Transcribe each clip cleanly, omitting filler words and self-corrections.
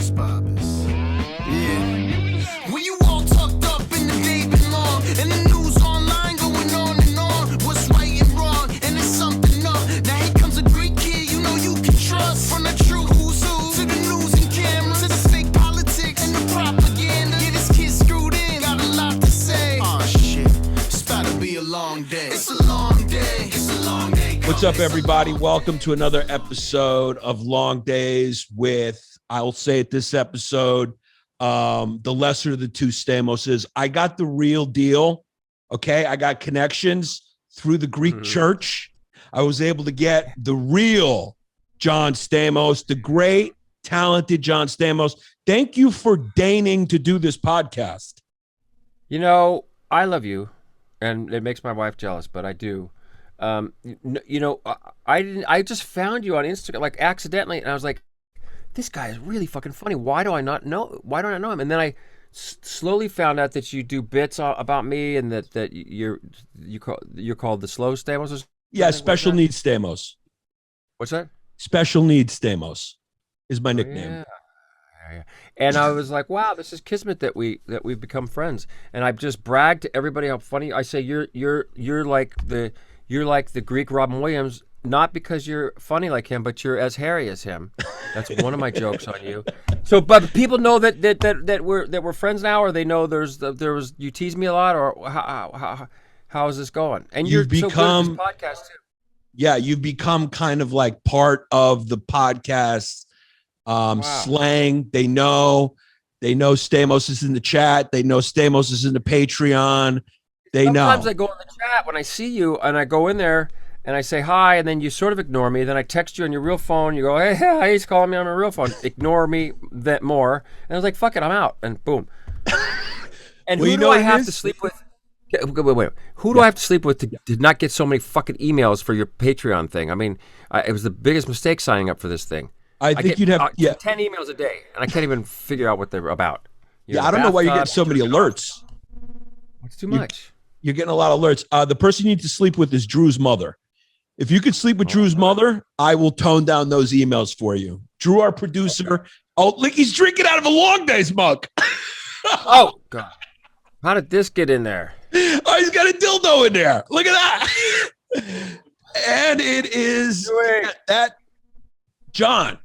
Yannis Pappas. Yeah. When you all tucked up in the day been long, and the news online going on and on, what's right and wrong, and it's something up. Now here comes a great kid you know you can trust. From the true who's who, to the news and cameras, to the fake politics and the propaganda. Get this kid screwed in, got a lot to say. Oh shit, it's about to be a long day. It's a long day, it's a long day. What's up, everybody? Welcome to another episode of Long Days with, I'll say it this episode, the lesser of the two Stamoses. I got the real deal, okay? I got connections through the Greek church. I was able to get the real John Stamos, the great, talented John Stamos. Thank you for deigning to do this podcast. You know, I love you, and it makes my wife jealous, but I do. I just found you on Instagram, like accidentally, and I was like, this guy is really fucking funny. Why do I not know him? And then I slowly found out that you do bits about me, and that you're called the slow Stamos. Or yeah, special needs Stamos. What's that? Special needs Stamos is my nickname. Yeah. And I was like, wow, this is kismet that we've become friends. And I've just bragged to everybody how funny. I say you're like the Greek Robin Williams, not because you're funny like him, but you're as hairy as him. That's one of my jokes on you. So, but people know that we're friends now, or they know there was you tease me a lot, or how is this going? And you've become so good at this podcast too. Yeah, you've become kind of like part of the podcast slang. They know Stamos is in the chat. They know Stamos is in the Patreon. Sometimes I go in the chat when I see you, and I go in there and I say hi, and then you sort of ignore me. Then I text you on your real phone. You go, hey, he's calling me on my real phone. Ignore me that more. And I was like, fuck it, I'm out. And boom. And who do I have to sleep with? Wait. Who do I have to sleep with to not get so many fucking emails for your Patreon thing? I mean, it was the biggest mistake signing up for this thing. I think you'd have 10 emails a day, and I can't even figure out what they're about. I don't know why you're getting so many alerts. It's too much. You're getting a lot of alerts. The person you need to sleep with is Drew's mother. If you could sleep with Drew's mother, I will tone down those emails for you. Drew, our producer. Okay. Oh, look, he's drinking out of a LongDays mug. Oh, God. How did this get in there? Oh, he's got a dildo in there. Look at that. And it is that John.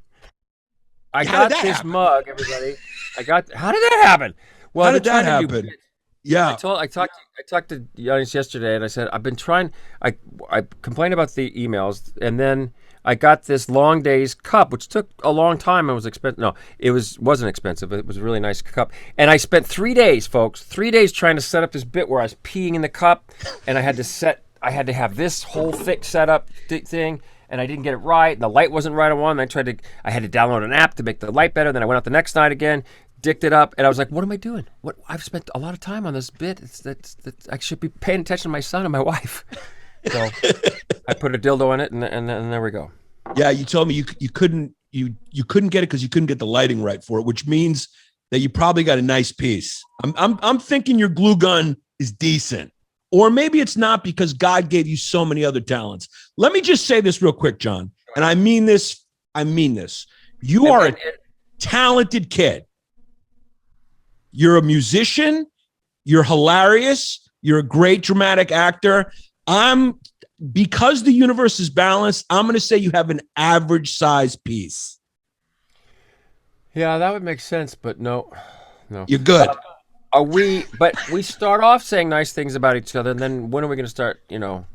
I got this mug, everybody. How did that happen? Well, how did that happen? Yeah. I talked to Yannis yesterday, and I said, I've been trying, I complained about the emails, and then I got this LongDays cup, which took a long time and was expensive. No, it wasn't expensive. It was a really nice cup. And I spent 3 days, folks, trying to set up this bit where I was peeing in the cup, and I had to have this whole thick setup thing, and I didn't get it right, and the light wasn't right on one. And I had to download an app to make the light better. Then I went out the next night again, dicked it up, and I was like, what am I doing? I've spent a lot of time on this bit. I should be paying attention to my son and my wife. So I put a dildo in it, and there we go. Yeah, you told me you couldn't get it because you couldn't get the lighting right for it, which means that you probably got a nice piece. I'm thinking your glue gun is decent. Or maybe it's not, because God gave you so many other talents. Let me just say this real quick, John, and I mean this. You are a talented kid. You're a musician. You're hilarious. You're a great dramatic actor. Because the universe is balanced, I'm going to say you have an average size piece. Yeah, that would make sense, but no. You're good. But we start off saying nice things about each other, and then when are we going to start, Well,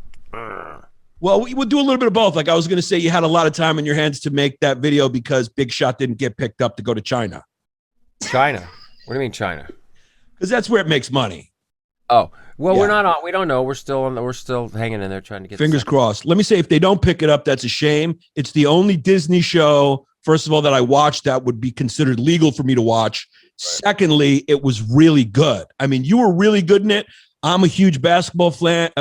we'll do a little bit of both. Like I was going to say, you had a lot of time in your hands to make that video because Big Shot didn't get picked up to go to China. China? What do you mean China? Because that's where it makes money. Oh, well, We're not on. We don't know. We're still hanging in there trying to get. Fingers crossed. Let me say, if they don't pick it up, that's a shame. It's the only Disney show, first of all, that I watched that would be considered legal for me to watch. Right. Secondly, it was really good. I mean, you were really good in it. I'm a huge basketball flan.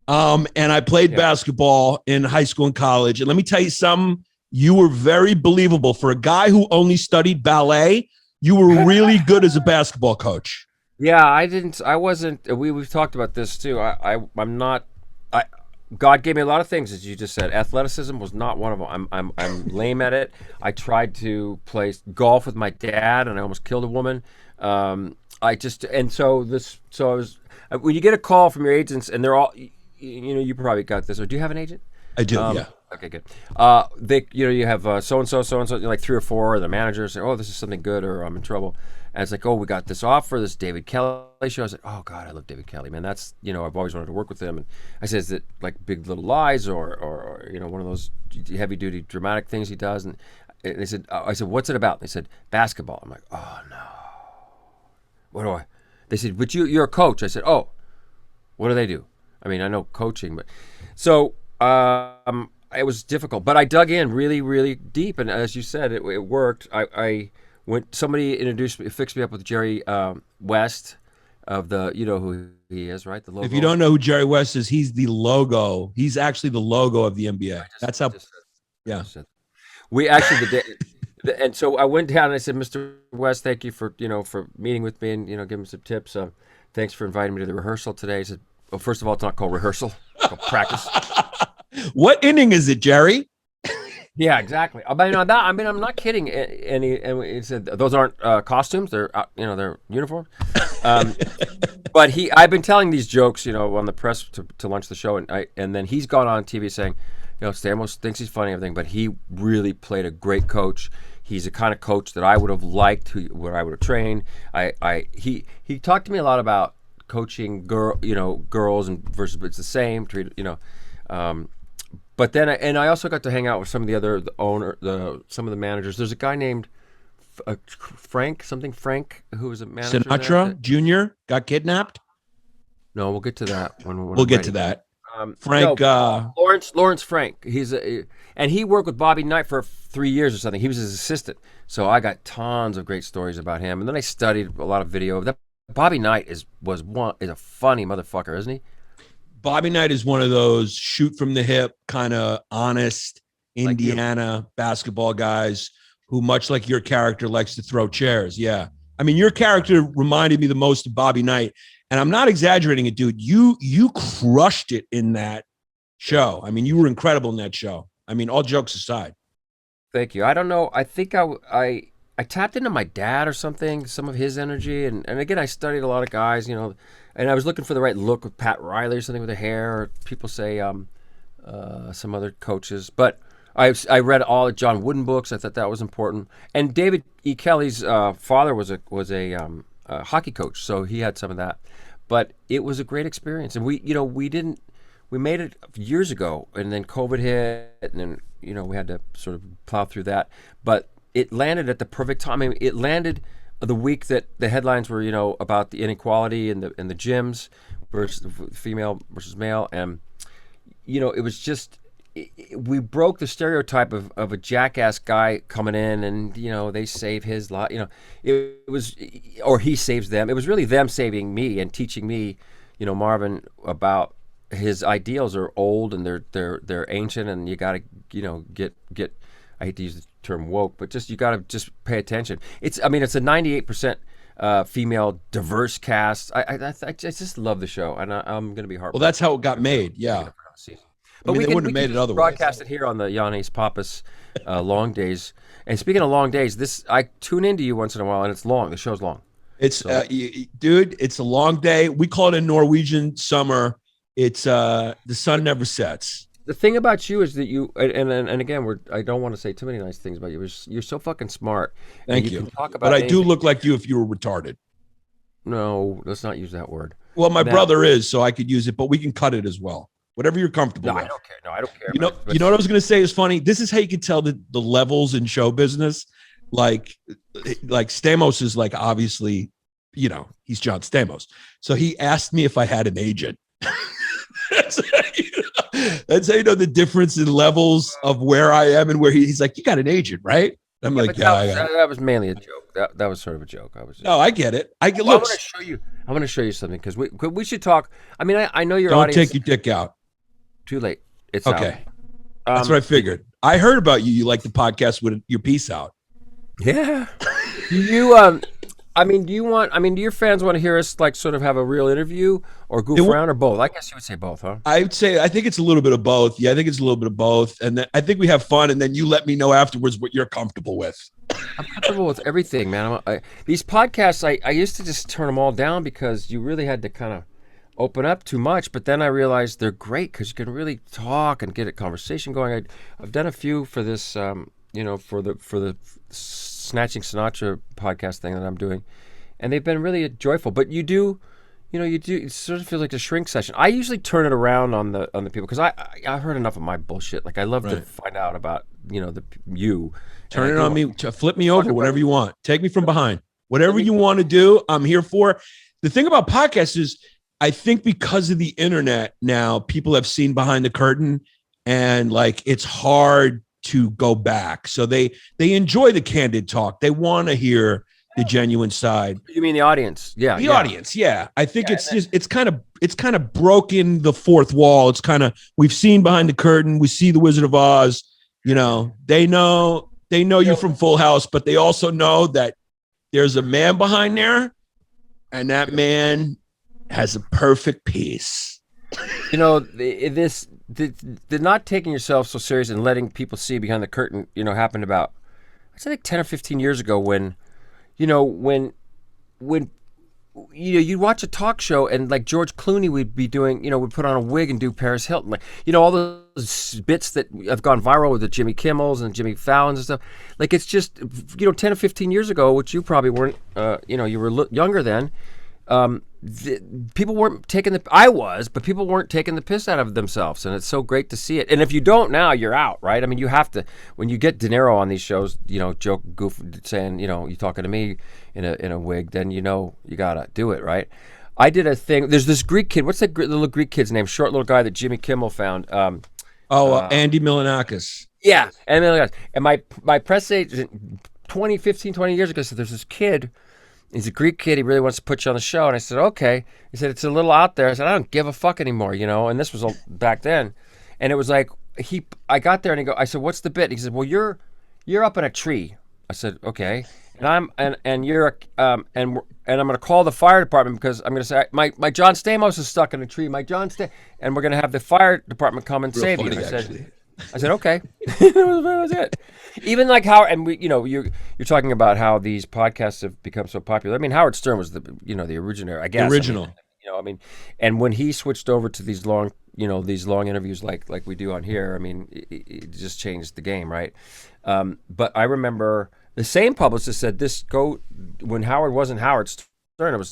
And I played basketball in high school and college. And let me tell you something. You were very believable for a guy who only studied ballet. You were really good as a basketball coach. Yeah, I wasn't. We've talked about this too. I'm not. God gave me a lot of things, as you just said. Athleticism was not one of them. I'm lame at it. I tried to play golf with my dad, and I almost killed a woman. I just so I was when you get a call from your agents, and they're all, you probably got this. Or do you have an agent? I do. Yeah. Okay, good. They, you have so and so, like 3 or 4, and the managers say, "Oh, this is something good," or "I'm in trouble." And it's like, "Oh, we got this offer, this David Kelly show." I was like, "Oh God, I love David Kelly, man. That's I've always wanted to work with him." And I said, "Is it like Big Little Lies or one of those heavy duty dramatic things he does?" And they said, "I said, what's it about?" And they said, "Basketball." I'm like, "Oh no, what do I?" They said, "But you're a coach." I said, "Oh, what do they do?" I mean, I know coaching, but so. It was difficult, but I dug in really, really deep, and as you said, it worked. I went. Somebody fixed me up with Jerry West of the. You know who he is, right? The logo. If you don't know who Jerry West is, he's the logo. He's actually the logo of the NBA. That's how. Yeah. We actually and so I went down and I said, "Mr. West, thank you for for meeting with me and give me some tips. Thanks for inviting me to the rehearsal today." He said, "Well, first of all, it's not called rehearsal; it's called practice." What inning is it, Jerry? Yeah, exactly. I mean, I'm not kidding. And he said those aren't costumes; they're they're uniforms. But I've been telling these jokes, on the press to launch the show, and then he's gone on TV saying, Stamos thinks he's funny and everything, but he really played a great coach. He's the kind of coach that I would have liked, where I would have trained. He talked to me a lot about coaching girls and versus it's the same. But then, I also got to hang out with some of some of the managers. There's a guy named Frank, who was a manager. Sinatra Jr. got kidnapped. No, we'll get to that when we'll get to that. Frank, Lawrence Frank. And he worked with Bobby Knight for 3 years or something. He was his assistant. So I got tons of great stories about him. And then I studied a lot of video. That Bobby Knight is a funny motherfucker, isn't he? Bobby Knight is one of those shoot from the hip, kind of honest Indiana basketball guys who, much like your character, likes to throw chairs. Yeah. I mean, your character reminded me the most of Bobby Knight. And I'm not exaggerating it, dude. You crushed it in that show. I mean, you were incredible in that show. I mean, all jokes aside. Thank you. I don't know. I think I tapped into my dad or something, some of his energy. And again, I studied a lot of guys, and I was looking for the right look with Pat Riley or something with the hair. Or people say some other coaches. But I read all of John Wooden books. I thought that was important. And David E. Kelly's father was a hockey coach, so he had some of that. But it was a great experience. And we made it years ago, and then COVID hit, and then we had to sort of plow through that. But it landed at the perfect time. I mean, it landed the week that the headlines were, about the inequality in the gyms versus female versus male, and it was just we broke the stereotype of a jackass guy coming in and they save his lot. It was, or he saves them. It was really them saving me and teaching me, Marvin, about his ideals are old and they're ancient, and you got to get. I hate to use the term woke, but you got to just pay attention. It's a 98% female diverse cast. I just love the show, and I'm going to be heartbroken. Well, that's how it got made. Yeah. But they wouldn't have made it otherwise. Broadcast it here on the Yannis Pappas LongDays. And speaking of LongDays, I tune into you once in a while, and it's long. The show's long. It's dude. It's a long day. We call it a Norwegian summer. It's the sun never sets. The thing about you is that you and again, I don't want to say too many nice things about you. You're so fucking smart. Thank you. Can talk about but I do look like you if you were retarded. No, let's not use that word. Well, my brother is, so I could use it, but we can cut it as well. Whatever you're comfortable with. I don't care. No, I don't care. You know what I was going to say is funny? This is how you can tell the levels in show business. Like Stamos is like, obviously, he's John Stamos. So he asked me if I had an agent. That's how you know the difference in levels of where I am and where he's like, you got an agent, right? I'm like, yeah. That was mainly a joke. That was sort of a joke. No, I get it. I want to show you. I want to show you something because we should talk. I mean, I know your audience. Don't take your dick out. Too late. It's okay. Out. That's what I figured. I heard about you. You like the podcast with your piece out. Yeah. You I mean, do your fans want to hear us like sort of have a real interview or goof around or both? I guess you would say both, huh? I think it's a little bit of both. Yeah, I think it's a little bit of both. And then I think we have fun. And then you let me know afterwards what you're comfortable with. I'm comfortable with everything, man. These podcasts, I used to just turn them all down because you really had to kind of open up too much. But then I realized they're great because you can really talk and get a conversation going. I've done a few for this, for the Snatching Sinatra podcast thing that I'm doing, and they've been really joyful. But it sort of feels like a shrink session. I usually turn it around on the people because I've heard enough of my bullshit. Like I love to find out about you. Turn it on me, flip me over, whatever you want. Take me from behind. Whatever you want to do, I'm here for. The thing about podcasts is, I think because of the internet now, people have seen behind the curtain, and like it's hard to go back. So they enjoy the candid talk. They want to hear the genuine side. You mean the audience? Yeah. The audience. Yeah. I think it's kind of broken the fourth wall. It's kind of, we've seen behind the curtain. We see the Wizard of Oz, they know you from Full House, but they also know that there's a man behind there, and that man has a perfect piece. The not taking yourself so serious and letting people see behind the curtain, happened about, I think 10 or 15 years ago when you'd watch a talk show and like George Clooney would be doing, would put on a wig and do Paris Hilton. Like, all those bits that have gone viral with the Jimmy Kimmels and Jimmy Fallons and stuff. Like, it's just, 10 or 15 years ago, which you probably weren't, you were younger then. People weren't taking but people weren't taking the piss out of themselves, and it's so great to see it. And if you don't now, you're out, right? I mean, you have to, when you get De Niro on these shows, joke, goof, saying, you talking to me in a wig, then you gotta do it, right? I did a thing. There's this Greek kid. What's that little Greek kid's name? Short little guy that Jimmy Kimmel found. Andy Milanakis. Yeah, Andy Milanakis. And my press agent 20 years ago said, there's this kid. He's a Greek kid. He really wants to put you on the show. And I said, okay. He said, it's a little out there. I said, I don't give a fuck anymore, And this was back then. And it was like, I got there and I said, what's the bit? He said, well, you're up in a tree. I said, okay. And I'm going to call the fire department because I'm going to say, my John Stamos is stuck in a tree. And we're going to have the fire department come and save you. I said, okay. That was it. Even like how, and you're talking about how these podcasts have become so popular. I mean, Howard Stern was the originator, I guess. The original. And when he switched over to these long interviews like we do on here, I mean, it just changed the game, right? But I remember the same publicist said when Howard wasn't Howard Stern,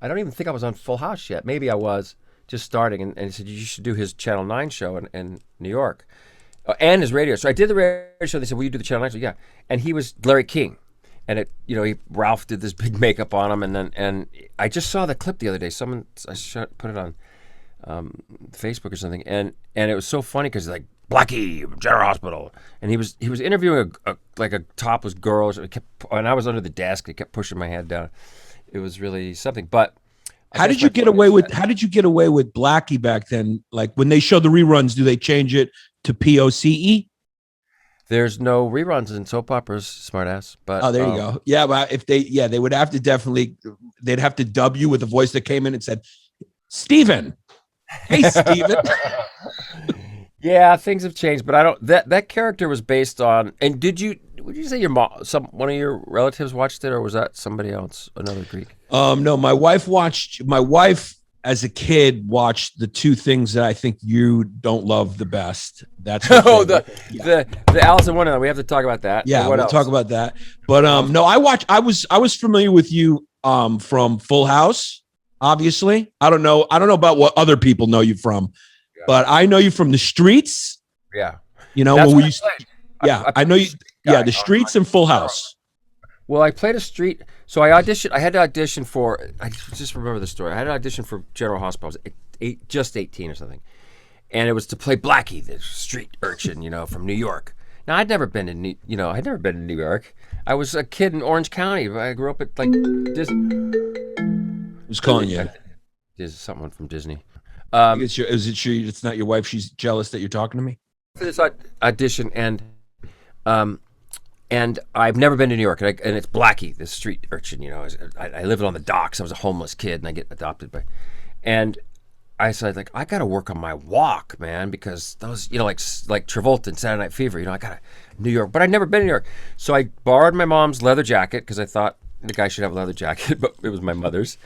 I don't even think I was on Full House yet. Maybe I was just starting, and he said, you should do his Channel 9 show in New York. And his radio. So I did the radio show. They said, will you do the Channel 9 show? Yeah. And he was Larry King. And Ralph did this big makeup on him. And I just saw the clip the other day. Put it on Facebook or something. And it was so funny because like, Blackie, General Hospital. And he was interviewing a topless girl. And I was under the desk. He kept pushing my head down. It was really something. But how did you get away with Blackie back then? Like when they show the reruns, do they change it to POCE? There's no reruns in soap operas, smartass. But there you go. Yeah, but if they would have to they'd have to dub you with a voice that came in and said, Steven. Hey, Steven. Yeah, things have changed, but I don't. That character was based on. And would you say your mom, one of your relatives watched it, or was that somebody else, another Greek? No, my wife as a kid watched the two things that I think you don't love the best. That's the Alice in Wonderland. We have to talk about that. Yeah, we'll talk about that. But no, I was familiar with you from Full House. Obviously, I don't know about what other people know you from. But I know you from the streets. Yeah. When we used I know you. Yeah, the streets and Full House. Well, I played a street. So I auditioned. I had to audition for, I just remember the story. I had to audition for General Hospital. I was just 18 or something. And it was to play Blackie, the street urchin, from New York. Now, I'd never been to New York. I was a kid in Orange County. I grew up at Disney. Who's calling you? There's someone from Disney. It's not your wife. She's jealous that you're talking to me. For this audition, and And I've never been to New York, and it's Blackie, the street urchin. You know, I lived on the docks. I was a homeless kid, and I get adopted by, and I said, like, I got to work on my walk, man, because those, you know, like Travolta and Saturday Night Fever, you know, I got to New York, but I'd never been to New York. So I borrowed my mom's leather jacket because I thought the guy should have a leather jacket, but it was my mother's,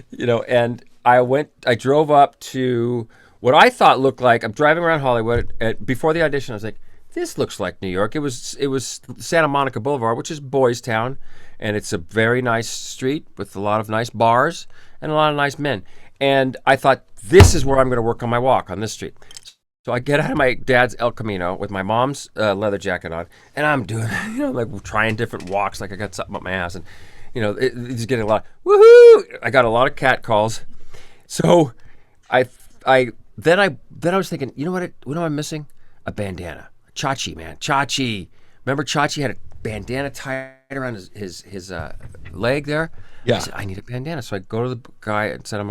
you know, and I drove up to what I thought looked like, I'm driving around Hollywood. Before the audition, I was like, this looks like New York. It was Santa Monica Boulevard, which is Boys Town, and it's a very nice street with a lot of nice bars and a lot of nice men. And I thought, this is where I'm going to work on my walk, on this street. So I get out of my dad's El Camino with my mom's leather jacket on, and I'm doing, you know, like trying different walks, like I got something up my ass, and you know, it's getting a lot. Woohoo! I got a lot of cat calls. So I was thinking, you know what am I missing? A bandana. Chachi, man. Chachi. Remember Chachi had a bandana tied around his leg there? Yeah. I said, I need a bandana. So I go to the guy and said,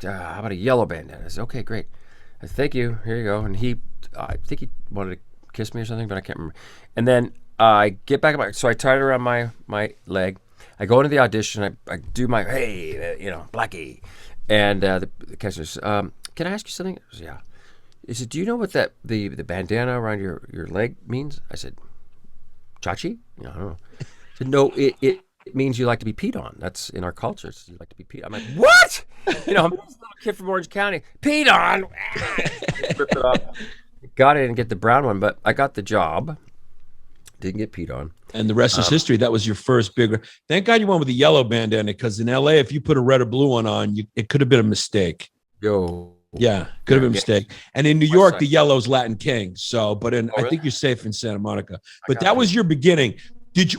how about a yellow bandana? I said, okay, great. I said, thank you. Here you go. And I think he wanted to kiss me or something, but I can't remember. And then I get back so I tied it around my leg. I go into the audition. I do my, hey, you know, Blackie. And the cashier says, can I ask you something? I said, yeah. He said, do you know what the bandana around your leg means? I said, Chachi? I don't know. He said, no, it means you like to be peed on. That's in our culture. You like to be peed on. I'm like, what? You know, I'm this little kid from Orange County. Peed on. Ripped it off. Got it and get the brown one, but I got the job. Didn't get peed on. And the rest is history. That was your first bigger. Thank God you went with the yellow bandana, because in LA, if you put a red or blue one on, it could have been a mistake. Yeah, could have been a mistake. And in New York, the yellow's Latin King. So, but I think you're safe in Santa Monica. But that was your beginning.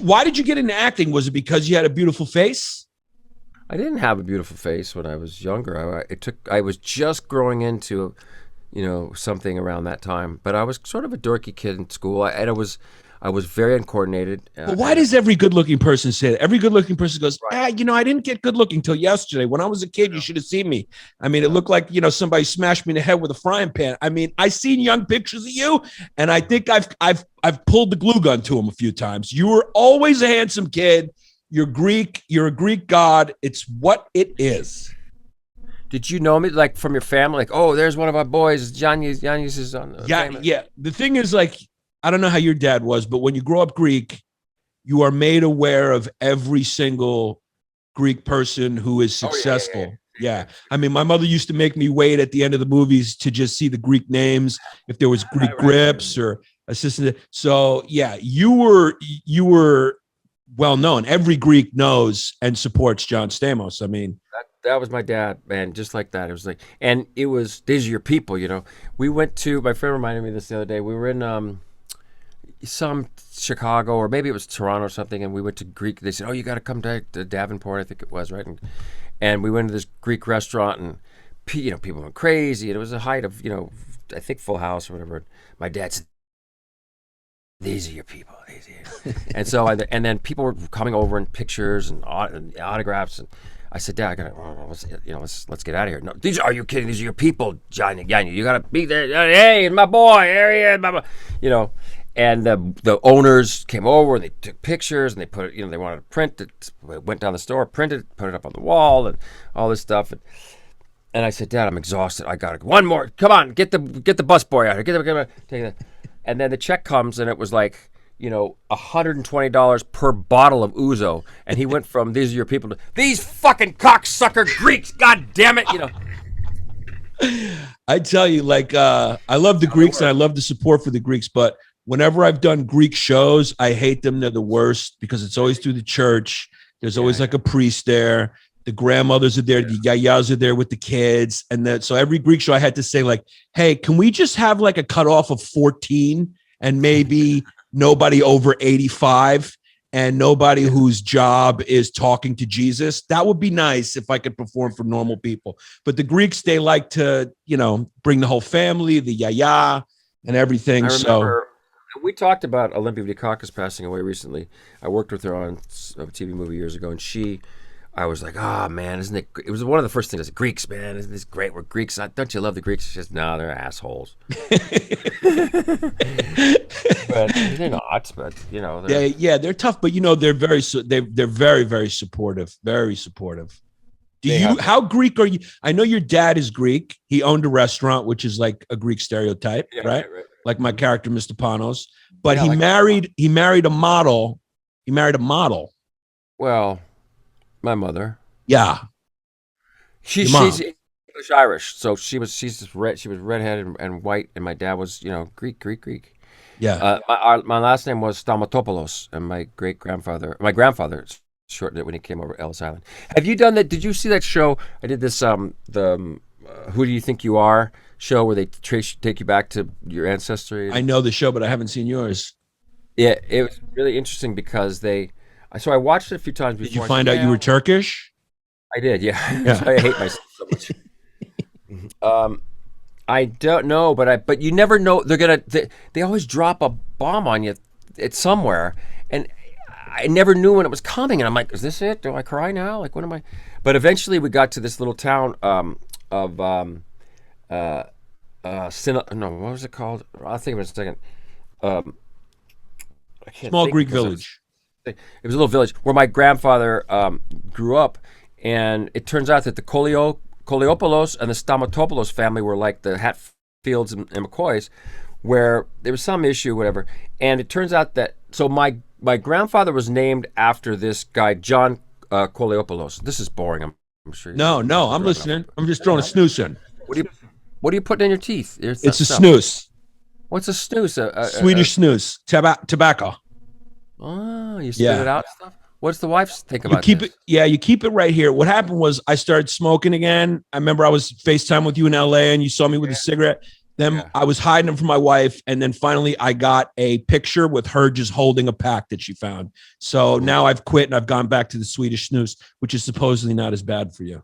Why did you get into acting? Was it because you had a beautiful face? I didn't have a beautiful face when I was younger. I was just growing into, you know, something around that time. But I was sort of a dorky kid in school, and I was very uncoordinated. But why does every good-looking person say that? Every good-looking person goes, you know, I didn't get good-looking till yesterday. When I was a kid, you should have seen me. I mean, it looked like, you know, somebody smashed me in the head with a frying pan. I mean, I seen young pictures of you, and I think I've pulled the glue gun to them a few times. You were always a handsome kid. You're Greek. You're a Greek god. It's what it is. Did you know me, like, from your family? Like, oh, there's one of our boys. Yannis is on. Yeah. The thing is, like, I don't know how your dad was, but when you grow up Greek, you are made aware of every single Greek person who is successful. Yeah. I mean, my mother used to make me wait at the end of the movies to just see the Greek names, if there was Greek grips or assistant. So yeah, you were well known. Every Greek knows and supports John Stamos. I mean, that was my dad, man, just like that. It was like, and it was, these are your people, you know. We went to, my friend reminded me of this the other day. We were in some Chicago, or maybe it was Toronto or something, and we went to Greek. They said, oh, you got to come to Davenport, I think it was, right? And we went to this Greek restaurant, and you know, people went crazy, and it was the height of, you know, I think Full House or whatever. My dad said, these are your people. And so, and then people were coming over in pictures and autographs, and I said, Dad, I gotta, let's get out of here. No, are you kidding? These are your people, Johnny. You gotta be there. Hey, my boy, here he is, blah. You know. And the owners came over and they took pictures and they put it, you know, they wanted to print it. Went down the store, printed it, put it up on the wall and all this stuff. And I said, Dad, I'm exhausted. I got to one more. Come on, get the bus boy out here. Take that. And then the check comes and it was like, you know, $120 per bottle of ouzo. And he went from these are your people to these fucking cocksucker Greeks. God damn it, you know. I tell you, like, I love the Greeks and I love the support for the Greeks, but whenever I've done Greek shows, I hate them. They're the worst because it's always through the church. There's always like a priest there. The grandmothers are there. The yayas are there with the kids. And so every Greek show I had to say, like, hey, can we just have like a cutoff of 14 and maybe nobody over 85 and nobody whose job is talking to Jesus? That would be nice if I could perform for normal people. But the Greeks, they like to, you know, bring the whole family, the yaya and everything. I remember, we talked about Olympia Dukakis passing away recently. I worked with her on a TV movie years ago, and she I was like, oh man, isn't it? It was one of the first things I said, Greeks, man, isn't this great? We're Greeks. Don't you love the Greeks? She says, no, they're assholes. But they're not. But you know, they're tough. But you know, they're very very supportive. Very supportive. How Greek are you? I know your dad is Greek. He owned a restaurant, which is like a Greek stereotype, right? Like my character, Mr. Panos. But he married a model. He married a model. Well, my mother. Yeah. She's English Irish, so she was redheaded and white, and my dad was Greek. Yeah. My last name was Stamatopoulos, and my grandfather shortened it when he came over to Ellis Island. Have you done that? Did you see that show? I did this Who Do You Think You Are show where they take you back to your ancestry. I know the show, but I haven't seen yours. Yeah, it was really interesting because so I watched it a few times before. Did you find out you were Turkish? I did, yeah. I hate myself so much. I don't know, but you never know. They always drop a bomb on you at somewhere, and I never knew when it was coming. And I'm like, is this it? Do I cry now? Like, what am I? But eventually, we got to this little town of what was it called? I'll think of it in a second. Small Greek village. It was a little village where my grandfather grew up, and it turns out that the Koleopoulos and the Stamatopoulos family were like the Hatfields and McCoys, where there was some issue, whatever. And it turns out that my grandfather was named after this guy, John Koleopoulos. This is boring. I'm sure. No, I'm listening. I'm just throwing a snooze in. What are you putting in your teeth? It's a snooze. What's a snooze? Swedish snooze. Tobacco. Oh, you spit it out stuff? What's the wife think about this? You keep it right here. What happened was I started smoking again. I remember I was FaceTime with you in LA and you saw me with a cigarette. Then I was hiding them from my wife. And then finally I got a picture with her just holding a pack that she found. So now I've quit and I've gone back to the Swedish snooze, which is supposedly not as bad for you.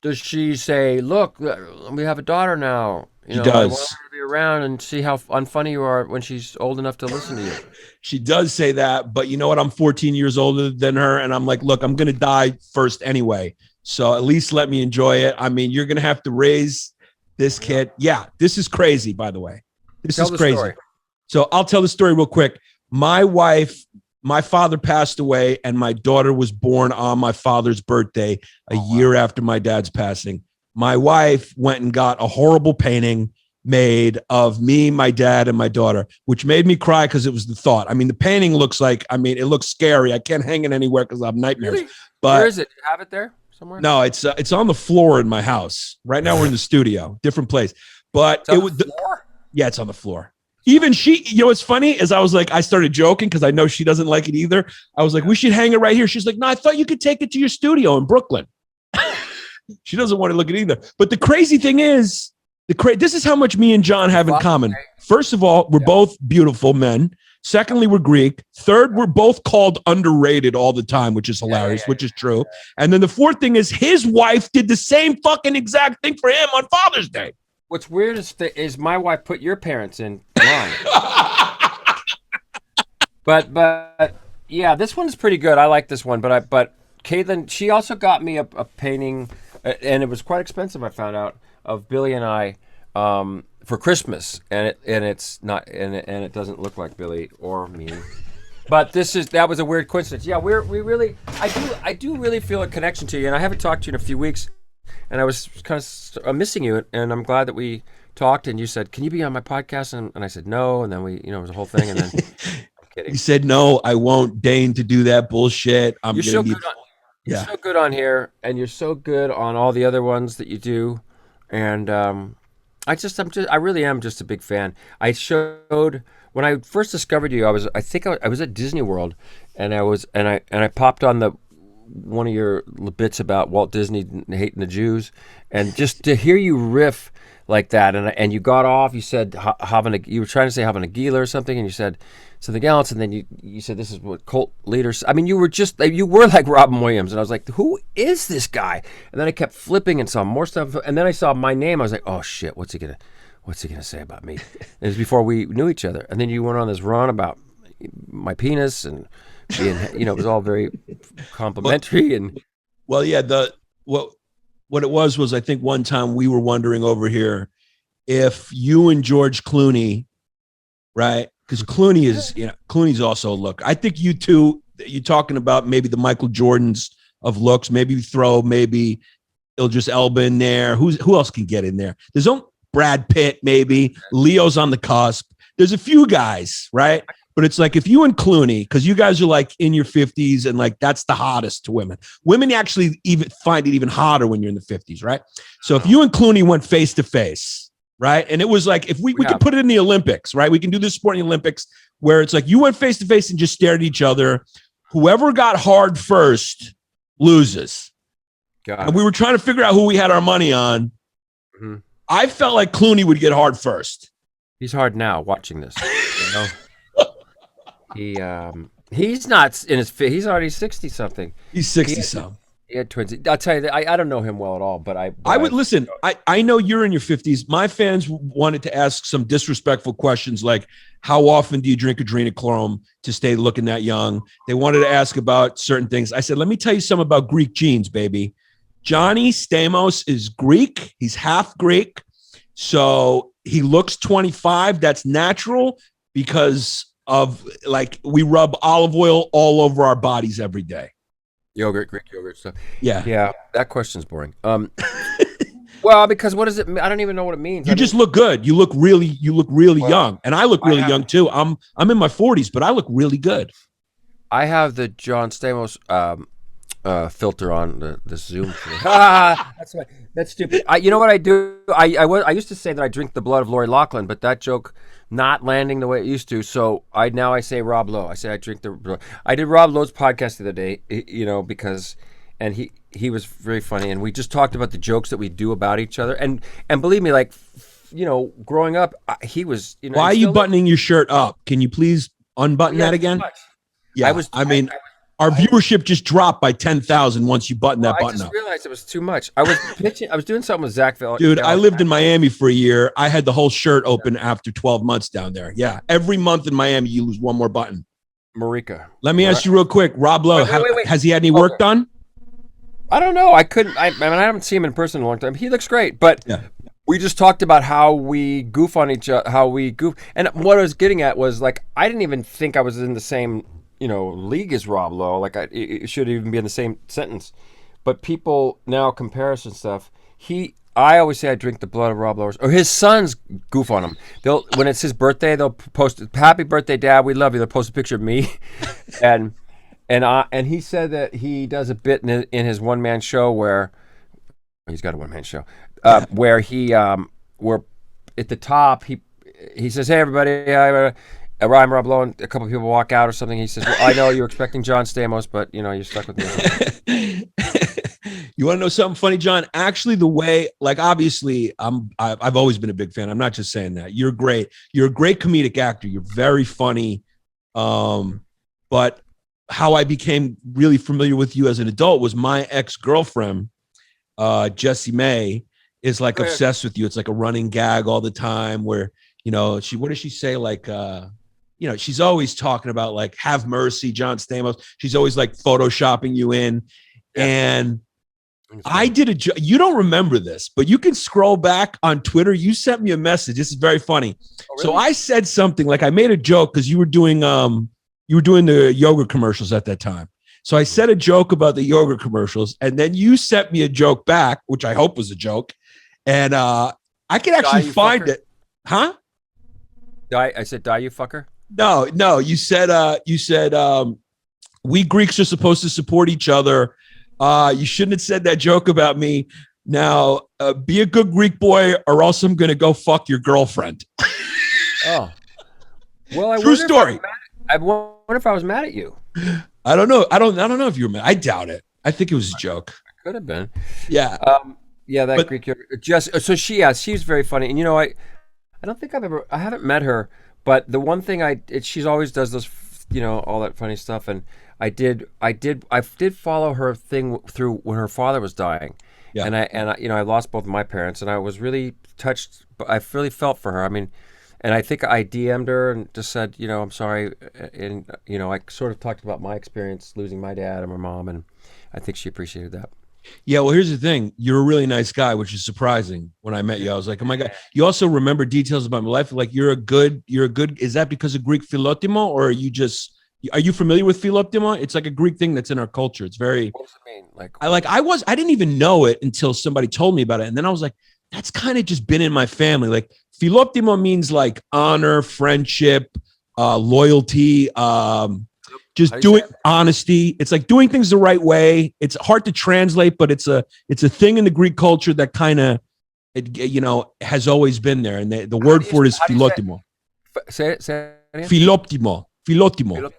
Does she say, look, we have a daughter now? She does. I want her to be around and see how unfunny you are when she's old enough to listen to you. She does say that, but you know what? I'm 14 years older than her, and I'm like, look, I'm going to die first anyway, so at least let me enjoy it. I mean, you're going to have to raise this kid. Yeah, this is crazy, by the way. This is crazy. Story. So I'll tell the story real quick. My father passed away, and my daughter was born on my father's birthday a year after my dad's passing. My wife went and got a horrible painting made of me, my dad, and my daughter, which made me cry because it was the thought. I mean, the painting looks it looks scary. I can't hang it anywhere because I have nightmares. Really? But where is it? You have it there somewhere? No, it's on the floor in my house. Right now we're in the studio, different place. But it was the floor? Yeah, it's on the floor. Even she, what's funny is I started joking because I know she doesn't like it either. I was like, we should hang it right here. She's like, no, I thought you could take it to your studio in Brooklyn. She doesn't want to look at it either. But the crazy thing is, this is how much me and John have in common. First of all, we're both beautiful men. Secondly, we're Greek. Third, we're both called underrated all the time, which is hilarious, which is true. And then the fourth thing is his wife did the same fucking exact thing for him on Father's Day. What's weird is my wife put your parents in line. but yeah, this one's pretty good. I like this one. But Caitlin, she also got me a painting, and it was quite expensive. I found out, of Billy and I for Christmas, and it doesn't look like Billy or me. But that was a weird coincidence. Yeah, I do really feel a connection to you, and I haven't talked to you in a few weeks. And I was kind of missing you, and I'm glad that we talked. And you said, "Can you be on my podcast?" And I said, "No." And then it was a whole thing. And then I'm kidding. You said, "No, I won't deign to do that bullshit." You're so good on here, and you're so good on all the other ones that you do. And I really am just a big fan. I showed when I first discovered you. I was at Disney World, and I popped on one of your bits about Walt Disney hating the Jews, and just to hear you riff like that, and you got off. You said you were trying to say having a gila or something, and you said something else, and then you said this is what cult leaders. I mean, you were like Robin Williams, and I was like, who is this guy? And then I kept flipping and saw more stuff, and then I saw my name. I was like, oh shit, what's he gonna say about me? And it was before we knew each other, and then you went on this run about my penis and being, it was all very complimentary and. Well, yeah, what it was I think one time we were wondering over here if you and George Clooney, right? Because Clooney is, Clooney's also a look. I think you two, you're talking about maybe the Michael Jordans of looks. Maybe maybe Idris Elba in there. Who else can get in there? There's only Brad Pitt, maybe Leo's on the cusp. There's a few guys, right? But it's like if you and Clooney, because you guys are like in your 50s and like that's the hottest to women. Women actually even find it even hotter when you're in the 50s, right? So if you and Clooney went face to face, right? And it was like if we could put it in the Olympics, right? We can do this sport in the Olympics where it's like you went face to face and just stared at each other. Whoever got hard first loses. And we were trying to figure out who we had our money on. Mm-hmm. I felt like Clooney would get hard first. He's hard now watching this. You know? He's not in his. He's already 60 something. He's 60 something. He had twins. I'll tell you that I don't know him well at all, but I would listen. I know you're in your 50s. My fans wanted to ask some disrespectful questions like, how often do you drink adrenochrome to stay looking that young? They wanted to ask about certain things. I said, let me tell you something about Greek genes, baby. Johnny Stamos is Greek. He's half Greek. So he looks 25. That's natural because of like we rub olive oil all over our bodies every day. Yogurt, Greek yogurt stuff. Yeah. That question's boring. Well, because what does it mean? I don't even know what it means. You just look good. You look really young, and I look really young too. I'm in my 40s, but I look really good. I have the John Stamos filter on the Zoom. That's stupid. You know what I do? I used to say that I drink the blood of Lori Loughlin, but that joke not landing the way it used to. So I say Rob Lowe. I say I drink the. I did Rob Lowe's podcast the other day, because, and he was very funny, and we just talked about the jokes that we do about each other, and believe me, like, growing up, he was. Why are you buttoning your shirt up? Can you please unbutton that again? Yeah, our viewership just dropped by 10,000 once you button that button up. I just realized it was too much. I was pitching. I was doing something with Zach. Dude, I lived in Miami for a year. I had the whole shirt open after 12 months down there. Yeah, every month in Miami, you lose one more button. Marika. Let me ask you real quick, Rob Lowe. Wait. Has he had any work done? I don't know. I couldn't. I haven't seen him in person in a long time. He looks great, but we just talked about how we goof on each other. And what I was getting at was like I didn't even think I was in the same league as Rob Lowe. Like it should even be in the same sentence. But people now comparison stuff. I always say I drink the blood of Rob Lowe, or his sons goof on him. When it's his birthday, they'll post "Happy birthday, Dad, we love you." They'll post a picture of me, and he said that he does a bit in his one man show where he's got a one man show where where at the top he says, "Hey everybody, I'm Rob Lowe," and a couple of people walk out or something. He says, "Well, I know you're expecting John Stamos, but you're stuck with me." You want to know something funny, John? Actually, the way, like, obviously, I've always been a big fan. I'm not just saying that. You're great. You're a great comedic actor. You're very funny. But how I became really familiar with you as an adult was my ex-girlfriend, Jessie May, is like obsessed with you. It's like a running gag all the time where, what does she say? Like, she's always talking about like, have mercy, John Stamos. She's always like photoshopping you in. Yeah. And I did you don't remember this, but you can scroll back on Twitter. You sent me a message. This is very funny. Oh, really? So I said something like I made a joke because you were doing the yoga commercials at that time. So I said a joke about the yoga commercials, and then you sent me a joke back, which I hope was a joke. And I could actually find it. Huh? I said, "Die, you fucker." No. You said we Greeks are supposed to support each other. You shouldn't have said that joke about me. Now, be a good Greek boy, or else I'm going to go fuck your girlfriend. Oh, well, true story. I wonder if I was mad at you. I don't know. I don't know if you were mad. I doubt it. I think it was a joke. Could have been. Yeah. Greek. So she's very funny, and I don't think I haven't met her, but the one thing she's always does those, all that funny stuff, and I did follow her thing through when her father was dying, and I lost both of my parents, and I was really touched. I really felt for her. I mean, And I think I DM'd her and just said, I'm sorry. And, I sort of talked about my experience losing my dad and my mom. And I think she appreciated that. Yeah, well, here's the thing. You're a really nice guy, which is surprising. When I met you, I was like, oh my God. You also remember details about my life. Like you're a good, is that because of Greek philoptimo, or are you familiar with philoptimo? It's like a Greek thing that's in our culture. It's very, What does it mean? I didn't even know it until somebody told me about it. And then I was like, that's kind of just been in my family. Like philoptimo means like honor, friendship, loyalty, just doing honesty. It's like doing things the right way. It's hard to translate, but it's a thing in the Greek culture that kind of, has always been there. And the word for it is philoptimo. Say it again. Philoptimo. Philoptimo.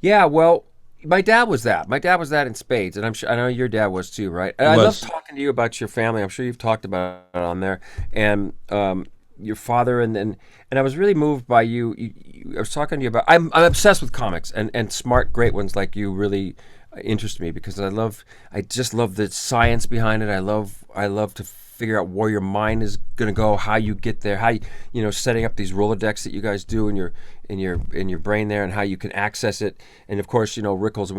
Yeah, well, my dad was that. My dad was that in spades, and I know your dad was too, right? And I love talking to you about your family. I'm sure you've talked about it on there, and your father, and I was really moved by you. I was talking to you about. I'm obsessed with comics, and smart, great ones like you really interest me because I just love the science behind it. I love to figure out where your mind is going to go, how you get there, how setting up these Rolodex that you guys do in your brain there, and how you can access it. And of course, Rickles, and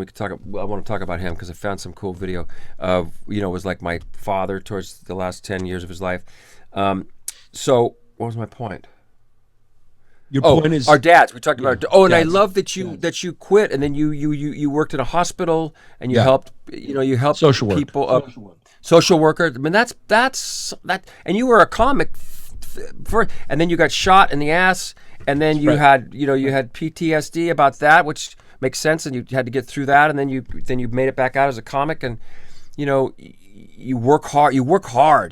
I want to talk about him because I found some cool video of was like my father towards the last 10 years of his life. So what was my point? Your point is our dads. We talked about and dads. I love that you quit, and then you worked in a hospital, and you helped social work. people up. Social worker. I mean, that's that. And you were a comic and then you got shot in the ass, and then you had PTSD about that, which makes sense, and you had to get through that, and then you made it back out as a comic, and you work hard.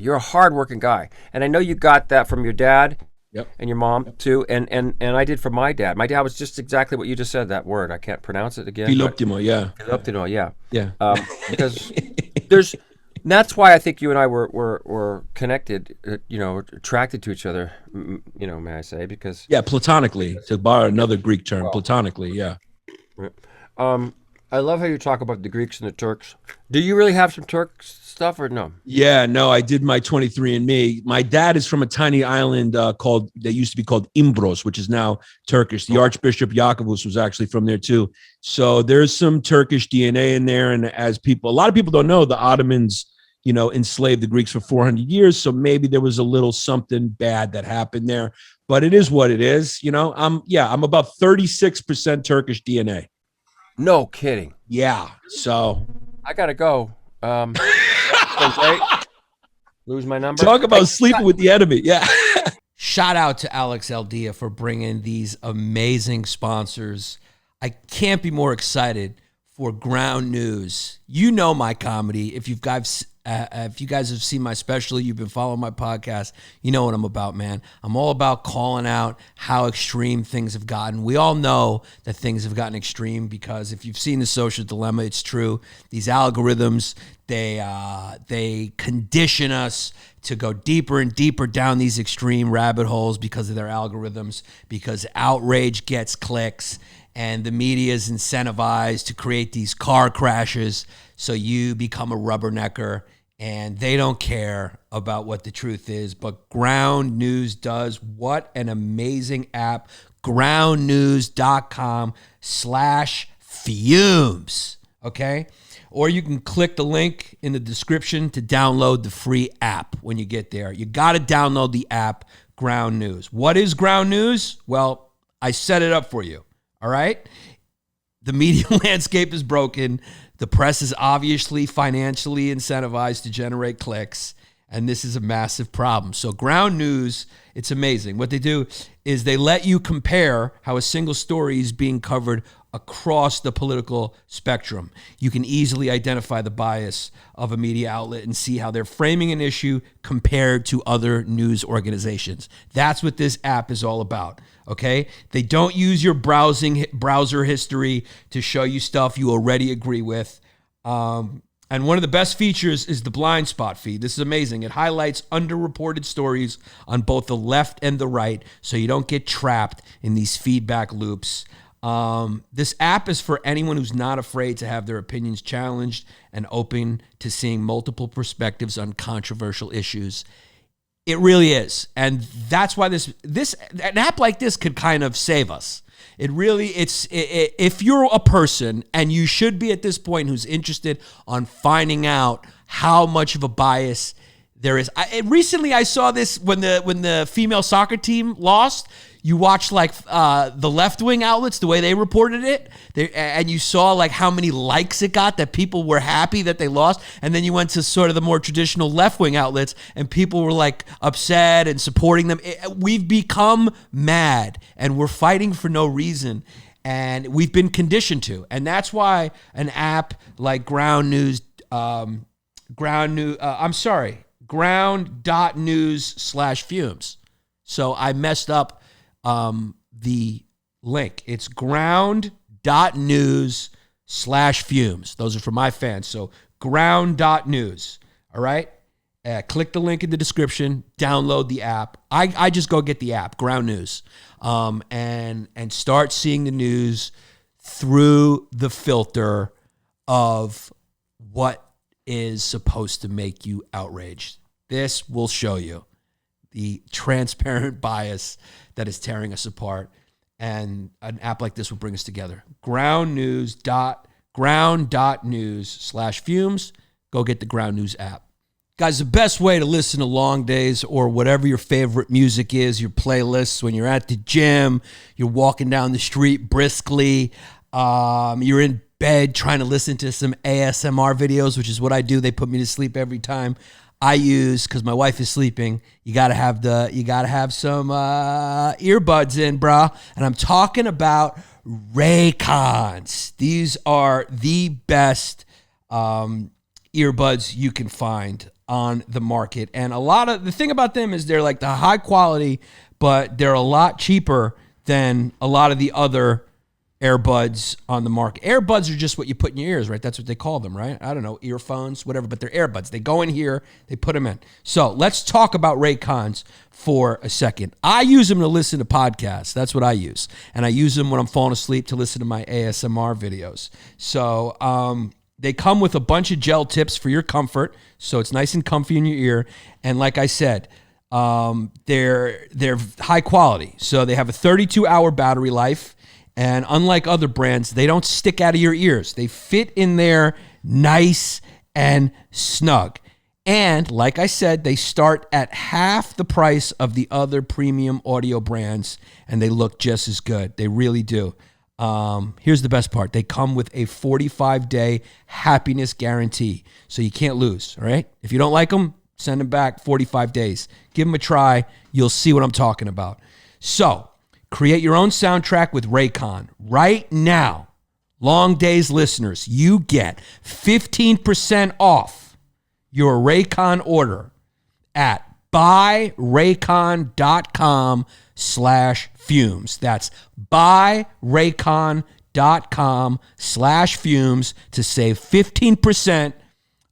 You're a hard-working guy, and I know you got that from your dad. Yep. And your mom too, and I did from my dad. My dad was just exactly what you just said. That word, I can't pronounce it again. Philoptimo, yeah. Philoptimo, yeah. Yeah. Because that's why I think you and I were connected, attracted to each other, may I say, because... Yeah, platonically, to borrow another Greek term, platonically, yeah. I love how you talk about the Greeks and the Turks. Do you really have some Turk stuff or no? Yeah, no, I did my 23andMe. My dad is from a tiny island that used to be called Imbros, which is now Turkish. The Archbishop Yakubus was actually from there too. So there's some Turkish DNA in there. And a lot of people don't know, the Ottomans, enslaved the Greeks for 400 years. So maybe there was a little something bad that happened there, but it is what it is. I'm about 36% Turkish DNA. No kidding. Yeah. So I gotta go. Great. Lose my number. Talk about sleeping with the enemy. Yeah. Shout out to Alex Aldia for bringing these amazing sponsors. I can't be more excited for Ground News. You know my comedy. If you guys have seen my special, you've been following my podcast, you know what I'm about, man. I'm all about calling out how extreme things have gotten. We all know that things have gotten extreme because if you've seen The Social Dilemma, it's true. These algorithms, they condition us to go deeper and deeper down these extreme rabbit holes because of their algorithms, because outrage gets clicks, and the media is incentivized to create these car crashes so you become a rubbernecker, and they don't care about what the truth is. But Ground News does. What an amazing app. groundnews.com/fumes. Okay? Or you can click the link in the description to download the free app when you get there. You got to download the app, Ground News. What is Ground News? Well, I set it up for you. All right? The media landscape is broken. The press is obviously financially incentivized to generate clicks, and this is a massive problem. So Ground News, it's amazing. What they do is they let you compare how a single story is being covered across the political spectrum. You can easily identify the bias of a media outlet and see how they're framing an issue compared to other news organizations. That's what this app is all about. Okay? They don't use your browser history to show you stuff you already agree with. And one of the best features is the blind spot feed. This is amazing. It highlights underreported stories on both the left and the right, so you don't get trapped in these feedback loops. This app is for anyone who's not afraid to have their opinions challenged and open to seeing multiple perspectives on controversial issues. It really is. And that's why an app like this could kind of save us. If you're a person, and you should be at this point, who's interested on finding out how much of a bias there is. Recently I saw this when the female soccer team lost. You watched like the left-wing outlets, the way they reported it, and you saw like how many likes it got, that people were happy that they lost. And then you went to sort of the more traditional left-wing outlets, and people were like upset and supporting them. We've become mad, and we're fighting for no reason. And we've been conditioned to. And that's why an app like ground.news/fumes. So I messed up the link. It's ground.news/fumes. Those are for my fans. So ground.news. All right. Click the link in the description, download the app. I just go get the app, Ground News, and start seeing the news through the filter of what is supposed to make you outraged. This will show you the transparent bias that is tearing us apart, and an app like this will bring us together. Ground.news/fumes. Go get the Ground News app. Guys, the best way to listen to LongDays or whatever your favorite music is, your playlists, when you're at the gym, you're walking down the street briskly, you're in bed trying to listen to some ASMR videos, which is what I do. They put me to sleep every time. I use, because my wife is sleeping, you gotta have some earbuds in, brah. And I'm talking about Raycons. These are the best earbuds you can find on the market. And the thing about them is they're like the high quality, but they're a lot cheaper than a lot of the other earbuds on the market. Earbuds are just what you put in your ears, right? That's what they call them, right? I don't know, earphones, whatever, but they're earbuds. They go in here, they put them in. So let's talk about Raycons for a second. I use them to listen to podcasts. That's what I use. And I use them when I'm falling asleep to listen to my ASMR videos. So they come with a bunch of gel tips for your comfort, so it's nice and comfy in your ear. And like I said, they're high quality. So they have a 32-hour battery life. And unlike other brands, they don't stick out of your ears. They fit in there nice and snug. And like I said, they start at half the price of the other premium audio brands, and they look just as good. They really do. Here's the best part. They come with a 45-day happiness guarantee, so you can't lose, all right? If you don't like them, send them back 45 days. Give them a try. You'll see what I'm talking about. So create your own soundtrack with Raycon. Right now, LongDays listeners, you get 15% off your Raycon order at buyraycon.com/fumes. That's buyraycon.com/fumes to save 15%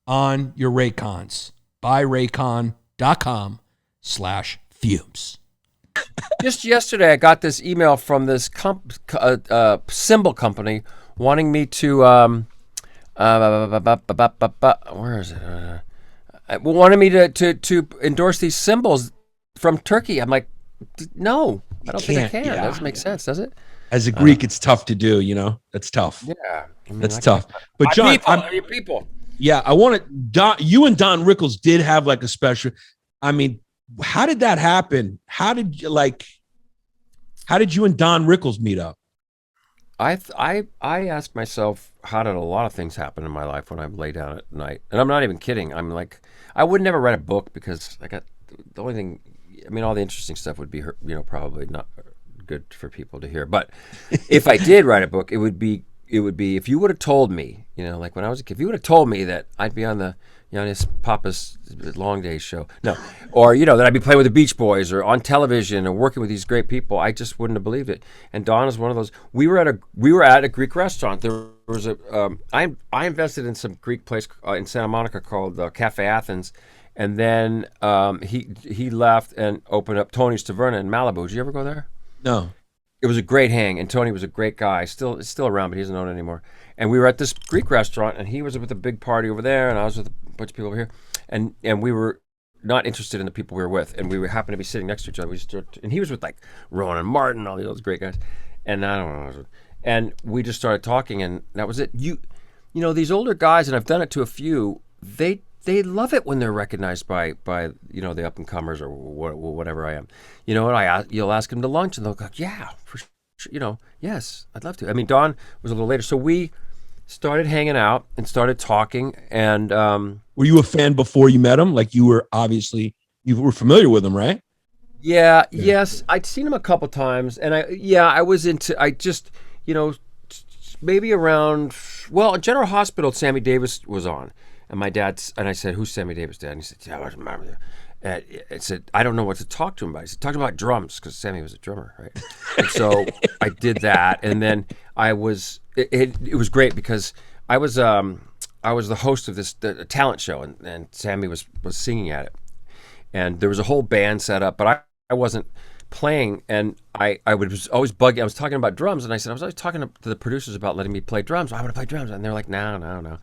on your Raycons. buyraycon.com/fumes. Just yesterday, I got this email from this cymbal company wanting me to where is it? Wanted me to endorse these cymbals from Turkey. I'm like, no, I don't think I can. Yeah. That doesn't make sense, does it? As a Greek, it's tough to do, you know? That's tough. Yeah. I mean, That's tough. But John, people. yeah, I want to, you and Don Rickles did have like a special, I mean, how did that happen? How did you and Don Rickles meet up? I ask myself, how did a lot of things happen in my life when I lay down at night? And I'm not even kidding. I'm like, I would never write a book because I got the only thing, I mean, all the interesting stuff would be, probably not good for people to hear. But if I did write a book, it would be if you would have told me, like when I was a kid, if you would have told me that I'd be on the Yannis Pappas LongDays show, or that I'd be playing with the Beach Boys or on television or working with these great people, I just wouldn't have believed it. And Don is one of those. We were at a Greek restaurant. There was I invested in some Greek place in Santa Monica called Cafe Athens, and then he left and opened up Tony's Taverna in Malibu. Did you ever go there? No. It was a great hang, and Tony was a great guy. Still around, but he doesn't own it anymore. And we were at this Greek restaurant, and he was with a big party over there, and I was with a bunch of people over here, and we were not interested in the people we were with, and we happened to be sitting next to each other. And he was with like Rowan and Martin, all those great guys, and I don't know, and we just started talking, and that was it. You know, these older guys, and I've done it to a few. They love it when they're recognized by you know, the up and comers or whatever I am. You know, and you'll ask them to lunch, and they'll go, yeah, for sure, you know, yes, I'd love to. I mean, Don was a little later, so we started hanging out and started talking. And were you a fan before you met him? Like, you were familiar with him, right? Yeah. Yes, I'd seen him a couple times, and I just, you know, maybe around, well, General Hospital, Sammy Davis was on. And my and I said, who's Sammy Davis, Dad? And he said, yeah, I remember. And I said, I don't know what to talk to him about. He said, talk about drums, because Sammy was a drummer, right? And so I did that. And then it was great, because I was the host of the talent show, and Sammy was singing at it. And there was a whole band set up, but I wasn't playing, and I was always bugging. I was talking about drums, and I said, I was always talking to the producers about letting me play drums. I want to play drums. And they're like, no.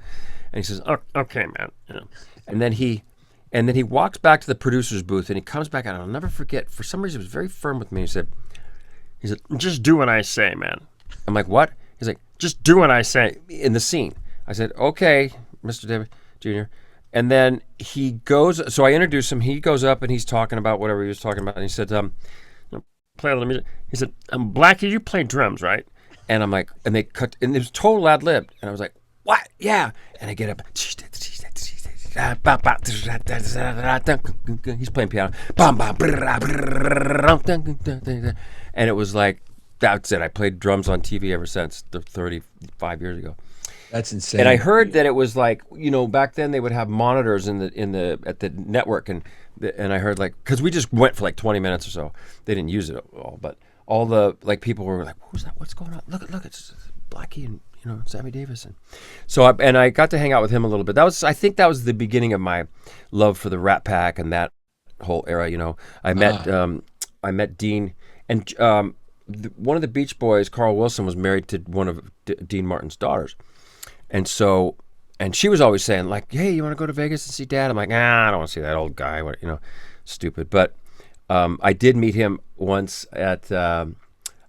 And he says, oh, okay, man. You know. And then he walks back to the producer's booth, and he comes back, and I'll never forget. For some reason, he was very firm with me. He said, just do what I say, man. I'm like, what? He's like, just do what I say in the scene. I said, okay, Mr. David Jr. And then he goes, so I introduce him. He goes up, and he's talking about whatever he was talking about. And he said, play a little music. He said, Blackie, you play drums, right? And I'm like, and they cut, and it was total ad-libbed. And I was like, what? Yeah. And I get up. He's playing piano. And it was like, that's it. I played drums on TV ever since, 35 years ago. That's insane. And I heard that it was like, you know, back then they would have monitors at the network, and I heard, like, because we just went for like 20 minutes or so. They didn't use it all, but all the, like, people were like, who's that? What's going on? Look, it's Blackie and, you know, Sammy Davis. And so I got to hang out with him a little bit. I think that was the beginning of my love for the Rat Pack and that whole era. You know, I met Dean, and one of the Beach Boys, Carl Wilson, was married to one of Dean Martin's daughters. And so, and she was always saying, like, hey, you want to go to Vegas and see Dad? I'm like, I don't want to see that old guy. What, you know, stupid. But I did meet him once at, I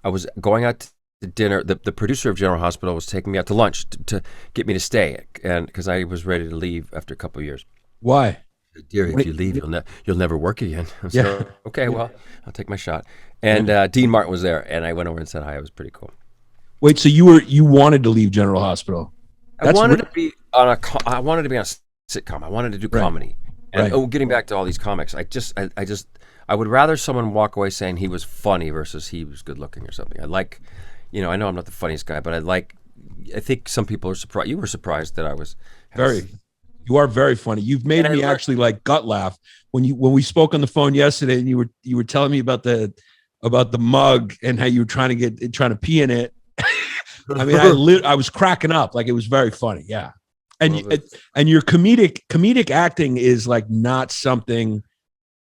was going out to dinner. The producer of General Hospital was taking me out to lunch to get me to stay, and because I was ready to leave after a couple of years. Why? Dear, if you leave, you'll never work again. So, okay, well, I'll take my shot. And Dean Martin was there, and I went over and said hi. It was pretty cool. Wait, so you wanted to leave General Hospital? I wanted to be on a sitcom. I wanted to do comedy. And getting back to all these comics, I would rather someone walk away saying he was funny versus he was good looking or something. I like, you know, I know I'm not the funniest guy, but I think some people are surprised. You were surprised that I was You are very funny. You've made me actually like gut laugh when we spoke on the phone yesterday, and you were telling me about the mug and how you were trying to pee in it. I mean, I was cracking up. Like, it was very funny. Yeah. And your comedic acting is like not something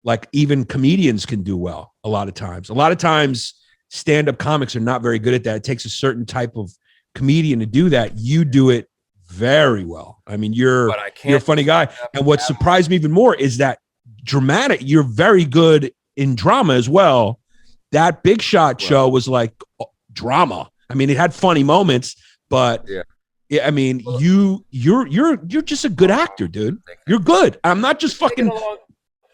like even comedians can do well. A lot of times stand-up comics are not very good at that. It takes a certain type of comedian to do that. You do it very well. I mean, you're a funny guy. And what surprised me even more is that you're very good in drama as well. That Big Shot show was like drama. I mean, it had funny moments, but I mean, you're just a good actor, dude. You're good. I'm not just fucking.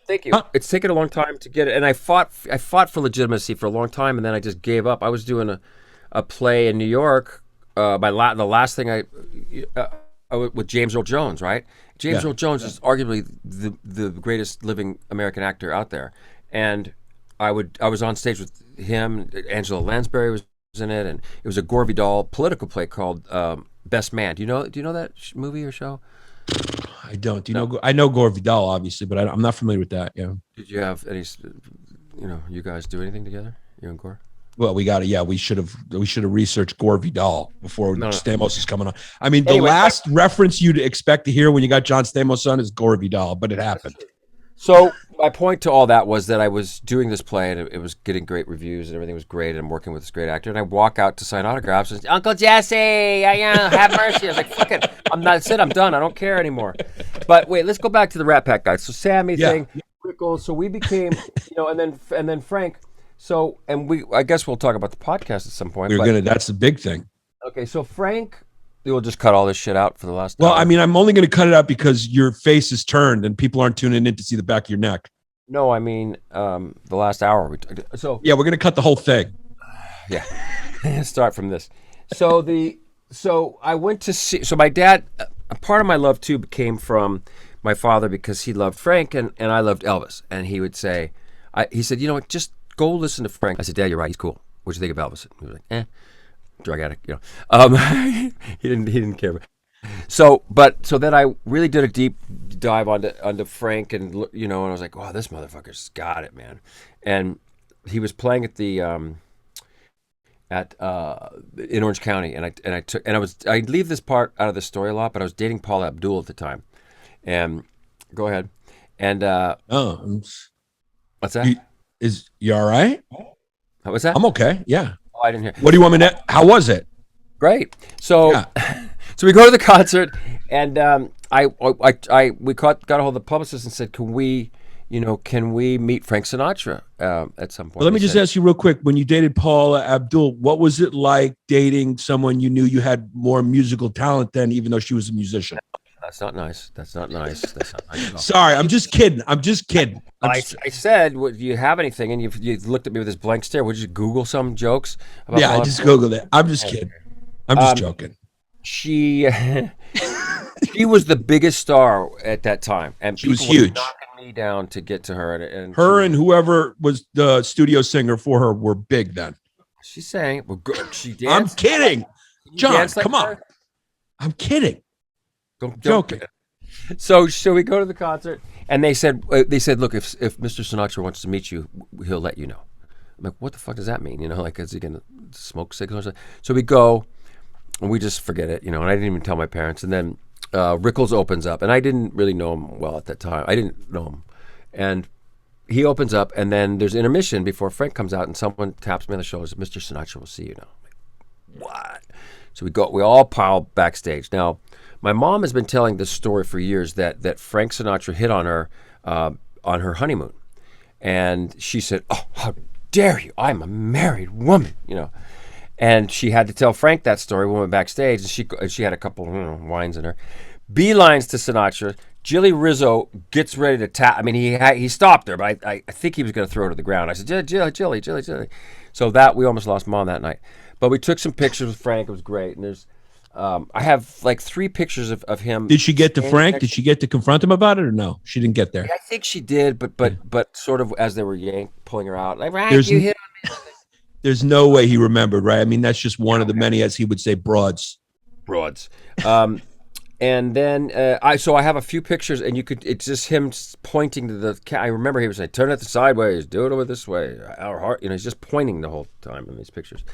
Thank you. It's taken a long time to get it, and I fought for legitimacy for a long time, and then I just gave up. I was doing a play in New York. The last thing I with James Earl Jones, right? James Earl Jones is arguably the greatest living American actor out there, and I was on stage with him. Angela Lansbury was in it, and it was a Gore Vidal political play called Best Man. Do you know that movie or show? I don't. Do you know? I know Gore Vidal, obviously, but I'm not familiar with that. Yeah. Did you have any? You guys do anything together? You and Gore? Well, we got to. Yeah, we should have researched Gore Vidal before Stamos is coming on. I mean, the last reference you'd expect to hear when you got John Stamos on is Gore Vidal, but it happened. So my point to all that was that I was doing this play, and it was getting great reviews, and everything was great, and I'm working with this great actor, and I walk out to sign autographs, and Uncle Jesse, have mercy. I was like, fuck it, I'm done. I don't care anymore. But wait, let's go back to the Rat Pack guys. So Sammy thing, Rickles. So we became, and then Frank. So, I guess we'll talk about the podcast at some point. That's the big thing. Okay, so Frank, we'll just cut all this shit out for the last. Well, hour. I mean, I'm only going to cut it out because your face is turned and people aren't tuning in to see the back of your neck. No, I mean, the last hour. So yeah, we're going to cut the whole thing. Yeah, start from this. So I went to see. So my dad, a part of my love too came from my father because he loved Frank and I loved Elvis, and he would say, he said, you know what, just go listen to Frank. I said, Dad, you're right. He's cool. What'd you think of Elvis? He was like, drug addict. He didn't care. So then I really did a deep dive onto Frank, and and I was like, wow, this motherfucker's got it, man. And he was playing at the in Orange County, and I leave this part out of the story a lot, but I was dating Paula Abdul at the time. And go ahead. And what's that? You all right? What's that? I'm okay. Yeah. Oh, I didn't hear. What do you want me to? How was it? Great. So, so we go to the concert, and we got a hold of the publicist and said, can we meet Frank Sinatra at some point? Well, let me just ask you real quick. When you dated Paula Abdul, what was it like dating someone you knew you had more musical talent than, even though she was a musician? That's not nice. That's not nice at all. Sorry, I'm just kidding. I said, do you have anything? And you looked at me with this blank stare. Would you Google some jokes? About I just Googled it. I'm just kidding. I'm just joking. She was the biggest star at that time, and she was huge. Knocking me down to get to her, and whoever was the studio singer for her were big then. She sang. Well, good. She danced. I'm kidding, John. Come on. I'm kidding. Don't joking. So we go to the concert, and they said, look, if Mr. Sinatra wants to meet you, he'll let you know. I'm like, what the fuck does that mean? Like, is he gonna smoke cigarettes? So we go, and we just forget it, and I didn't even tell my parents. And then Rickles opens up, and I didn't really know him well at that time. I didn't know him, and he opens up, and then there's intermission before Frank comes out, and someone taps me on the shoulder. Mr. Sinatra will see you now. I'm like, what? So we all pile backstage. Now, my mom has been telling this story for years that Frank Sinatra hit on her honeymoon, and she said, "Oh, how dare you? I'm a married woman," And she had to tell Frank that story when we went backstage, and she had a couple wines in her. Beelines to Sinatra. Jilly Rizzo gets ready to tap. I mean, he stopped her, but I think he was going to throw her to the ground. I said, Jilly. So we almost lost Mom that night. But we took some pictures with Frank. It was great. And there's, I have like 3 pictures of him. Did she get to Frank? Did she get to confront him about it, or no? She didn't get there. Yeah, I think she did, but sort of as they were pulling her out, like, Frank, you hit on me. There's no way he remembered, right? I mean, that's just one of the many, as he would say, broads. And then I have a few pictures, and it's just him pointing to the cat. I remember he was like, turn it sideways, do it over this way. Our heart, he's just pointing the whole time in these pictures.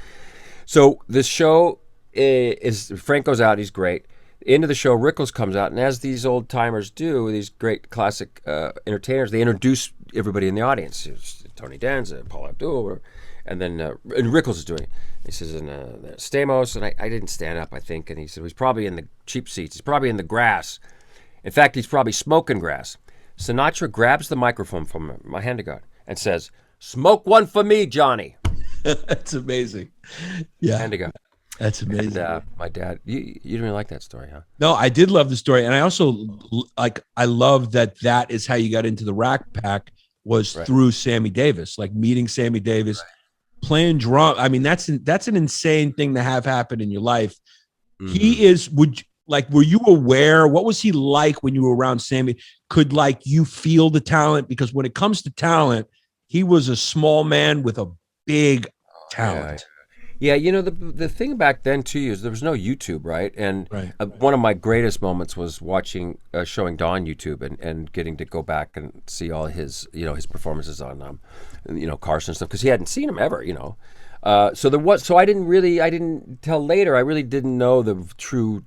So this show is Frank goes out, he's great. End of the show, Rickles comes out, and as these old timers do, these great classic entertainers, they introduce everybody in the audience. It's Tony Danza, Paul Abdul, whatever. And then and Rickles is doing it. He says, and Stamos, and I didn't stand up, I think, and he said, he's probably in the cheap seats. He's probably in the grass. In fact, he's probably smoking grass. Sinatra grabs the microphone from my hand to God and says, smoke one for me, Johnny. That's amazing. Yeah. Hand to God. That's amazing. And my dad, you didn't really like that story, huh? No, I did love the story. And I also, I love that is how you got into the Rack Pack was through Sammy Davis, like meeting Sammy Davis. Right. Playing drum. I mean, that's an insane thing to have happen in your life. Mm-hmm. He is. Were you aware? What was he like when you were around Sammy? Could you feel the talent? Because when it comes to talent, he was a small man with a big talent. Yeah, the thing back then too is there was no YouTube, right? And one of my greatest moments was watching, showing Don YouTube and getting to go back and see all his, his performances on, Carson stuff, because he hadn't seen him ever, So I didn't tell later. I really didn't know the true,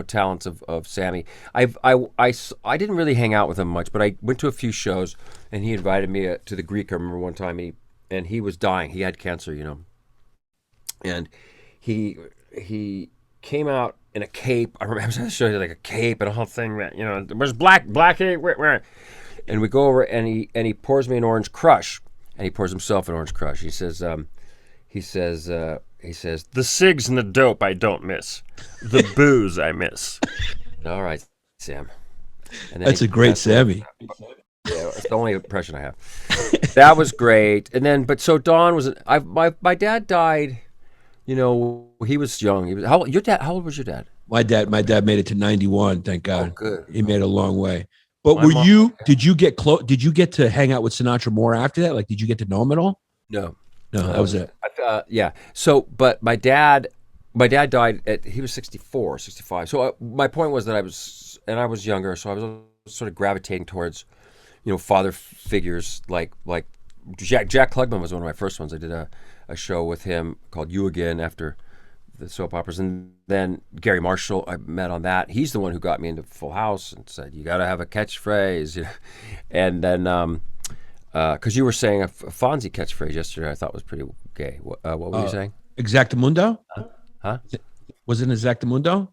talents of Sammy. I didn't really hang out with him much, but I went to a few shows, and he invited me to the Greek. I remember one time he was dying. He had cancer, And he came out in a cape. I remember I was showing you like a cape and a whole thing that, there's black cape. and we go over, and he pours me an orange crush, and he pours himself an orange crush. He says, the cigs and the dope I don't miss, the booze I miss. All right, Sam. And then That's a great Sammy. Yeah, it's the only impression I have. That was great. And then, but so Don was. My dad died. You know, he was young. He was how old was your dad? My dad made it to 91. Thank God. Oh, good. He made a long way. But did you get close? Did you get to hang out with Sinatra more after that? Like, did you get to know him at all? No, that was it. Yeah. So, but my dad died he was 64, 65. So my point was that I was younger, so I was sort of gravitating towards, father figures like Jack Klugman was one of my first ones. I did a show with him called You Again after the soap operas, and then Gary Marshall I met on that. He's the one who got me into Full House and said you got to have a catchphrase, and then because you were saying a Fonzie catchphrase yesterday, I thought was pretty gay. What were you saying? Exactamundo? Huh? Was it Exactamundo?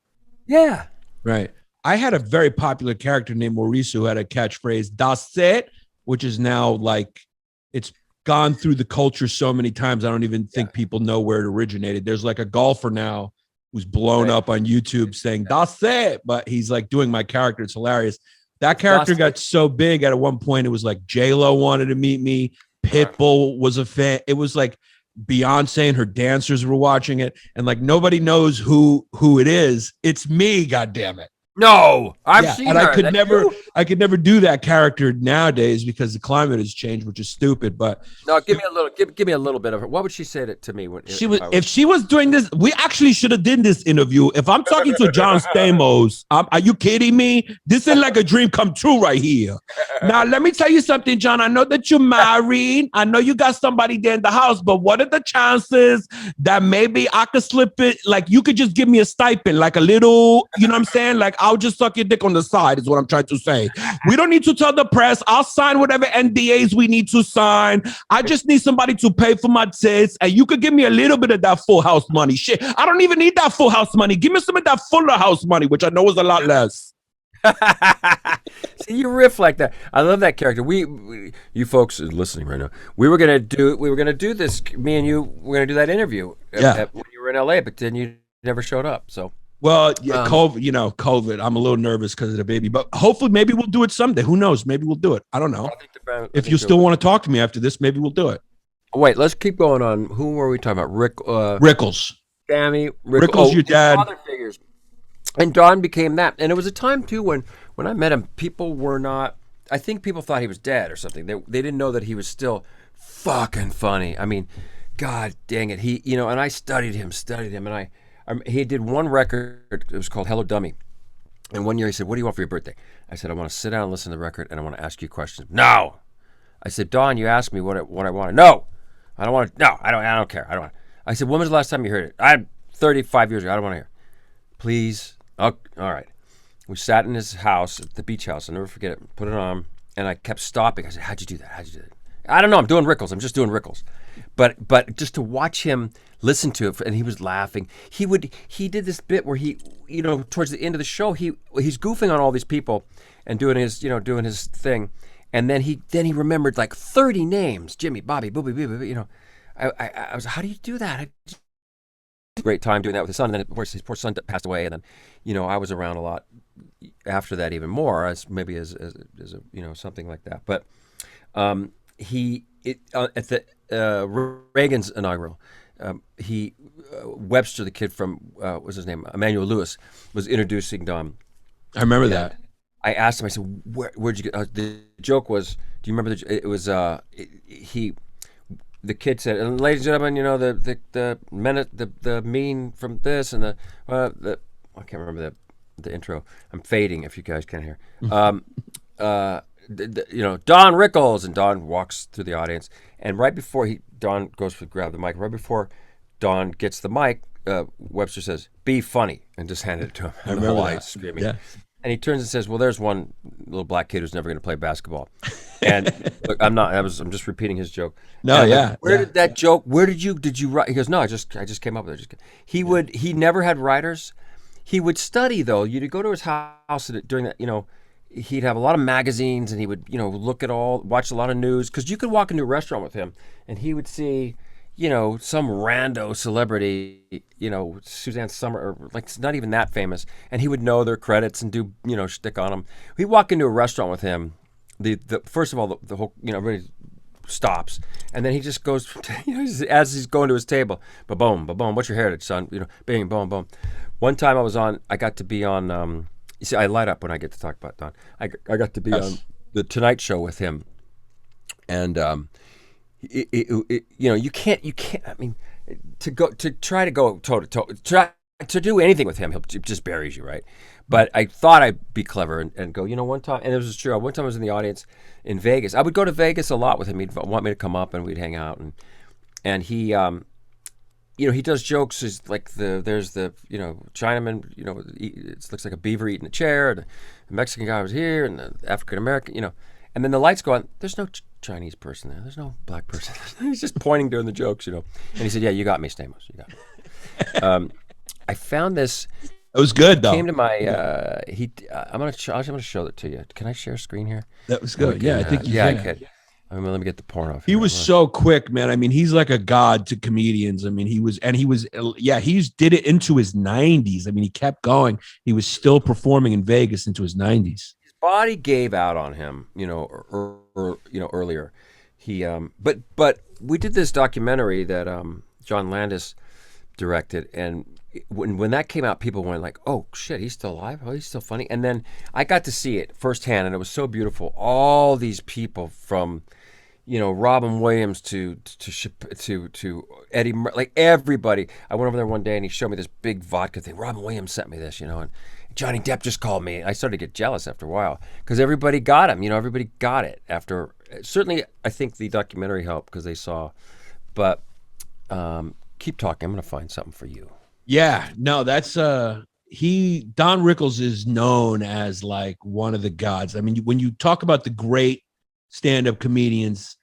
Yeah. Right. I had a very popular character named Maurice who had a catchphrase, "Das it," which is now like it's gone through the culture so many times. I don't even think people know where it originated. There's like a golfer now who's blown up on YouTube saying "Das it," but he's like doing my character. It's hilarious. That character got so big at one point. It was like J-Lo wanted to meet me. Pitbull was a fan. It was like Beyonce and her dancers were watching it, and like nobody knows who it is. It's me, goddammit. No, I've seen and her. I could never do that character nowadays because the climate has changed, which is stupid. But no, give me a little bit of it. What would she say to me when if she was doing this? We actually should have did this interview. If I'm talking to John Stamos, are you kidding me? This is like a dream come true right here. Now let me tell you something, John. I know that you're married. I know you got somebody there in the house, but what are the chances that maybe I could slip it? Like you could just give me a stipend, like a little, you know what I'm saying? Like I'll just suck your dick on the side is what I'm trying to say. We don't need to tell the press. I'll sign whatever NDAs we need to sign. I just need somebody to pay for my tits, and you could give me a little bit of that Full House money. Shit, I don't even need that Full House money. Give me some of that Fuller House money, which I know is a lot less. See, you riff like that. I love that character. We you folks listening right now. We were gonna do this. Me and you were gonna do that interview. When you were in LA, but then you never showed up. So. Well, yeah, COVID. I'm a little nervous because of the baby, but hopefully, maybe we'll do it someday. Who knows? Maybe we'll do it. I don't know. If you still want to talk to me after this, maybe we'll do it. Wait, let's keep going on. Who were we talking about? Rickles. Sammy Rickles, your dad. Father figures. And Don became that. And it was a time too when I met him, people were not. I think people thought he was dead or something. They didn't know that he was still fucking funny. I mean, God dang it. He, and I studied him, and he did one record. It was called Hello Dummy. And one year he said, "What do you want for your birthday?" I said, "I want to sit down and listen to the record, and I want to ask you questions." No. I said, "Don, you asked me what I wanted." No. I don't want to. No, I don't care. I don't want. I said, "When was the last time you heard it?" "I'm 35 years ago. I don't want to hear it." "Please." Oh, all right. We sat in his house, at the beach house. I'll never forget it. Put it on, and I kept stopping. I said, "How'd you do that? "I don't know. I'm doing Rickles. I'm just doing Rickles." But just to watch him listen to it, and he was laughing. He did this bit where he, towards the end of the show, he's goofing on all these people and doing his thing, and then he remembered like 30 names: Jimmy, Bobby, Booby, Booby. I was, how do you do that? Great time doing that with his son, and then of course his poor son passed away, and then I was around a lot after that, even more as a something like that. But at the Reagan's inaugural, Webster, the kid from what's his name, Emmanuel Lewis, was introducing Don. I remember that. I asked him. I said, "Where'd you get?" The joke was, do you remember it was the kid said, "And ladies and gentlemen, the mean from this and the I can't remember the intro. I'm fading if you guys can't hear. Don Rickles," and Don walks through the audience, and right before Don goes to grab the mic, right before Don gets the mic, Webster says, "Be funny," and just handed it to him. I remember that. Screaming. Yeah. And he turns and says, "Well, there's one little black kid who's never going to play basketball." And look, I'm just repeating his joke. No, and yeah. Did that joke? Did you write? He goes, "No, I just came up with it." He never had writers. He would study though. You'd go to his house during that, he'd have a lot of magazines, and he would, watch a lot of news, because you could walk into a restaurant with him and he would see, some rando celebrity, Suzanne Summer, or like not even that famous, and he would know their credits and do, shtick on them. We'd walk into a restaurant with him. The first of all, the whole, everybody stops, and then he just goes, as he's going to his table, ba-boom, ba-boom, what's your heritage, son? Bing, boom, boom. One time I got to be on, you see, I light up when I get to talk about Don. I got to be on the Tonight Show with him, and you can't. I mean, to try to go toe to toe, try to do anything with him, he just buries you, right? But I thought I'd be clever and go, one time, and it was true. One time I was in the audience in Vegas. I would go to Vegas a lot with him. He'd want me to come up, and we'd hang out, and he, he does jokes. Is like there's the Chinaman, it looks like a beaver eating a chair. The Mexican guy was here, and the African American, and then the lights go on. There's no Chinese person there. There's no black person. He's just pointing during the jokes, And he said, "Yeah, you got me, Stamos. You got me." I found this. It was good though. Came to my I'm gonna show it to you. Can I share screen here? That was good. I think you I can. could. Let me get the porn off. He was so quick, man. I mean, he's like a god to comedians. I mean, he did it into his 90s. I mean, he kept going. He was still performing in Vegas into his 90s. His body gave out on him, earlier. He but we did this documentary that John Landis directed, and when that came out, people went like, "Oh shit, he's still alive! Oh, he's still funny!" And then I got to see it firsthand, and it was so beautiful. All these people from, Robin Williams to Eddie, like everybody. I went over there one day, and he showed me this big vodka thing. Robin Williams sent me this, and Johnny Depp just called me. I started to get jealous after a while because everybody got him. Everybody got it after. Certainly, I think the documentary helped because they saw. But keep talking. I'm going to find something for you. Yeah, no, that's Don Rickles is known as like one of the gods. I mean, when you talk about the great stand-up comedians,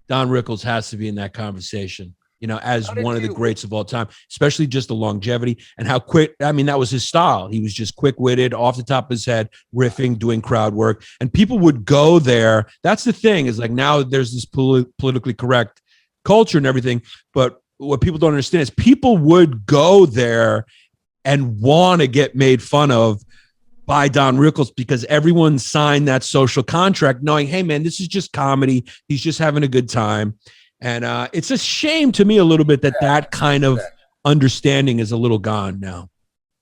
Don Rickles has to be in that conversation, as one of the greats of all time, especially just the longevity and how quick. I mean, that was his style. He was just quick-witted, off the top of his head, riffing, doing crowd work, and people would go there. That's the thing, is like now there's this politically correct culture and everything, but what people don't understand is people would go there and want to get made fun of by Don Rickles because everyone signed that social contract knowing, hey man, this is just comedy. He's just having a good time. And it's a shame to me a little bit that kind of understanding is a little gone now.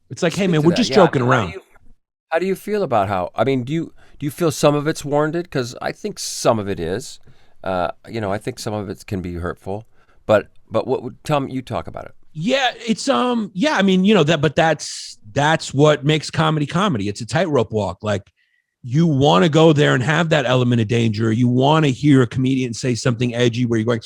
It's like, hey man, we're just joking around. How do you feel about do you feel some of it's warranted? Because I think some of it is. I think some of it can be hurtful. But what would you talk about it? Yeah, it's I mean, but that's what makes comedy. It's a tightrope walk. Like you want to go there and have that element of danger. You want to hear a comedian say something edgy where you're going,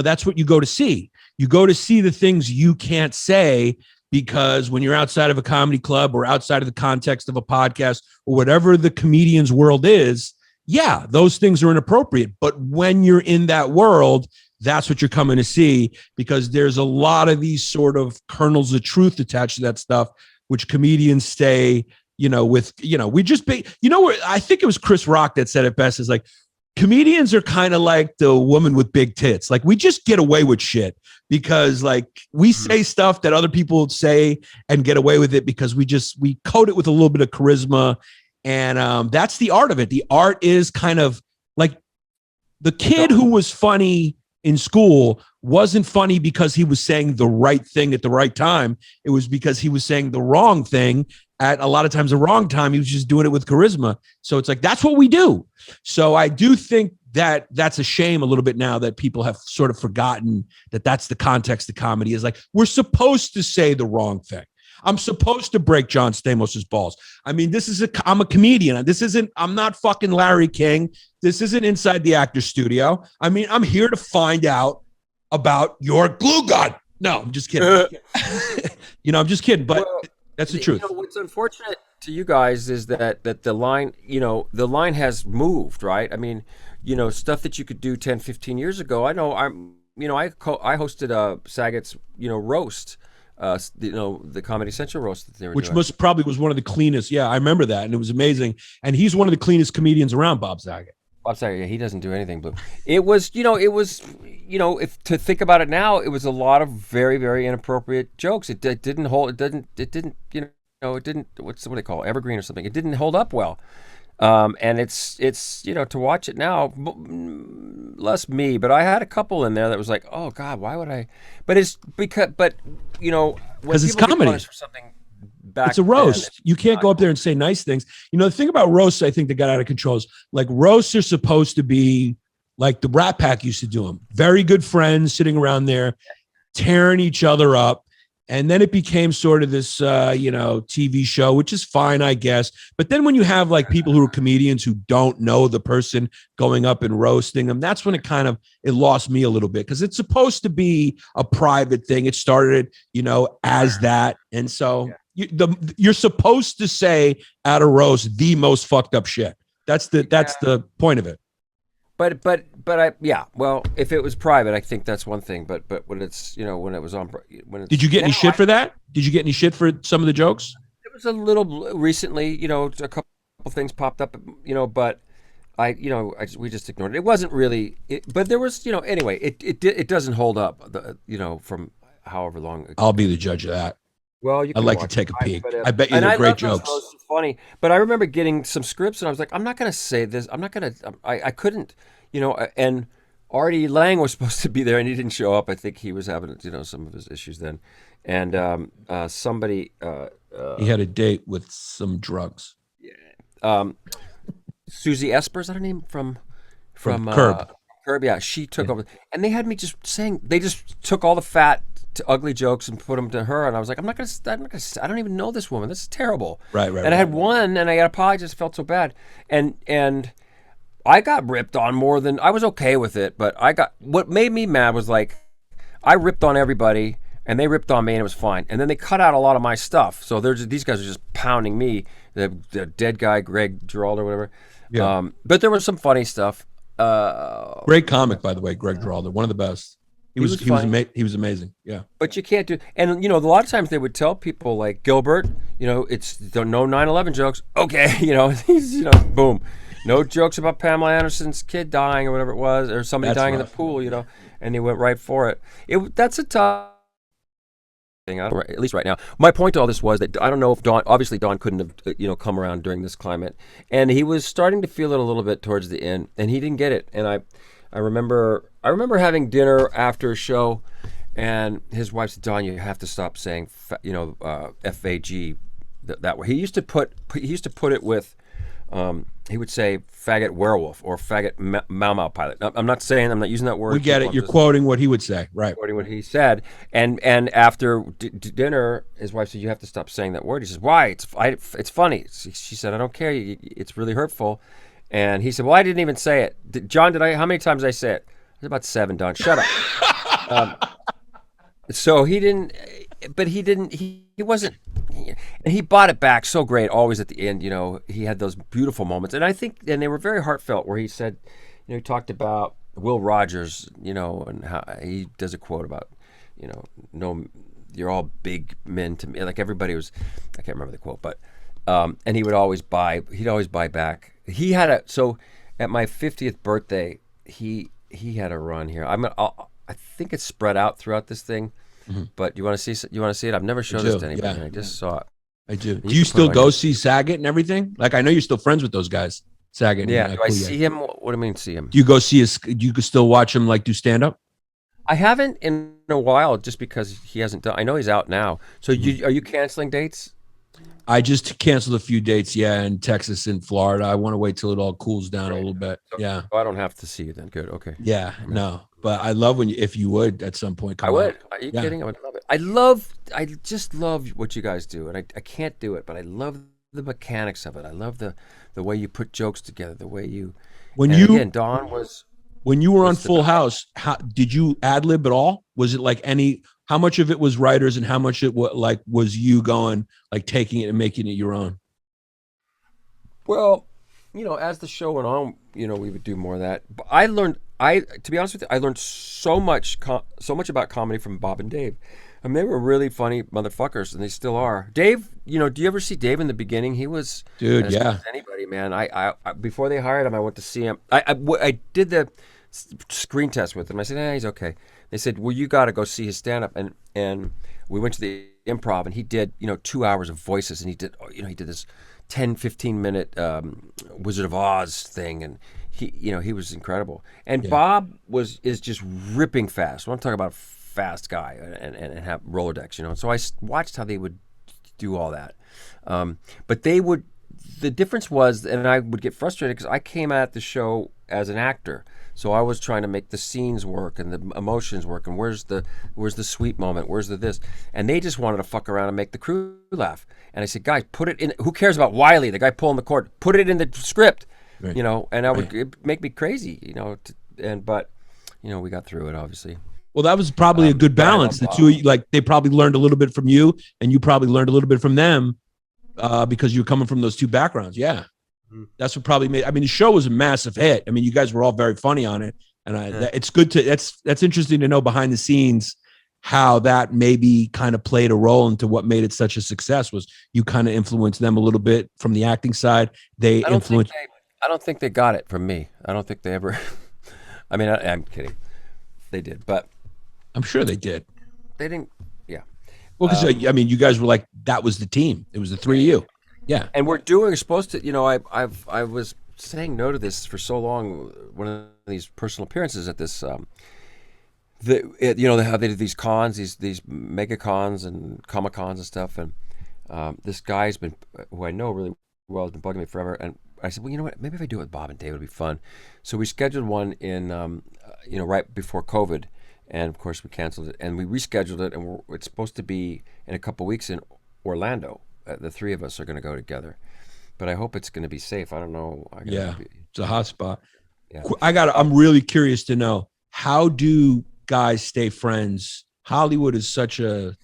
that's what you go to see. You go to see the things you can't say because when you're outside of a comedy club or outside of the context of a podcast or whatever the comedian's world is, yeah, those things are inappropriate. But when you're in that world, that's what you're coming to see because there's a lot of these sort of kernels of truth attached to that stuff, which comedians stay, we just be, I think it was Chris Rock that said it best is like, comedians are kind of like the woman with big tits. Like we just get away with shit because like we say stuff that other people say and get away with it because we coat it with a little bit of charisma. And that's the art of it. The art is kind of like the kid who was funny in school wasn't funny because he was saying the right thing at the right time. It was because he was saying the wrong thing at a lot of times the wrong time. He was just doing it with charisma. So it's like, that's what we do. So I do think that that's a shame a little bit now that people have sort of forgotten that that's the context of comedy is like, we're supposed to say the wrong thing. I'm supposed to break John Stamos' balls. I mean, I'm a comedian. I'm not fucking Larry King. This isn't Inside the Actors Studio. I mean, I'm here to find out about your glue gun. No, I'm just kidding. I'm just kidding, but that's the truth. What's unfortunate to you guys is that the line, the line has moved, right? I mean, stuff that you could do 10, 15 years ago. I know I hosted Saget's, roast the Comedy Central roast that they were which doing. most probably was one of the cleanest. Yeah, I remember that, and it was amazing. And he's one of the cleanest comedians around, Bob Saget. I'm sorry, yeah, he doesn't do anything, but it was, if to think about it now, it was a lot of very, very inappropriate jokes. It didn't hold. It didn't. It didn't. What do they call it? Evergreen or something? It didn't hold up well. And it's to watch it now, less me, but I had a couple in there that was like, oh God, why would I? But it's because it's comedy. For something back it's a roast. then, you can't go up there and say nice things. The thing about roasts, I think that got out of control is like roasts are supposed to be like the Rat Pack used to do them. Very good friends sitting around there, tearing each other up. And then it became sort of this, TV show, which is fine, I guess. But then when you have like people who are comedians who don't know the person going up and roasting them, that's when it lost me a little bit, because it's supposed to be a private thing. It started, as that. And so you're supposed to say at a roast the most fucked up shit. That's the point of it. Well, if it was private, I think that's one thing. But when it's when it was on, did you get any shit for that? Did you get any shit for some of the jokes? It was a little recently. A couple things popped up. But we just ignored it. It wasn't really. But there was anyway. It doesn't hold up. From however long ago. I'll be the judge of that. Well, you can I'd like to take a peek. I bet you they're great jokes. It's funny, but I remember getting some scripts, and I was like, I'm not going to say this. I'm not going to. I couldn't. And Artie Lang was supposed to be there, and he didn't show up. I think he was having some of his issues then, and somebody. He had a date with some drugs. Susie Esper, is that her name from Curb? Curb, yeah. She took over, and they had me just saying. They just took all the fat, ugly jokes and put them to her, and I was like, I'm not gonna. I don't even know this woman. This is terrible. Right. And I had one, and I got apologized. I felt so bad, and I got ripped on more than I was okay with it. But what made me mad was like, I ripped on everybody, and they ripped on me, and it was fine. And then they cut out a lot of my stuff, so these guys are just pounding me. The dead guy, Greg Giraldo or whatever. Yeah. But there was some funny stuff. Great comic, by the way, Greg Giraldo, one of the best. He was amazing. Yeah. But you can't do, and a lot of times they would tell people like Gilbert, it's no 9/11 jokes. Okay, he's boom, no jokes about Pamela Anderson's kid dying or whatever it was, or somebody dying in the pool, and they went right for it. That's a tough thing, at least right now. My point to all this was that I don't know if Don couldn't have come around during this climate, and he was starting to feel it a little bit towards the end, and he didn't get it. And I remember having dinner after a show, and his wife said, "Don, you have to stop saying FAG that way." He used to put it with. He would say faggot werewolf or faggot Mau Mau pilot. I'm not using that word. We get it. You're quoting what he would say, right? Quoting what he said. And after dinner, his wife said, "You have to stop saying that word." He says, "Why? It's funny." She said, "I don't care. It's really hurtful." And he said, "Well, I didn't even say it. John, how many times did I say it?" It was about 7, Don. Shut up. So he didn't, but he wasn't, and he bought it back so great. Always at the end, he had those beautiful moments, and I think, and they were very heartfelt. Where he said, he talked about Will Rogers, and how he does a quote about, no, you're all big men to me. Like everybody was, I can't remember the quote, but, and he'd always buy back. He had so at my 50th birthday, he had a run here. I think it's spread out throughout this thing. Mm-hmm. But you want to see it? I've never shown this to anybody. Yeah. I just saw it. I do. Do you still go see Saget and everything? Like, I know you're still friends with those guys. Saget. Yeah. Do I see him? What do you mean see him? Do you go see do you still watch him like do stand up? I haven't in a while, just because he hasn't done. I know he's out now. So are you canceling dates? I just canceled a few dates, in Texas and Florida. I want to wait till it all cools down a little bit. So, yeah. I don't have to see you then. Good. Okay. Yeah. No. But I love if you would at some point come I would. Are you kidding? I would love it. I just love what you guys do, and I can't do it, but I love the mechanics of it. I love the way you put jokes together, the way you. Don was. When you were on Full House, how did you ad-lib at all? Was it like how much of it was writers and how much it was you going, like taking it and making it your own? Well, as the show went on, we would do more of that. But I learned to be honest with you, I learned so much about comedy from Bob and Dave. I mean, they were really funny motherfuckers, and they still are. Dave, do you ever see Dave in the beginning? He was Dude, as good as anybody, man. I before they hired him, I went to see him. I did the screen test with him. I said, he's okay. They said, well, you got to go see his stand up, and we went to the Improv, and he did 2 hours of voices, and he did this 10-15 minute Wizard of Oz thing, and he was incredible. And Bob is just ripping fast. When I'm talking about fast guy and have Rolodex, So I watched how they would do all that. But the difference was, and I would get frustrated because I came at the show as an actor. So I was trying to make the scenes work and the emotions work, and where's the sweet moment, where's the this, and they just wanted to fuck around and make the crew laugh. And I said, guys, put it in. Who cares about Wiley, the guy pulling the cord? Put it in the script, right. And I would it'd make me crazy, but we got through it, obviously. Well, that was probably a good balance. The two of you, like, they probably learned a little bit from you, and you probably learned a little bit from them, because you were coming from those two backgrounds. Yeah. That's what probably made. I mean, the show was a massive hit. I mean, you guys were all very funny on it, and it's good to. That's interesting to know behind the scenes how that maybe kind of played a role into what made it such a success. Was you kind of influenced them a little bit from the acting side? They influenced. I don't think they got it from me. I don't think they ever. I mean, I'm kidding. They did, but I'm sure they did. They didn't. Yeah. Well, because I mean, you guys were like, that was the team. It was the three of you. Yeah. And we're supposed to, I was saying no to this for so long. One of these personal appearances at this, how they did these cons, these mega cons and Comic Cons and stuff. And this guy's been, who I know really well, has been bugging me forever. And I said, well, you know what? Maybe if I do it with Bob and Dave, it'll be fun. So we scheduled one in, right before COVID. And of course we canceled it, and we rescheduled it. And it's supposed to be in a couple of weeks in Orlando. The three of us are going to go together, but I hope it's going to be safe. I don't know. It's a hot spot. Yeah. I'm really curious to know, how do guys stay friends? Hollywood is such a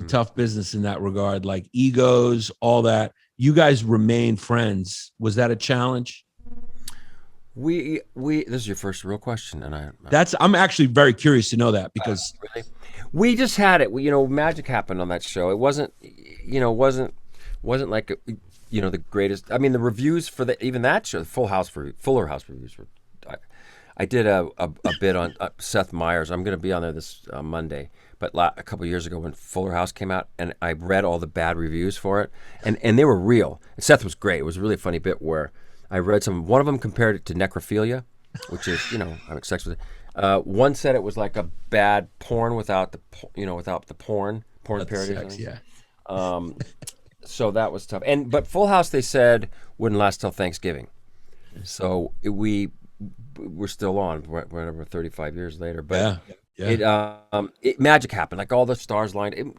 tough business in that regard, like egos, all that. You guys remain friends. Was that a challenge? We this is your first real question, and I'm actually very curious to know that, because really? We just had it. Magic happened on that show. It wasn't like the greatest. I mean, the reviews for even that show, Fuller House reviews were. I did a bit on Seth Meyers. I'm going to be on there this Monday. But a couple of years ago, when Fuller House came out, and I read all the bad reviews for it, and they were real. And Seth was great. It was a really funny bit where I read one of them compared it to necrophilia, which is, having sex with it. One said it was like a bad porn without the porn parody. Sex, yeah. So that was tough. But Full House, they said, wouldn't last till Thanksgiving. So we're still on, whatever, 35 years later. But magic happened. Like, all the stars lined.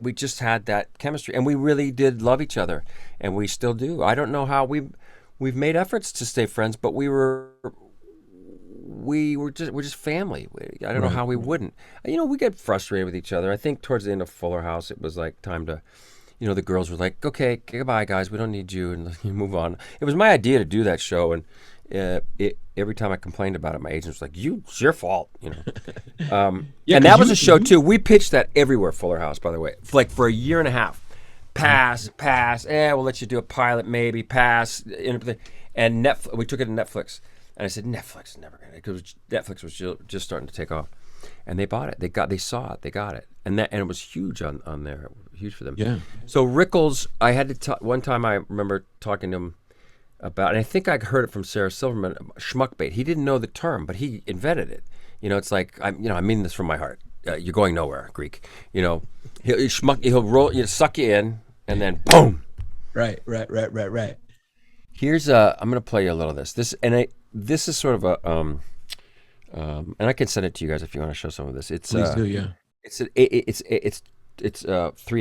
We just had that chemistry, and we really did love each other, and we still do. I don't know how we've made efforts to stay friends, but we're just family. I don't know how we wouldn't. We get frustrated with each other. I think towards the end of Fuller House, it was like time to, the girls were like, okay, goodbye, guys, we don't need you, and you move on. It was my idea to do that show, and every time I complained about it, my agent was like, it's your fault, and that was a show too. We pitched that everywhere, Fuller House, by the way, for a year and a half. Pass. We'll let you do a pilot, maybe. Pass. And we took it to Netflix. And I said, Netflix is never going to, because Netflix was just starting to take off. And they bought it. They saw it. They got it. And it was huge on there. Huge for them. Yeah. So Rickles, I had to one time I remember talking to him about, and I think I heard it from Sarah Silverman, schmuckbait. He didn't know the term, but he invented it. It's like, I mean this from my heart. You're going nowhere, Greek. He'll roll, suck you in, and then boom. Right. Here's I'm going to play you a little of this. This is sort of a and I can send it to you guys if you want to show some of this. Please do, yeah. It's 3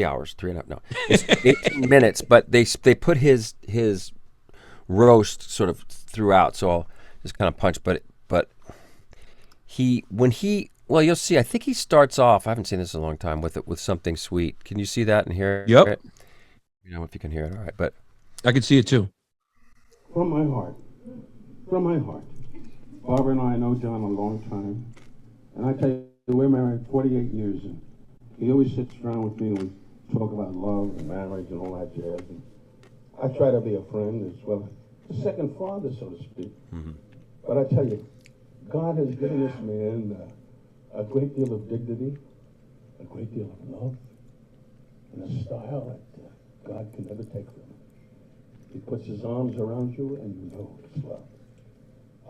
hours, 3.5. No, it's 18 minutes, but they put his roast sort of throughout, so I'll just kind of punch. But well, you'll see. I think he starts off. I haven't seen this in a long time with something sweet. Can you see that and hear Yep. it? If you can hear it, all right. But I can see it too. From my heart, Barbara and I know John a long time, and I tell you, we're married 48 years, and he always sits around with me and we talk about love and marriage and all that jazz. And I try to be a friend as well, a second father, so to speak. Mm-hmm. But I tell you, God has given this man a great deal of dignity, a great deal of love, and a style that God can never take from him. He puts his arms around you and you know it's love.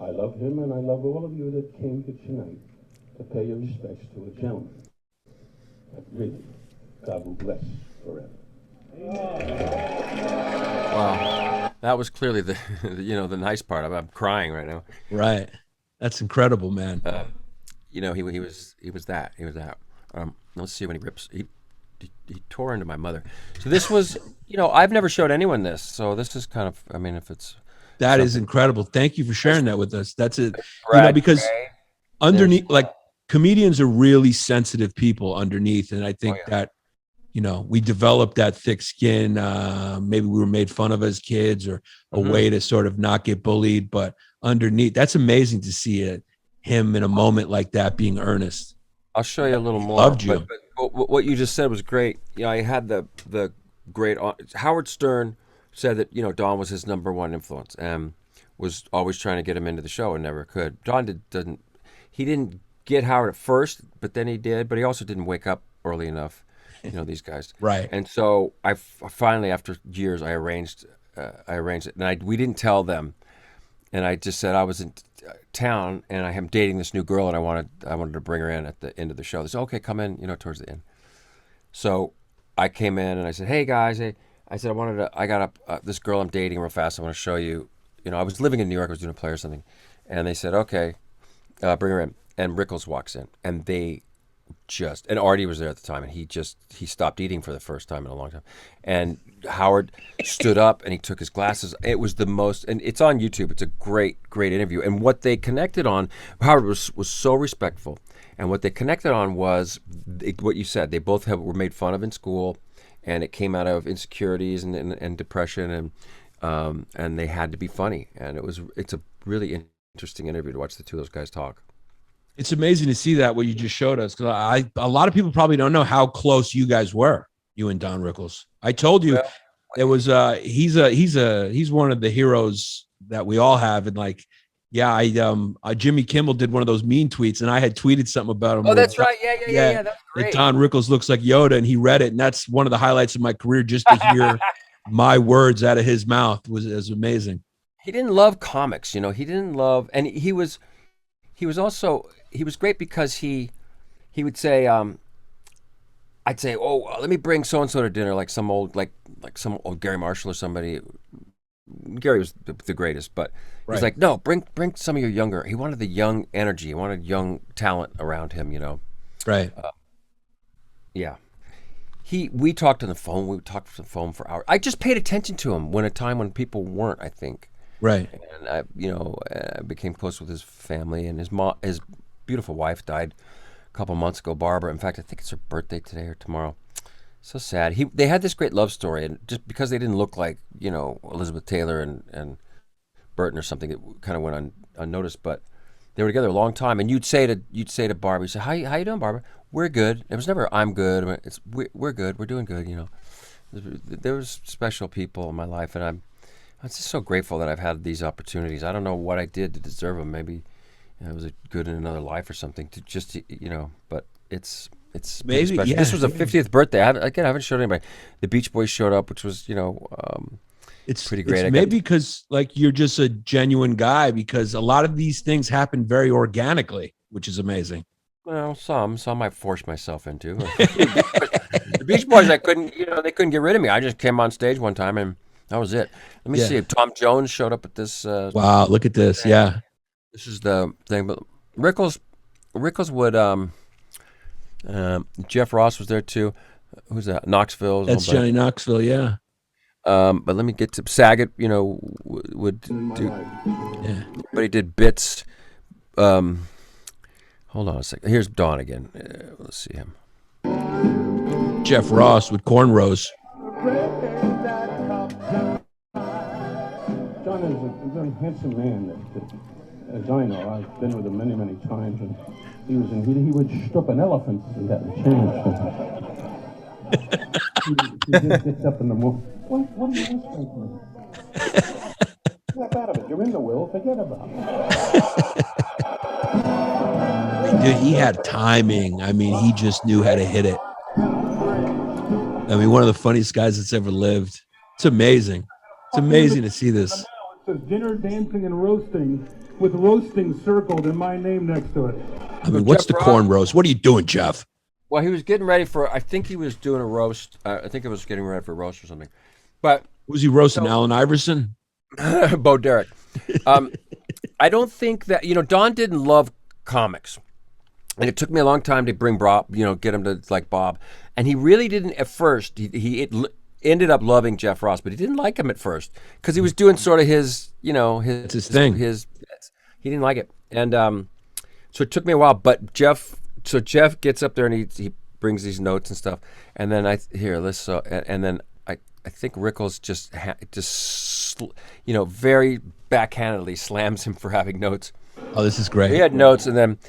I love him and I love all of you that came here tonight to pay your respects to a gentleman. But really, God will bless forever. Wow, that was clearly the the nice part. I'm crying right now. Right, that's incredible, man. He was that. Let's see when he rips. He tore into my mother. So this was, I've never showed anyone this. So this is kind of, if it's that is incredible. Thank you for sharing that with us. That's it. Because Gray. underneath, like, comedians are really sensitive people underneath, and I think that we developed that thick skin. Maybe we were made fun of as kids, or a way to sort of not get bullied. But underneath, that's amazing to see him in a moment like that being earnest. I'll show you a little more. Loved you. But what you just said was great. I had the great Howard Stern said that Don was his number one influence and was always trying to get him into the show and never could. Don didn't get Howard at first, but then he did. But he also didn't wake up early enough. These guys. Right. And so I finally, after years, I arranged it, and we didn't tell them. And I just said I was in town and I am dating this new girl and I wanted to bring her in at the end of the show. They said, okay, come in, towards the end. So I came in and I said, hey guys, I said, I got this girl I'm dating real fast. I want to show you, I was living in New York, I was doing a play or something. And they said, okay, bring her in. And Rickles walks in and and Artie was there at the time, and he stopped eating for the first time in a long time. And Howard stood up and he took his glasses. It was the most, and it's on YouTube. It's a great interview. And what they connected on, Howard was so respectful. And what they connected on was what you said. They both were made fun of in school, and it came out of insecurities and depression, and they had to be funny. And it's a really interesting interview to watch the two of those guys talk. It's amazing to see that, what you just showed us, because a lot of people probably don't know how close you guys were, you and Don Rickles. I told you it was he's one of the heroes that we all have, and Jimmy Kimmel did one of those mean tweets, and I had tweeted something about him. Oh, that's right. Yeah. That's great. Don Rickles looks like Yoda, and he read it, and that's one of the highlights of my career. Just to hear my words out of his mouth was amazing. He didn't love comics, he didn't love, and he was great because he would say, I'd say, oh, let me bring so and so to dinner, like some old Gary Marshall or somebody. Gary was the greatest, but he's like, no, bring some of your younger. He wanted the young energy. He wanted young talent around him, Right. Yeah. We talked on the phone. We talked on the phone for hours. I just paid attention to him a time when people weren't, I think. Right. And I became close with his family, and his beautiful wife died a couple months ago, Barbara. In fact, I think it's her birthday today or tomorrow. So sad. They had this great love story, and just because they didn't look like Elizabeth Taylor and Burton or something, it kind of went unnoticed. But they were together a long time, and you'd say to Barbara, you say, how you doing, Barbara? We're good. It was never I'm good. It's we're good. We're doing good. There was special people in my life, and I'm just so grateful that I've had these opportunities. I don't know what I did to deserve them. Maybe I was good in another life or something. But it's maybe special. Yeah. This was a 50th birthday. I haven't showed anybody. The Beach Boys showed up, which was it's pretty great. It's maybe because you're just a genuine guy, because a lot of these things happen very organically, which is amazing. Well, some I forced myself into. The Beach Boys, they couldn't get rid of me. I just came on stage one time and that was it. Let me see if Tom Jones showed up at this. Wow, look at this. Thing. Yeah. This is the thing. But Rickles would, Jeff Ross was there too. Who's that? Knoxville. That's Johnny Knoxville, yeah. But let me get to Saget, would do. Yeah. But he did bits. Hold on a second. Here's Don again. Let's see him. Jeff Ross with cornrows. John is a very handsome man. as I know, I've been with him many, many times, and he would strip an elephant if he had a chance. He just gets up in the morning. What are you whispering to me? Snap out of it. You're in the will. Forget about it. Dude, he had timing. I mean, he just knew how to hit it. I mean, one of the funniest guys that's ever lived. It's amazing. It's amazing to see this. It says dinner, dancing, and roasting, with roasting circled and my name next to it. I mean, what's the corn roast? What are you doing, Jeff? Well, he was getting ready for, I think he was doing a roast. I think it was getting ready for a roast or something. But Was he roasting Allen Iverson? Bo Derek. I don't think that, Don didn't love comics. And it took me a long time to bring Bob, get him to like Bob. And he really didn't at first. He ended up loving Jeff Ross, but he didn't like him at first because he was doing sort of his thing. He didn't like it. And so it took me a while. But Jeff gets up there and he brings these notes and stuff. And then and then I think Rickles just very backhandedly slams him for having notes. Oh, this is great. He had notes, and then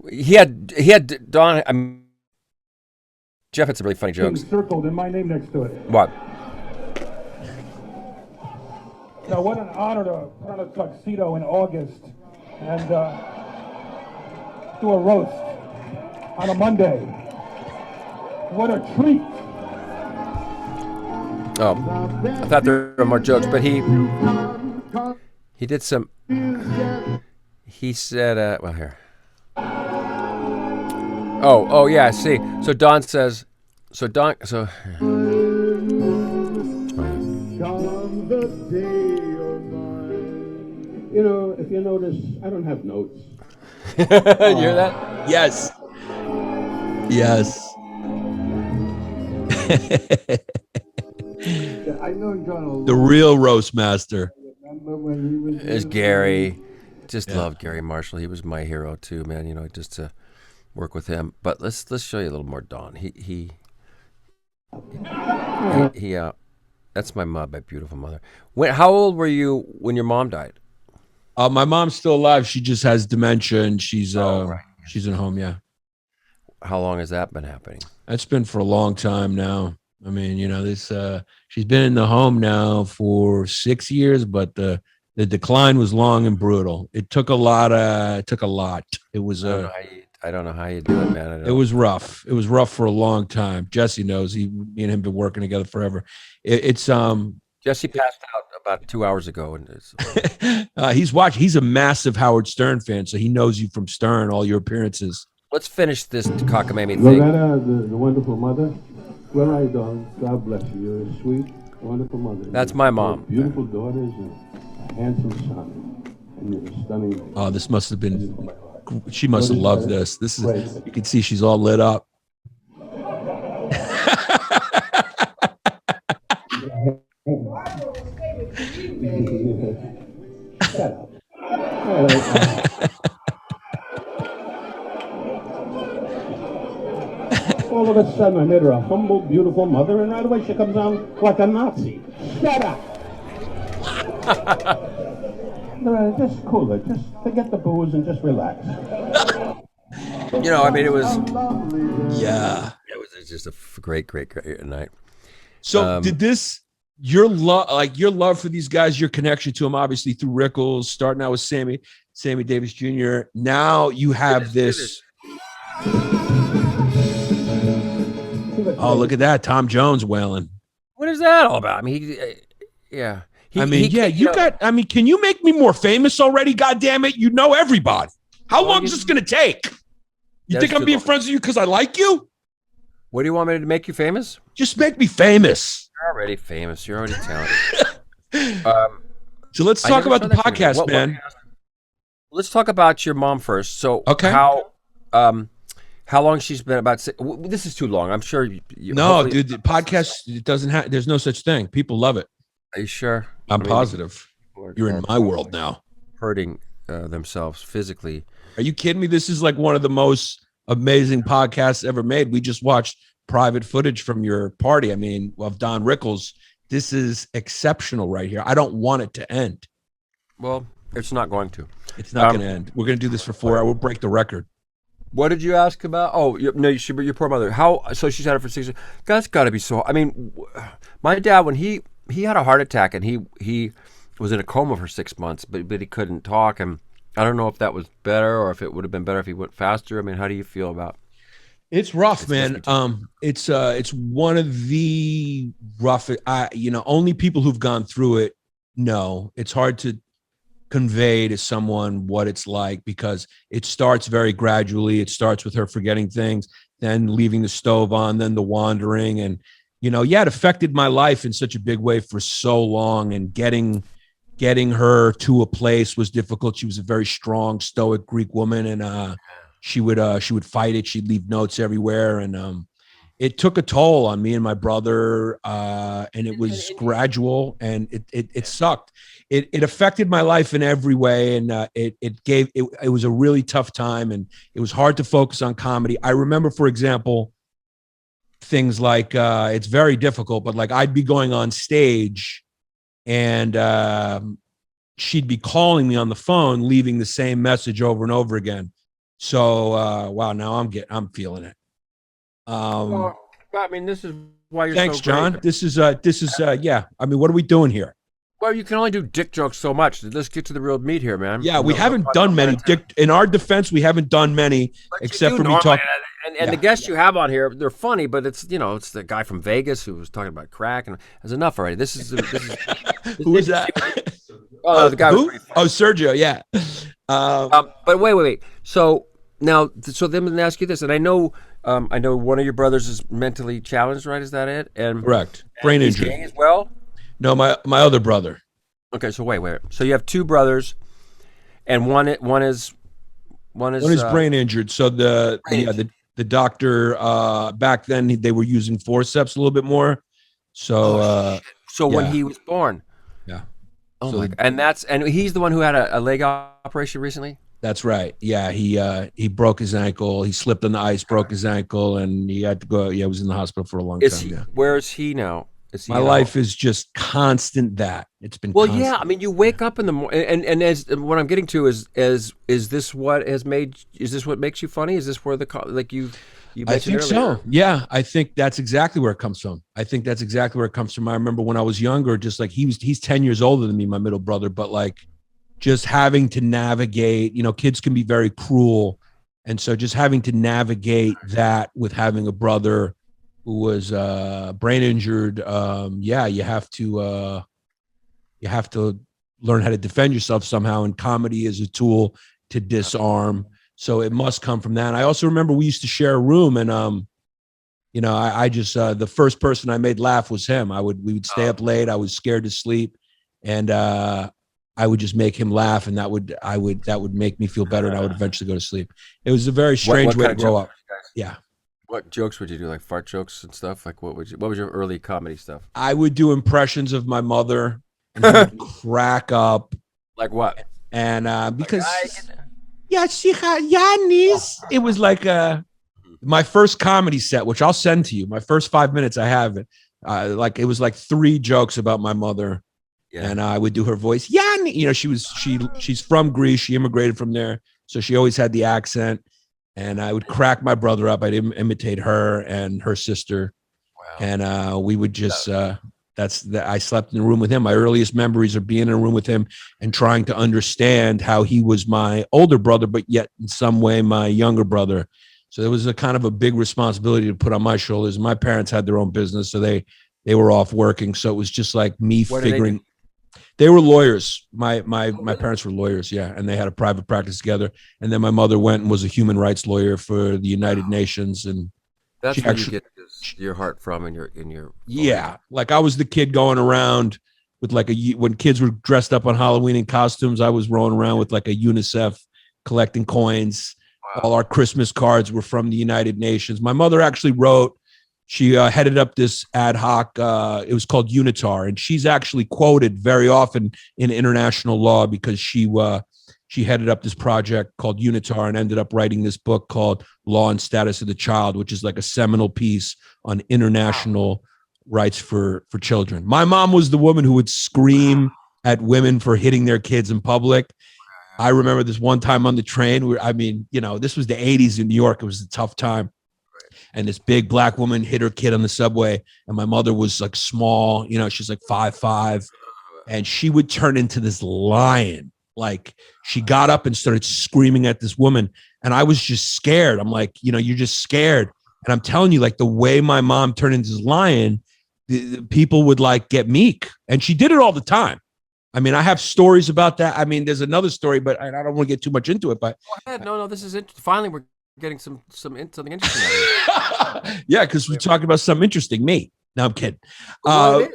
he had Don. Jeff had some really funny jokes. Circled and my name next to it. What? Now, what an honor to put on a tuxedo in August and do a roast on a Monday. What a treat. Oh, I thought there were more jokes, but he did some. He said, well, here. Oh, yeah, I see. So Don says, Come the day of mine. If you notice, I don't have notes. you hear that? Yes. Yes. I know John. The real roast master. Remember when he was There's Gary. Just loved Gary Marshall. He was my hero too, man. Just to work with him. But let's show you a little more Don. He that's my mom, my beautiful mother. How old were you when your mom died? My mom's still alive. She just has dementia, and she's she's at home. Yeah. How long has that been happening? That's been for a long time now. I mean, this she's been in the home now for 6 years, but the decline was long and brutal. It took a lot. It was I don't know how you do it, man. It was rough. It was rough for a long time. Jesse knows. Me and him have been working together forever. Jesse passed out about 2 hours ago, and he's watching. He's a massive Howard Stern fan, so he knows you from Stern, all your appearances. Let's finish this cockamamie thing. Loretta, the wonderful mother. Where are you, darling? God bless you. You're a sweet, wonderful mother. That's my mom. Beautiful daughters and a handsome son. And you're stunning. Oh, this must have been. She must have loved this. This is. You can see she's all lit up. Shut up. All of a sudden, I made her a humble, beautiful mother, and right away she comes on like a Nazi. Shut up! Just cool it. Just forget the booze and just relax. I mean, it was. Yeah. It was just a great night. So did this your love for these guys, your connection to them, obviously through Rickles, starting out with Sammy Davis Jr. Now you have this. Oh, look at that. Tom Jones wailing. What is that all about? I mean, yeah. Can you make me more famous already? God damn it. You know everybody. How long is this going to take? You think I'm being friends with you because I like you? What do you want me to make you famous? Just make me famous. You're already famous. You're already talented. So let's talk about the podcast, man. Let's talk about your mom first. So okay. How long she's been about? This is too long. I'm sure. No, dude. The podcast, it doesn't have. There's no such thing. People love it. Are you sure? I'm positive. You're in my world now. Hurting themselves physically. Are you kidding me? This is like one of the most amazing podcasts ever made. We just watched private footage from your party. I mean, of Don Rickles. This is exceptional right here. I don't want it to end. Well, it's not going to. It's not going to end. We're going to do this for 4 hours. We'll break the record. What did you ask about? Oh, your poor mother. How? So she's had it for 6 years. That's got to be so. I mean, my dad, when he had a heart attack and he was in a coma for 6 months, but he couldn't talk. And I don't know if that was better or if it would have been better if he went faster. I mean, how do you feel about? It's rough, man. It's one of the rough. Only people who've gone through it know. It's hard to convey to someone what it's like because it starts very gradually. It starts with her forgetting things, then leaving the stove on, then the wandering. And, it affected my life in such a big way for so long. And getting her to a place was difficult. She was a very strong, stoic Greek woman. And she would fight it. She'd leave notes everywhere. And it took a toll on me and my brother. And it was gradual and it sucked. It affected my life in every way, and it was a really tough time, and it was hard to focus on comedy. I remember, for example, things like it's very difficult, but like I'd be going on stage, and she'd be calling me on the phone, leaving the same message over and over again. So wow, now I'm feeling it. I mean, this is why you're. Thanks, so John. great. This is yeah. I mean, what are we doing here? Well, you can only do dick jokes so much. Let's get to the real meat here, man. Yeah, we haven't done many. Dick, in our defense, we haven't done many, except for me talking. And the guests you have on here, they're funny, but it's the guy from Vegas who was talking about crack, and there's enough already. This is Who is that? Oh, the guy. Who? Oh, Sergio. Yeah. But wait. So now, let me ask you this, and I know one of your brothers is mentally challenged, right? Is that it? And correct. Brain injury gay as well. No, my other brother. Okay, so wait. So you have two brothers, and one is brain injured. So the doctor back then they were using forceps a little bit more. So when he was born. Yeah. Oh my God. And he's the one who had a leg operation recently? That's right. Yeah, he broke his ankle. He slipped on the ice, broke his ankle, and he had to go. Yeah, he was in the hospital for a long time. Where is he now? My life is just constant that. It's been constant. Yeah, I mean, you wake up in the morning, and as what I'm getting to is this what makes you funny? Is this where you mentioned I think earlier? so. Yeah, I think that's exactly where it comes from. I remember when I was younger, just like he's 10 years older than me, my middle brother, but like just having to navigate, kids can be very cruel. And so just having to navigate that with having a brother who was brain injured, you have to learn how to defend yourself somehow, and comedy is a tool to disarm. So it must come from that. And I also remember we used to share a room, and I just the first person I made laugh was him. We would stay up late. I was scared to sleep, and I would just make him laugh, and that would make me feel better, and I would eventually go to sleep. It was a very strange way to grow up. Yeah. What jokes would you do? Like fart jokes and stuff? Like what was your early comedy stuff? I would do impressions of my mother and he would crack up. Like what? And because Yannis, it was like my first comedy set, which I'll send to you. My first 5 minutes I have it. It was like 3 jokes about my mother. Yeah. And I would do her voice. Yanni, she's from Greece. She immigrated from there. So she always had the accent. And I would crack my brother up. I'd imitate her and her sister. Wow. And we would just, I slept in a room with him. My earliest memories are being in a room with him and trying to understand how he was my older brother, but yet in some way my younger brother. So there was a kind of a big responsibility to put on my shoulders. My parents had their own business, so they were off working. So it was just like me figuring. They were lawyers. My parents were lawyers, yeah, and they had a private practice together. And then my mother went and was a human rights lawyer for the United Nations, and that's where you get your heart from in your. Yeah, like I was the kid going around with when kids were dressed up on Halloween in costumes, I was rolling around with like a UNICEF collecting coins. Wow. All our Christmas cards were from the United Nations. My mother actually wrote. She headed up this ad hoc, it was called UNITAR, and she's actually quoted very often in international law because she headed up this project called UNITAR and ended up writing this book called Law and Status of the Child, which is like a seminal piece on international rights for children. My mom was the woman who would scream at women for hitting their kids in public. I remember this one time on the train where, I mean, you know, this was the 80s in New York. It was a tough time. And this big black woman hit her kid on the subway. And my mother was like small, you know, she's like 5'5", and she would turn into this lion. Like she got up and started screaming at this woman. And I was just scared. I'm like, you know, you're just scared. And I'm telling you, like the way my mom turned into this lion, the people would like get meek. And she did it all the time. I mean, I have stories about that. I mean, there's another story, but I don't want to get too much into it. But go ahead. No, this is it. Finally, we're getting something interesting out of it. Yeah, because we're talking about something interesting. Me. No, I'm kidding. Well,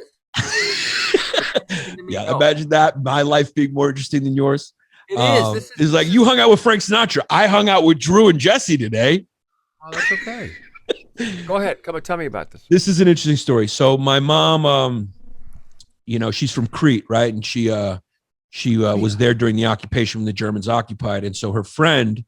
Yeah, imagine that. My life being more interesting than yours. It is. It's like you hung out with Frank Sinatra. I hung out with Drew and Jesse today. Oh, that's okay. Go ahead. Come on, tell me about this. This is an interesting story. So my mom, you know, she's from Crete, right? And she was there during the occupation when the Germans occupied. And so her friend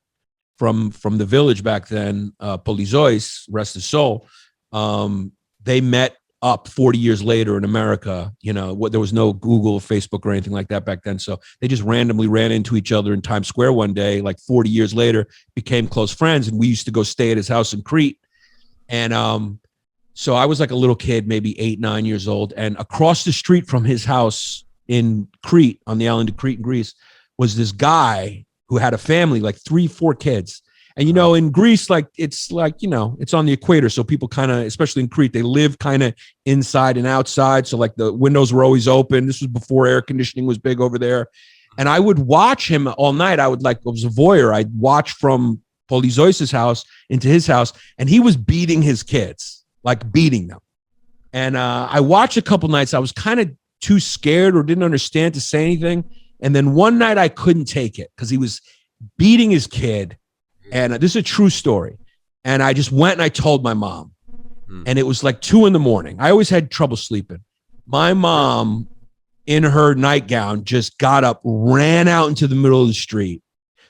from the village back then, Polizois, rest his soul, they met up 40 years later in America. You know, there was no Google or Facebook or anything like that back then. So they just randomly ran into each other in Times Square one day, like 40 years later, became close friends. And we used to go stay at his house in Crete. And so I was like a little kid, maybe 8, 9 years old. And across the street from his house in Crete, on the island of Crete in Greece, was this guy who had a family, like 3, 4 kids. And, you know, in Greece, like, it's like, you know, it's on the equator. So people kind of, especially in Crete, they live kind of inside and outside. So like the windows were always open. This was before air conditioning was big over there. And I would watch him all night. I was a voyeur. I'd watch from Polizois's house into his house, and he was beating his kids, like beating them. And I watched a couple nights. I was kind of too scared or didn't understand to say anything. And then one night I couldn't take it because he was beating his kid. And this is a true story. And I just went and I told my mom. And it was like 2 a.m. I always had trouble sleeping. My mom, in her nightgown, just got up, ran out into the middle of the street,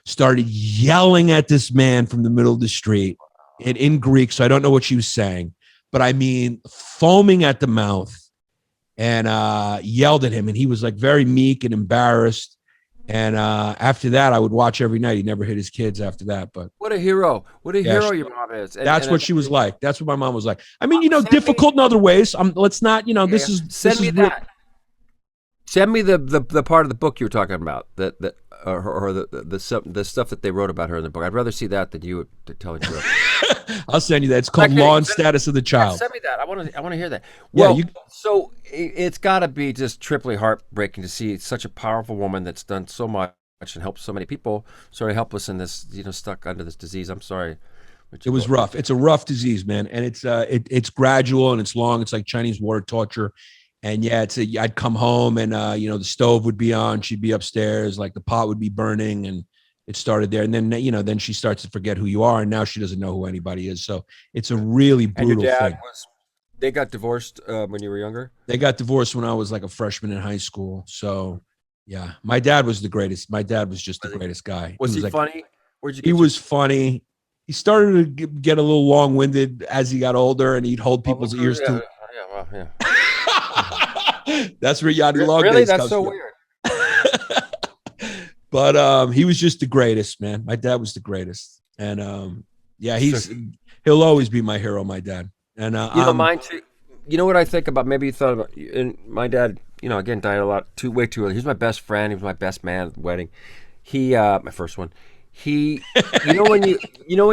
started yelling at this man from the middle of the street in Greek. So I don't know what she was saying, but I mean, foaming at the mouth, and yelled at him. And he was like very meek and embarrassed. And after that, I would watch every night. He never hit his kids after that. But what a hero! What a hero your mom is. That's what she was like. That's what my mom was like. I mean, you know, difficult in other ways. Let's not, you know, this is. Send me that. Send me the part of the book you were talking about, or the stuff that they wrote about her in the book. I'd rather see that than you telling her. I'll send you that. It's called Law and Status of the Child. Send me that. I want to hear that. Well, so it's got to be just triply heartbreaking to see such a powerful woman that's done so much and helped so many people, sort of helpless in this, you know, stuck under this disease. I'm sorry. It was rough. It's a rough disease, man, and it's gradual and it's long. It's like Chinese water torture. And yeah, I'd come home and, you know, the stove would be on, she'd be upstairs, like the pot would be burning, and it started there. And then, you know, then she starts to forget who you are. And now she doesn't know who anybody is. So it's a really brutal and your dad thing. They got divorced when you were younger? They got divorced when I was like a freshman in high school. So yeah, my dad was the greatest. My dad was just the greatest guy. Was he like, funny? He was funny. He started to get a little long-winded as he got older, and he'd hold people's ears too. Yeah. That's where Yanni LongDays really? That's comes so from. Weird. But he was just the greatest, man. My dad was the greatest. And yeah, he'll always be my hero, my dad. And you know, mine too. You know what I think about? Maybe you thought about. And my dad, you know, again died way too early. He was my best friend. He was my best man at the wedding. He, my first one. You know, when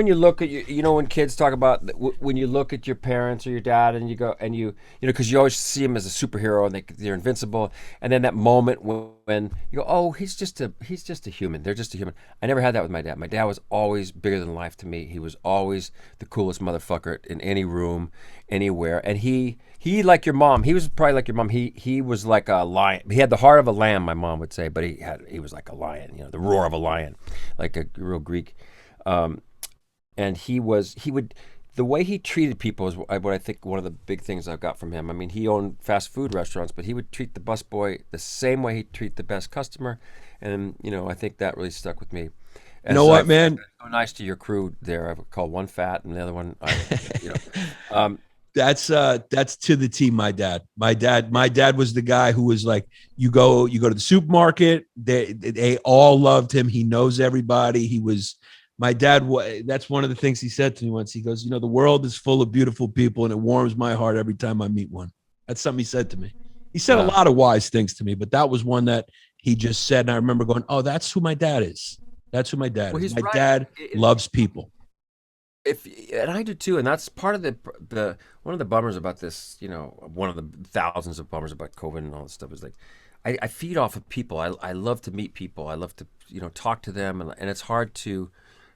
you look at you know, when kids talk about when you look at your parents or your dad and you go and you know, because you always see him as a superhero and they're invincible, and then that moment when you go, oh, he's just a human. They're just a human. I never had that with my dad. My dad was always bigger than life to me. He was always the coolest motherfucker in any room, anywhere. And he like your mom. He was probably like your mom. He was like a lion. He had the heart of a lamb, my mom would say, but he was like a lion. You know, the roar of a lion, like a real Greek. And the way he treated people is what I think one of the big things I got from him. I mean, he owned fast food restaurants, but he would treat the busboy the same way he'd treat the best customer. And, you know, I think that really stuck with me. You know what, man? So nice to your crew there. I would call one fat and the other one, you know. That's to the T. My dad was the guy who was like, you go to the supermarket. They all loved him. He knows everybody. My dad. That's one of the things he said to me once. He goes, the world is full of beautiful people, and it warms my heart every time I meet one. That's something he said to me. He said a lot of wise things to me, but that was one that he just said. And I remember going, oh, that's who my dad is. That's who my dad is. My dad loves people. And I do too, and that's part of the one of the bummers about this. One of the thousands of bummers about COVID and all this stuff is like, I feed off of people. I love to meet people. I love to talk to them, and it's hard to,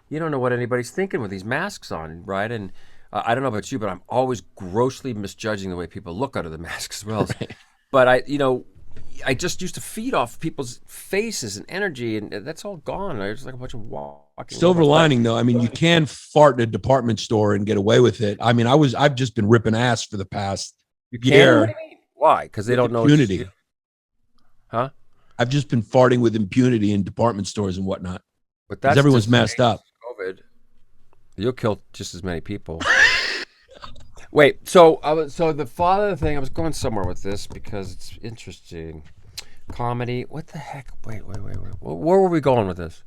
you don't know what anybody's thinking with these masks on, right? And I don't know about you, but I'm always grossly misjudging the way people look under the mask as well. Right. But I just used to feed off people's faces and energy, and that's all gone. I was like a bunch of walking. Silver lining, though. I mean, you can fart in a department store and get away with it. I mean, I've just been ripping ass for the past year. What do you mean? Why? Because they don't know impunity. Huh? I've just been farting with impunity in department stores and whatnot. But that's everyone's messed up. COVID. You'll kill just as many people. Wait, so the father thing, I was going somewhere with this because it's interesting. Comedy, what the heck? Wait. Where were we going with this?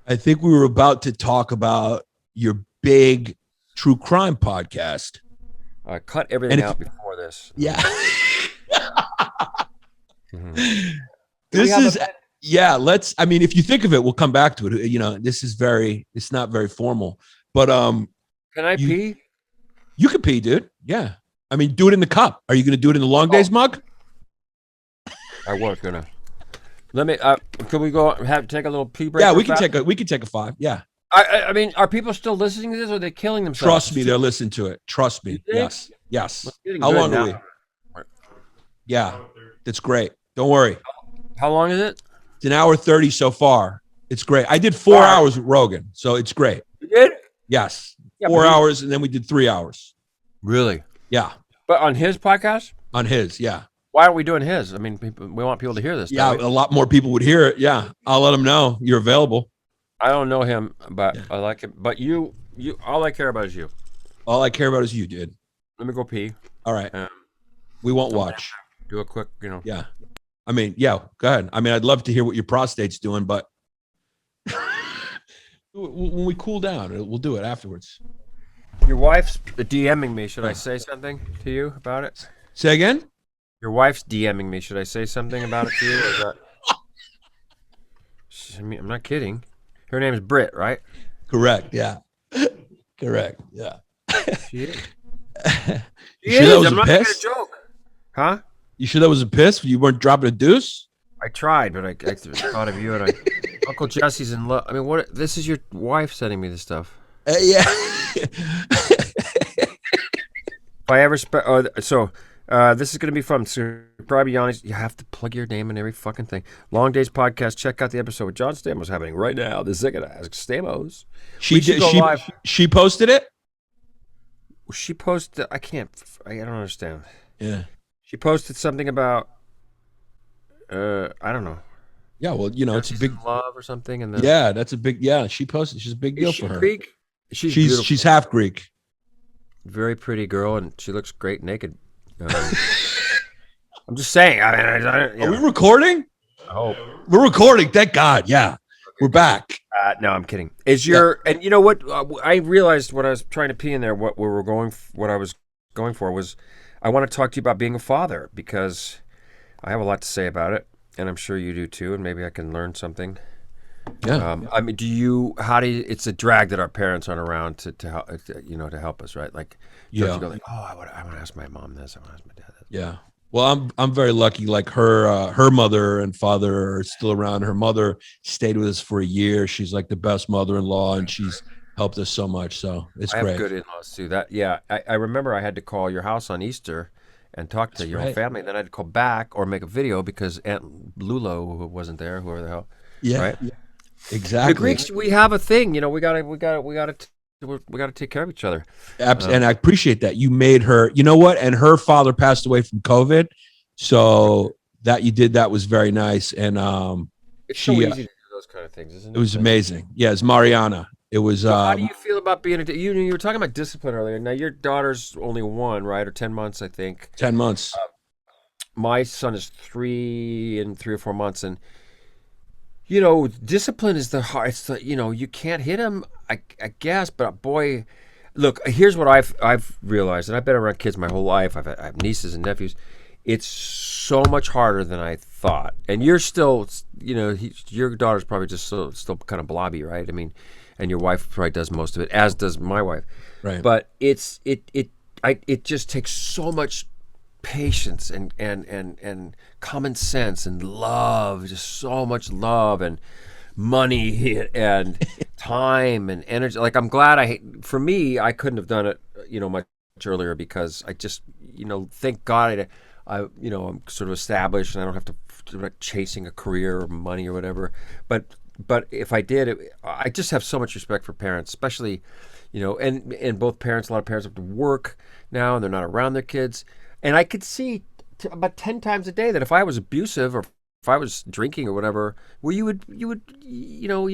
I think we were about to talk about your big true crime podcast. I cut everything out before this. Yeah. Mm-hmm. I mean, if you think of it, we'll come back to it. This is it's not very formal, but can I pee? You can pee, dude. Yeah. I mean, do it in the cup. Are you going to do it in the LongDays mug? I was gonna. Let me. Can we go take a little pee break? Yeah, we can take a 5. Yeah. I mean, are people still listening to this, or are they killing themselves? Trust me, they're listening to it. Trust me. Yes. How long are we? Yeah, that's great. Don't worry. How long is it? It's an hour 30 so far. It's great. I did 4 hours with Rogan, so it's great. You did? Yes. 4 hours, and then we did 3 hours. Really? Yeah. But on his podcast? On his, yeah. Why aren't we doing his? I mean, we want people to hear this. Yeah, a lot more people would hear it. Yeah, I'll let them know you're available. I don't know him, but I like him. But you, all I care about is you. All I care about is you, dude. Let me go pee. All right. We won't watch. Do a quick, Yeah. I mean, yeah, go ahead. I mean, I'd love to hear what your prostate's doing, but when we cool down, we'll do it afterwards. Your wife's DMing me. Should I say something to you about it? Say again? Your wife's DMing me. Should I say something about it to you? Or is that... I mean, I'm not kidding. Her name is Britt, right? Correct. Yeah. Correct. Yeah. She is. You sure that was I'm a not piss? making a joke. Huh? You sure that was a piss? You weren't dropping a deuce? I tried, but I thought of you, and Uncle Jesse's in love. I mean, what? This is your wife sending me this stuff. Yeah. If I ever this is going to be fun. Subscribe to Yannis. You have to plug your name in every fucking thing. LongDays podcast. Check out the episode with John Stamos happening right now. The second Ask Stamos. She posted it? She posted. I don't understand. Yeah. She posted something about. I don't know. Yeah, well, it's a big love or something, and then that's a big. Yeah, she posted. She's a big deal for her. Greek? She's half Greek. Very pretty girl, and she looks great naked. I'm just saying. I mean, Are we recording? I hope we're recording. Thank God. Yeah, we're back. No, I'm kidding. And you know what? I realized what I was trying to pee in there. What I was going for was, I want to talk to you about being a father, because I have a lot to say about it, and I'm sure you do too, and maybe I can learn something. Yeah. I mean, it's a drag that our parents aren't around to help us, right? Like, you go like, I want to ask my mom this, I want to ask my dad that. Yeah. Well, I'm very lucky. Like her mother and father are still around. Her mother stayed with us for a year. She's like the best mother-in-law, and she's helped us so much. So it's great. I have good in-laws too. I remember I had to call your house on Easter and talk to your whole family. Then I had to call back or make a video because Aunt Lulo wasn't there. Whoever the hell. Yeah. Right. Yeah. Exactly. The Greeks, we have a thing. We gotta take care of each other. Absolutely. And I appreciate that you made her. You know what? And her father passed away from COVID, so that you did that was very nice. And it's so easy to do those kind of things, isn't it? It was amazing. Yeah, it's Mariana. It was. So how do you feel about being you were talking about discipline earlier. Now your daughter's only 1, right, or 10 months, I think. 10 months. My son is 3 in 3 or 4 months, and discipline is the hard. It's the you can't hit him, I guess, but boy, look, here's what I've realized, and I've been around kids my whole life. I have nieces and nephews. It's so much harder than I thought, and you're still, your daughter's probably just still kind of blobby, right? I mean, and your wife probably does most of it, as does my wife. Right. But it just takes so much patience and common sense and love, just so much love and money and time and energy. Like, I'm glad for me, I couldn't have done it, much earlier, because I just, thank God I'm sort of established and I don't have to, I'm not chasing a career or money or whatever. But if I did, I just have so much respect for parents, especially, and both parents, a lot of parents have to work now and they're not around their kids. And I could see about 10 times a day that if I was abusive or if I was drinking or whatever, well, you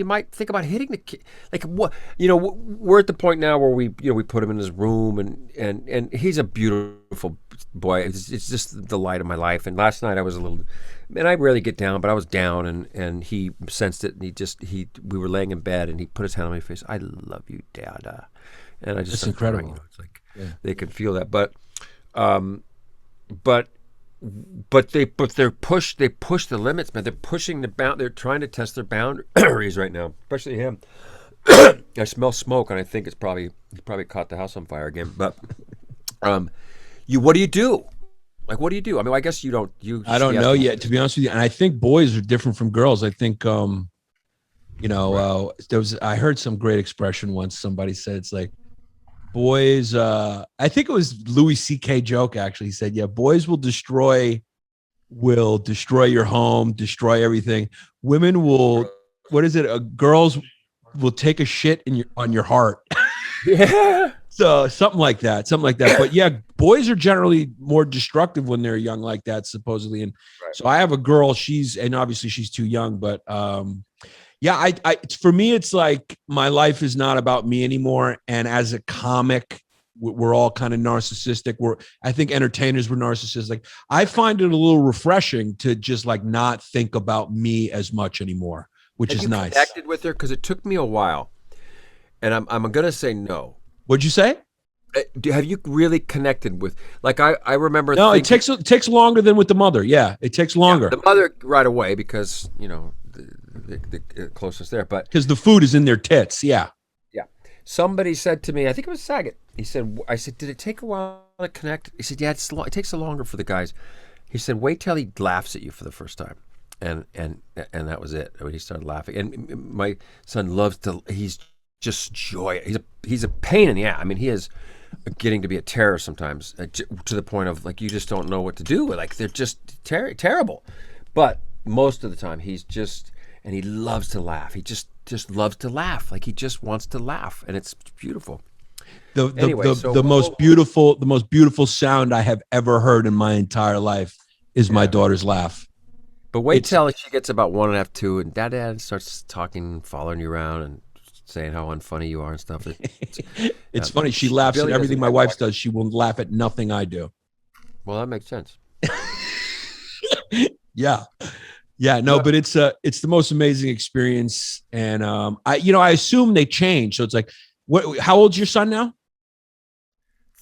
might think about hitting the kid. Like, what, we're at the point now where we put him in his room and he's a beautiful boy. It's just the light of my life. And last night I was and I rarely get down, but I was down and he sensed it, and we were laying in bed and he put his hand on my face. "I love you, Dada." And I just, that's incredible. Crying, it's like, they can feel that. But they push the limits, man. They're pushing they're trying to test their boundaries right now, especially him. I smell smoke, and I think he probably caught the house on fire again. But what do you do? Like, what do you do? I mean, I guess you don't. I don't know yet, to be honest with you. And I think boys are different from girls. I think I heard some great expression once. Somebody said it's like, boys, I think it was Louis C.K. joke, actually. He said, yeah, boys will destroy your home, destroy everything. Women will, what is it? Girls will take a shit on your heart. Yeah. So something like that. But yeah, boys are generally more destructive when they're young like that, supposedly. And so I have a girl, and obviously she's too young, but yeah, for me, it's like my life is not about me anymore. And as a comic, we're all kind of narcissistic. I think entertainers were narcissistic. I find it a little refreshing to just like not think about me as much anymore, which is nice. Have you connected with her? Because it took me a while, and I'm gonna say no. What'd you say? Have you really connected with? Like, I remember. No, it takes longer than with the mother. Yeah, it takes longer. Yeah, the mother right away, because the closest there, but because the food is in their tits. Yeah. Somebody said to me, I think it was Saget. I said, did it take a while to connect? He said, yeah, it takes a longer for the guys. He said, wait till he laughs at you for the first time, and that was it. When he started laughing, and my son he's just joy. He's a pain in the ass. I mean, he is getting to be a terror sometimes, to the point of, like, you just don't know what to do. Like, they're just terrible. But most of the time, and he loves to laugh. He just loves to laugh. Like, he just wants to laugh, and it's beautiful. The most beautiful sound I have ever heard in my entire life is my daughter's laugh. But wait till she gets about 1.5, 2, and Dad starts talking, following you around, and saying how unfunny you are and stuff. It's funny. She laughs at everything my wife does. She will laugh at nothing I do. Well, that makes sense. Yeah, no, but it's the most amazing experience, and I assume they change. So it's like, how old's your son now?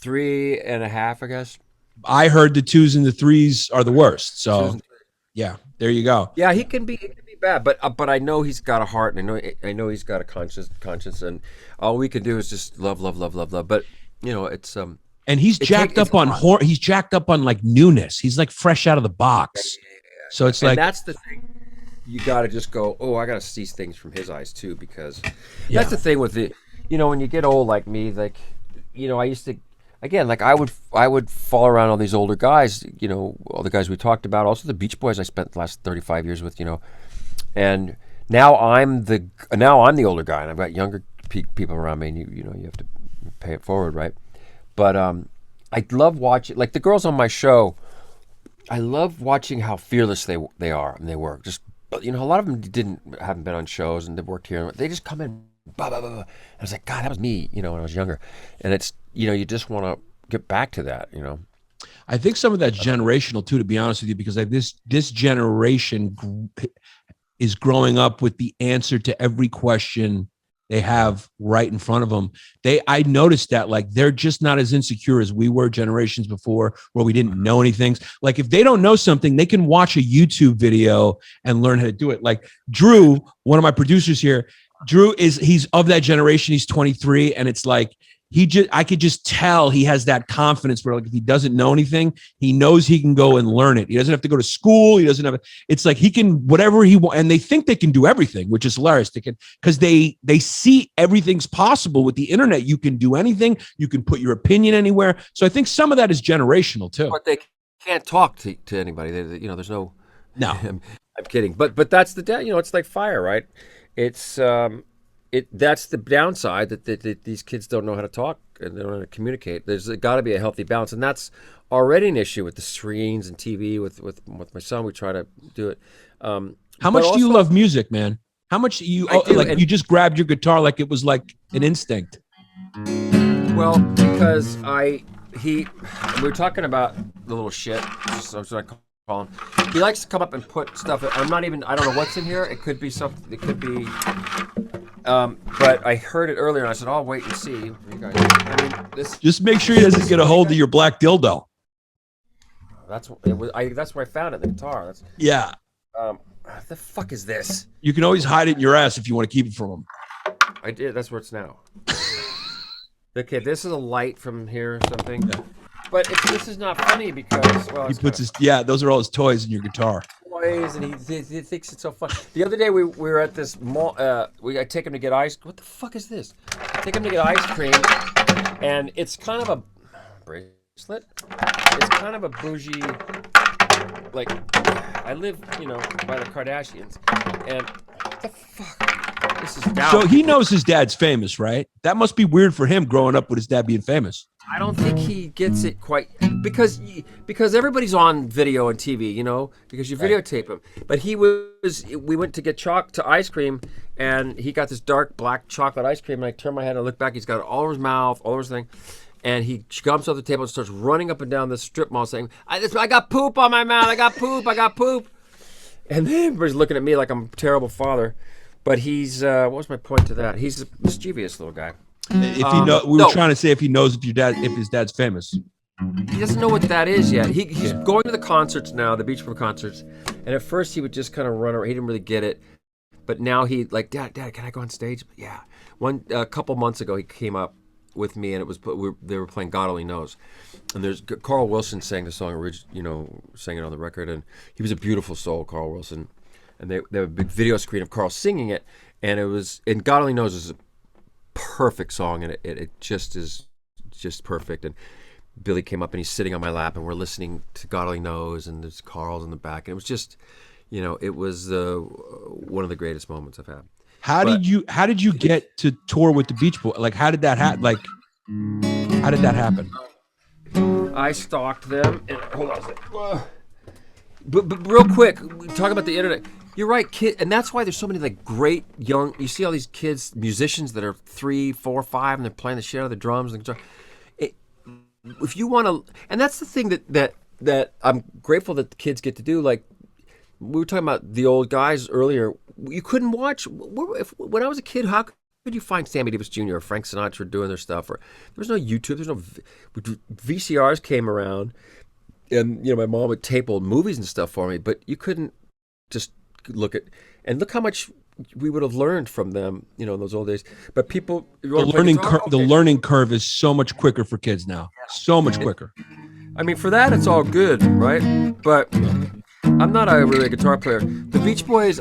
3.5, I guess. I heard the 2s and the 3s are the worst. So yeah, there you go. Yeah, he can be bad, but I know he's got a heart, and I know he's got a conscience, and all we can do is just love. But it's and he's jacked up on like newness. He's like fresh out of the box. Yeah. So it's like, that's the thing. You got to just go, oh, I got to see things from his eyes too, because that's the thing with it. When you get old like me, like, I used to, again, like I would fall around all these older guys, all the guys we talked about, also the Beach Boys I spent the last 35 years with, and now I'm the older guy, and I've got younger people around me, and you have to pay it forward, right? But I love watching, like, the girls on my show. I love watching how fearless they are and they work. Just, a lot of them haven't been on shows, and they've worked here. They just come in blah, blah, blah, blah. I was like, God, that was me, when I was younger. And it's, you just want to get back to that, I think some of that's generational too, to be honest with you, because this generation is growing up with the answer to every question they have right in front of them. I noticed that like they're just not as insecure as we were generations before, where we didn't know anything. Like if they don't know something, they can watch a YouTube video and learn how to do it. Like Drew, one of my producers here, he's of that generation. He's 23, and it's like I could just tell he has that confidence where like if he doesn't know anything, he knows he can go and learn it. He doesn't have to go to school. He doesn't have it's like he can whatever he wants, and they think they can do everything, which is hilarious. They can, because they see everything's possible with the internet. You can do anything. You can put your opinion anywhere. So I think some of that is generational too. But they can't talk to anybody. There's no. No, I'm kidding. But that's it's like fire, right? It's that's the downside that these kids don't know how to talk and they don't know how to communicate. There's got to be a healthy balance, and that's already an issue with the screens and TV. With my son, we try to do it. How much do you love music, man? How much do you you just grabbed your guitar like it was like an instinct? Well, because we were talking about the little shit. I'm sorry, call him. He likes to come up and put stuff. I don't know what's in here. It could be something. It could be. But I heard it earlier, and I said, "I'll wait and see." You guys, just make sure he doesn't get a hold of your black dildo. That's where I found it. The guitar. Yeah. What the fuck is this? You can always hide it in your ass if you want to keep it from him. I did. That's where it's now. Okay, this is a light from here or something. Yeah. But this is not funny because he puts those are all his toys in your guitar. Toys, and he thinks it's so fun. The other day we were at this mall. I take him to get ice. What the fuck is this? I take him to get ice cream, and it's kind of a bracelet. It's kind of a bougie. Like I live, by the Kardashians, and what the fuck? This is down. So he knows his dad's famous, right? That must be weird for him growing up with his dad being famous. I don't think he gets it quite because everybody's on video and TV, because you videotape him. But we went to get ice cream, and he got this dark black chocolate ice cream, and I turned my head and I looked back. He's got it all over his mouth, all over his thing. And he comes off the table and starts running up and down the strip mall saying, I got poop on my mouth. I got poop. And then everybody's looking at me like I'm a terrible father. But he's, what was my point to that? He's a mischievous little guy. If we were trying to say if he knows if his dad's famous. He doesn't know what that is yet. He's going to the concerts now, the Beach Boy concerts. And at first he would just kind of run around. He didn't really get it. But now Dad, can I go on stage? Yeah. A couple months ago he came up with me, and they were playing God Only Knows, and there's Carl Wilson sang the song, sang it on the record, and he was a beautiful soul, Carl Wilson, and they have a big video screen of Carl singing it, and God Only Knows is a perfect song, and it just is just perfect. And Billy came up and he's sitting on my lap, and we're listening to God Only Knows, and there's Carl's in the back, and it was just, it was one of the greatest moments I've had. How did you get to tour with the Beach Boys? Like, how did that happen? How did that happen? I stalked them. And, hold on a second. But real quick, talk about the internet. You're right, kid, and that's why there's so many great young. You see all these kids, musicians that are 3, 4, 5, and they're playing the shit out of the drums and guitar. If you want to, and that's the thing that I'm grateful that the kids get to do. Like we were talking about the old guys earlier. You couldn't watch when I was a kid. How could you find Sammy Davis Jr. or Frank Sinatra doing their stuff? Or there was no YouTube. There's no VCRs came around, and my mom would tape old movies and stuff for me. But you couldn't just look how much we would have learned from them, in those old days. But people, the learning curve is so much quicker for kids now. So much quicker. I mean, for that it's all good, right? But I'm not really a guitar player. The Beach Boys,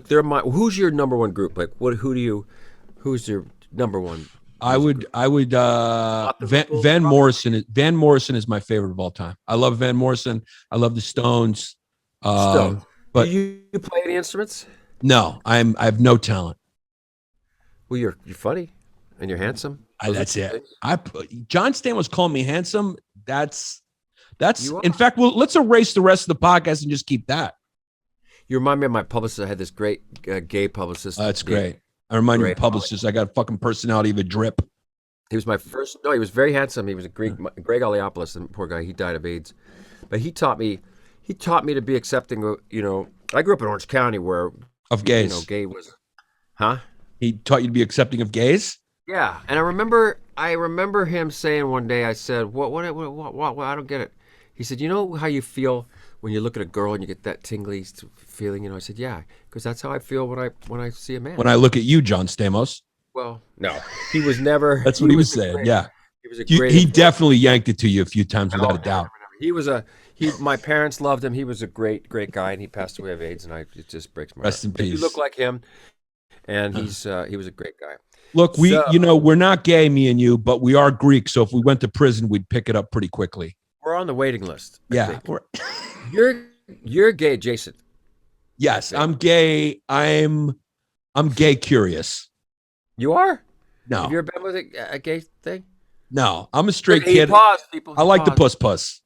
they're who's your number one group? Like, who's your number one? I would Van Morrison. Van Morrison is my favorite of all time. I love Van Morrison. I love the Stones. But do you play any instruments? No, I have no talent. Well, you're funny and you're handsome. That's it. John Stamos called me handsome. That's in fact, let's erase the rest of the podcast and just keep that. You remind me of my publicist. I had this great gay publicist. That's great. I remind you of Great. a publicist. I got a fucking personality of a drip. He was my first. No, he was very handsome. He was a Greg Oleopoulos, the poor guy. He died of AIDS, but he taught me. He taught me to be accepting of. I grew up in Orange County where Of gays. gay was, huh? He taught you to be accepting of gays? Yeah, and I remember him saying one day. I said, "What? I don't get it." He said, "You know how you feel when you look at a girl and you get that tingly feeling?" I said, "Yeah, because that's how I feel when I see a man." When I look at you, John Stamos. Well, no, he was never. That's what he was saying. Yeah. He was a great. He definitely yanked it to you a few times without a doubt. He was my parents loved him. He was a great guy, and he passed away of AIDS, and it just breaks my heart. Rest in But peace. you look like him, and he was a great guy. Look, we're not gay, me and you, but we are Greek. So if we went to prison, we'd pick it up pretty quickly. We're on the waiting list. I Yeah. think. You're gay, Jason. Yes, I'm gay. I'm gay curious. You are? No. Have you ever been with a gay thing? No, I'm a straight Hey, kid. pause, people. I like the Pause. puss.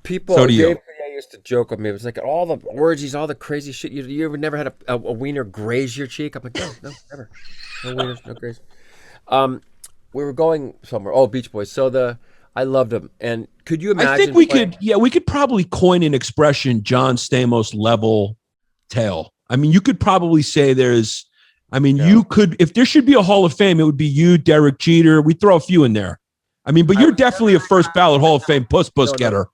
People, So do you. Dave used to joke with me. It was like all the orgies, all the crazy shit. You ever never had a wiener graze your cheek? I'm like, no, never. No wieners, no graze. We were going somewhere. Oh, Beach Boys. So I loved them. And could you imagine? I think we could probably coin an expression, John Stamos level tail. I mean, you could probably say you could, if there should be a Hall of Fame, it would be you, Derek Jeter. We throw a few in there. I mean, but you're definitely a first ballot Hall of Fame puss getter.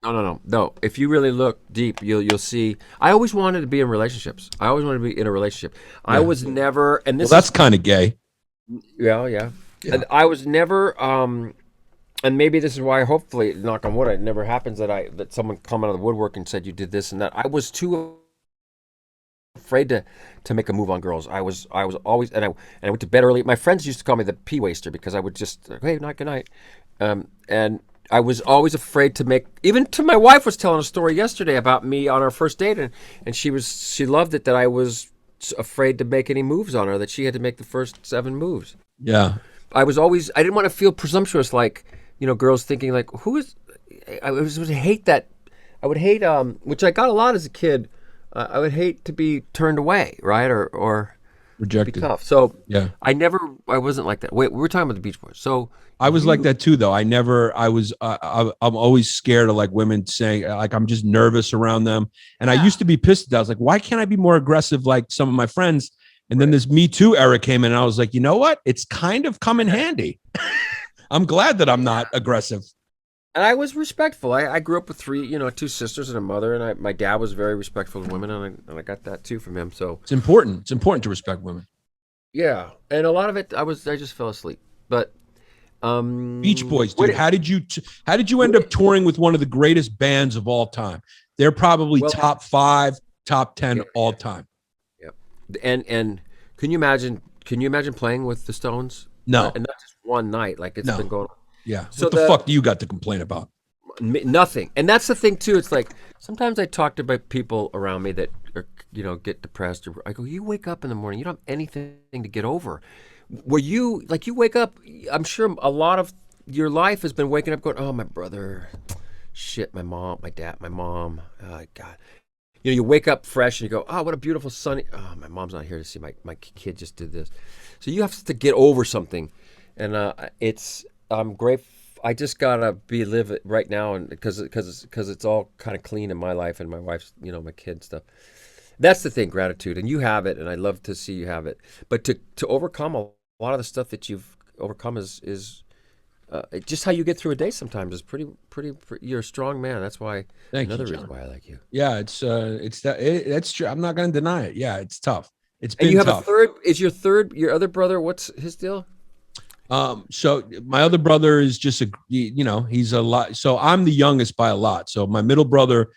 No. If you really look deep, you'll see. I always wanted to be in relationships. I always wanted to be in a relationship. I was never, and That's kind of gay. Yeah. And I was never, and maybe this is why, hopefully, knock on wood, it never happens that someone come out of the woodwork and said you did this and that. I was too afraid to make a move on girls. I was always, and I went to bed early. My friends used to call me the pee waster because I would just, hey, good night. And I was always afraid to make, even to my wife was telling a story yesterday about me on our first date, and she loved it that I was afraid to make any moves on her, that she had to make the first 7 moves. Yeah. I didn't want to feel presumptuous, like, girls thinking like, I would hate that. I would hate, which I got a lot as a kid. I would hate to be turned away, right? Or Rejected. be tough. So yeah, I wasn't like that. Wait, we were talking about the Beach Boys. So I was like that too, though. I'm always scared of like women saying like, I'm just nervous around them. And I used to be pissed at that. I was like, why can't I be more aggressive like some of my friends? And then this Me Too era came in and I was like, you know what? It's kind of come in handy. I'm glad that I'm not aggressive. And I was respectful. I grew up with 2 sisters and a mother, and my dad was very respectful of women, and I got that too from him. So it's important. It's important to respect women. Yeah, and a lot of it, I just fell asleep. But Beach Boys, dude. How did you end up touring with one of the greatest bands of all time? They're probably top 5, top 10 all time. Yeah, and can you imagine playing with the Stones? No, and not just one night. Like it's been going on. Yeah. So what the fuck do you got to complain about? Nothing. And that's the thing too. It's like sometimes I talk to people around me that are, get depressed. Or I go, you wake up in the morning, you don't have anything to get over. You wake up, I'm sure a lot of your life has been waking up going, oh, my brother, shit, my mom, my dad, my mom, oh, God. You wake up fresh and you go, oh, what a beautiful sunny, oh, my mom's not here to see my kid just did this. So you have to get over something. And I'm grateful. I just gotta live it right now, and because it's all kind of clean in my life and my wife's, my kids stuff. That's the thing, gratitude, and you have it, and I love to see you have it. But to overcome a lot of the stuff that you've overcome is just how you get through a day. Sometimes is pretty. You're a strong man. That's why another reason why I like you. Yeah, that's true. I'm not gonna deny it. Yeah, it's tough. It's been and you have tough. a third. Is your other brother? What's his deal? So my other brother is just he's a lot. So I'm the youngest by a lot. So my middle brother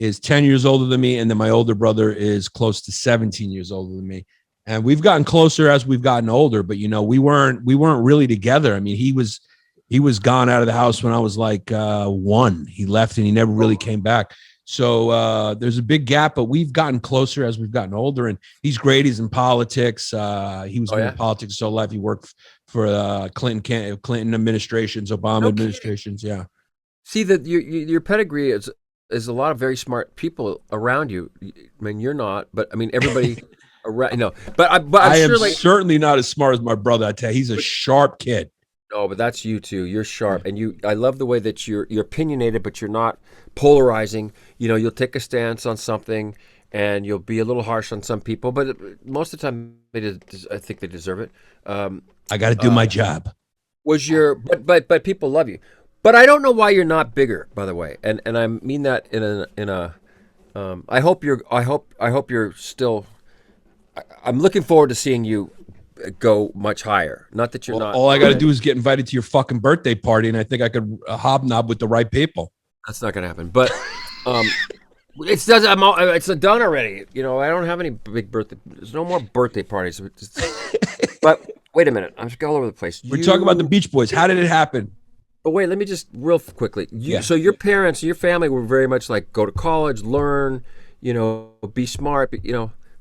is 10 years older than me. And then my older brother is close to 17 years older than me. And we've gotten closer as we've gotten older, but we weren't really together. I mean, he was gone out of the house when I was like 1. He left and he never really came back. So there's a big gap, but we've gotten closer as we've gotten older. And he's great. He's in politics. He was in politics his whole life. He worked for Clinton administrations, Obama administrations. Yeah. See that your pedigree is a lot of very smart people around you. I mean, you're not, but I mean everybody. No, but I'm I sure am like certainly not as smart as my brother. I tell you, he's a sharp kid. no, but that's you too. You're sharp, and I love the way that you're opinionated, but you're not polarizing. You'll take a stance on something, and you'll be a little harsh on some people, but most of the time, I think they deserve it. I got to do my job. But people love you. But I don't know why you're not bigger, by the way, and I mean that in a. I hope you're still. I'm looking forward to seeing you go much higher. Not that you're not. All I got to do is get invited to your fucking birthday party, and I think I could hobnob with the right people. That's not gonna happen. But it's done already. I don't have any big birthday. There's no more birthday parties. But wait a minute, I'm just all over the place. We're talking about the Beach Boys. How did it happen? But wait, let me just real quickly. So your parents, your family were very much like go to college, learn, be smart,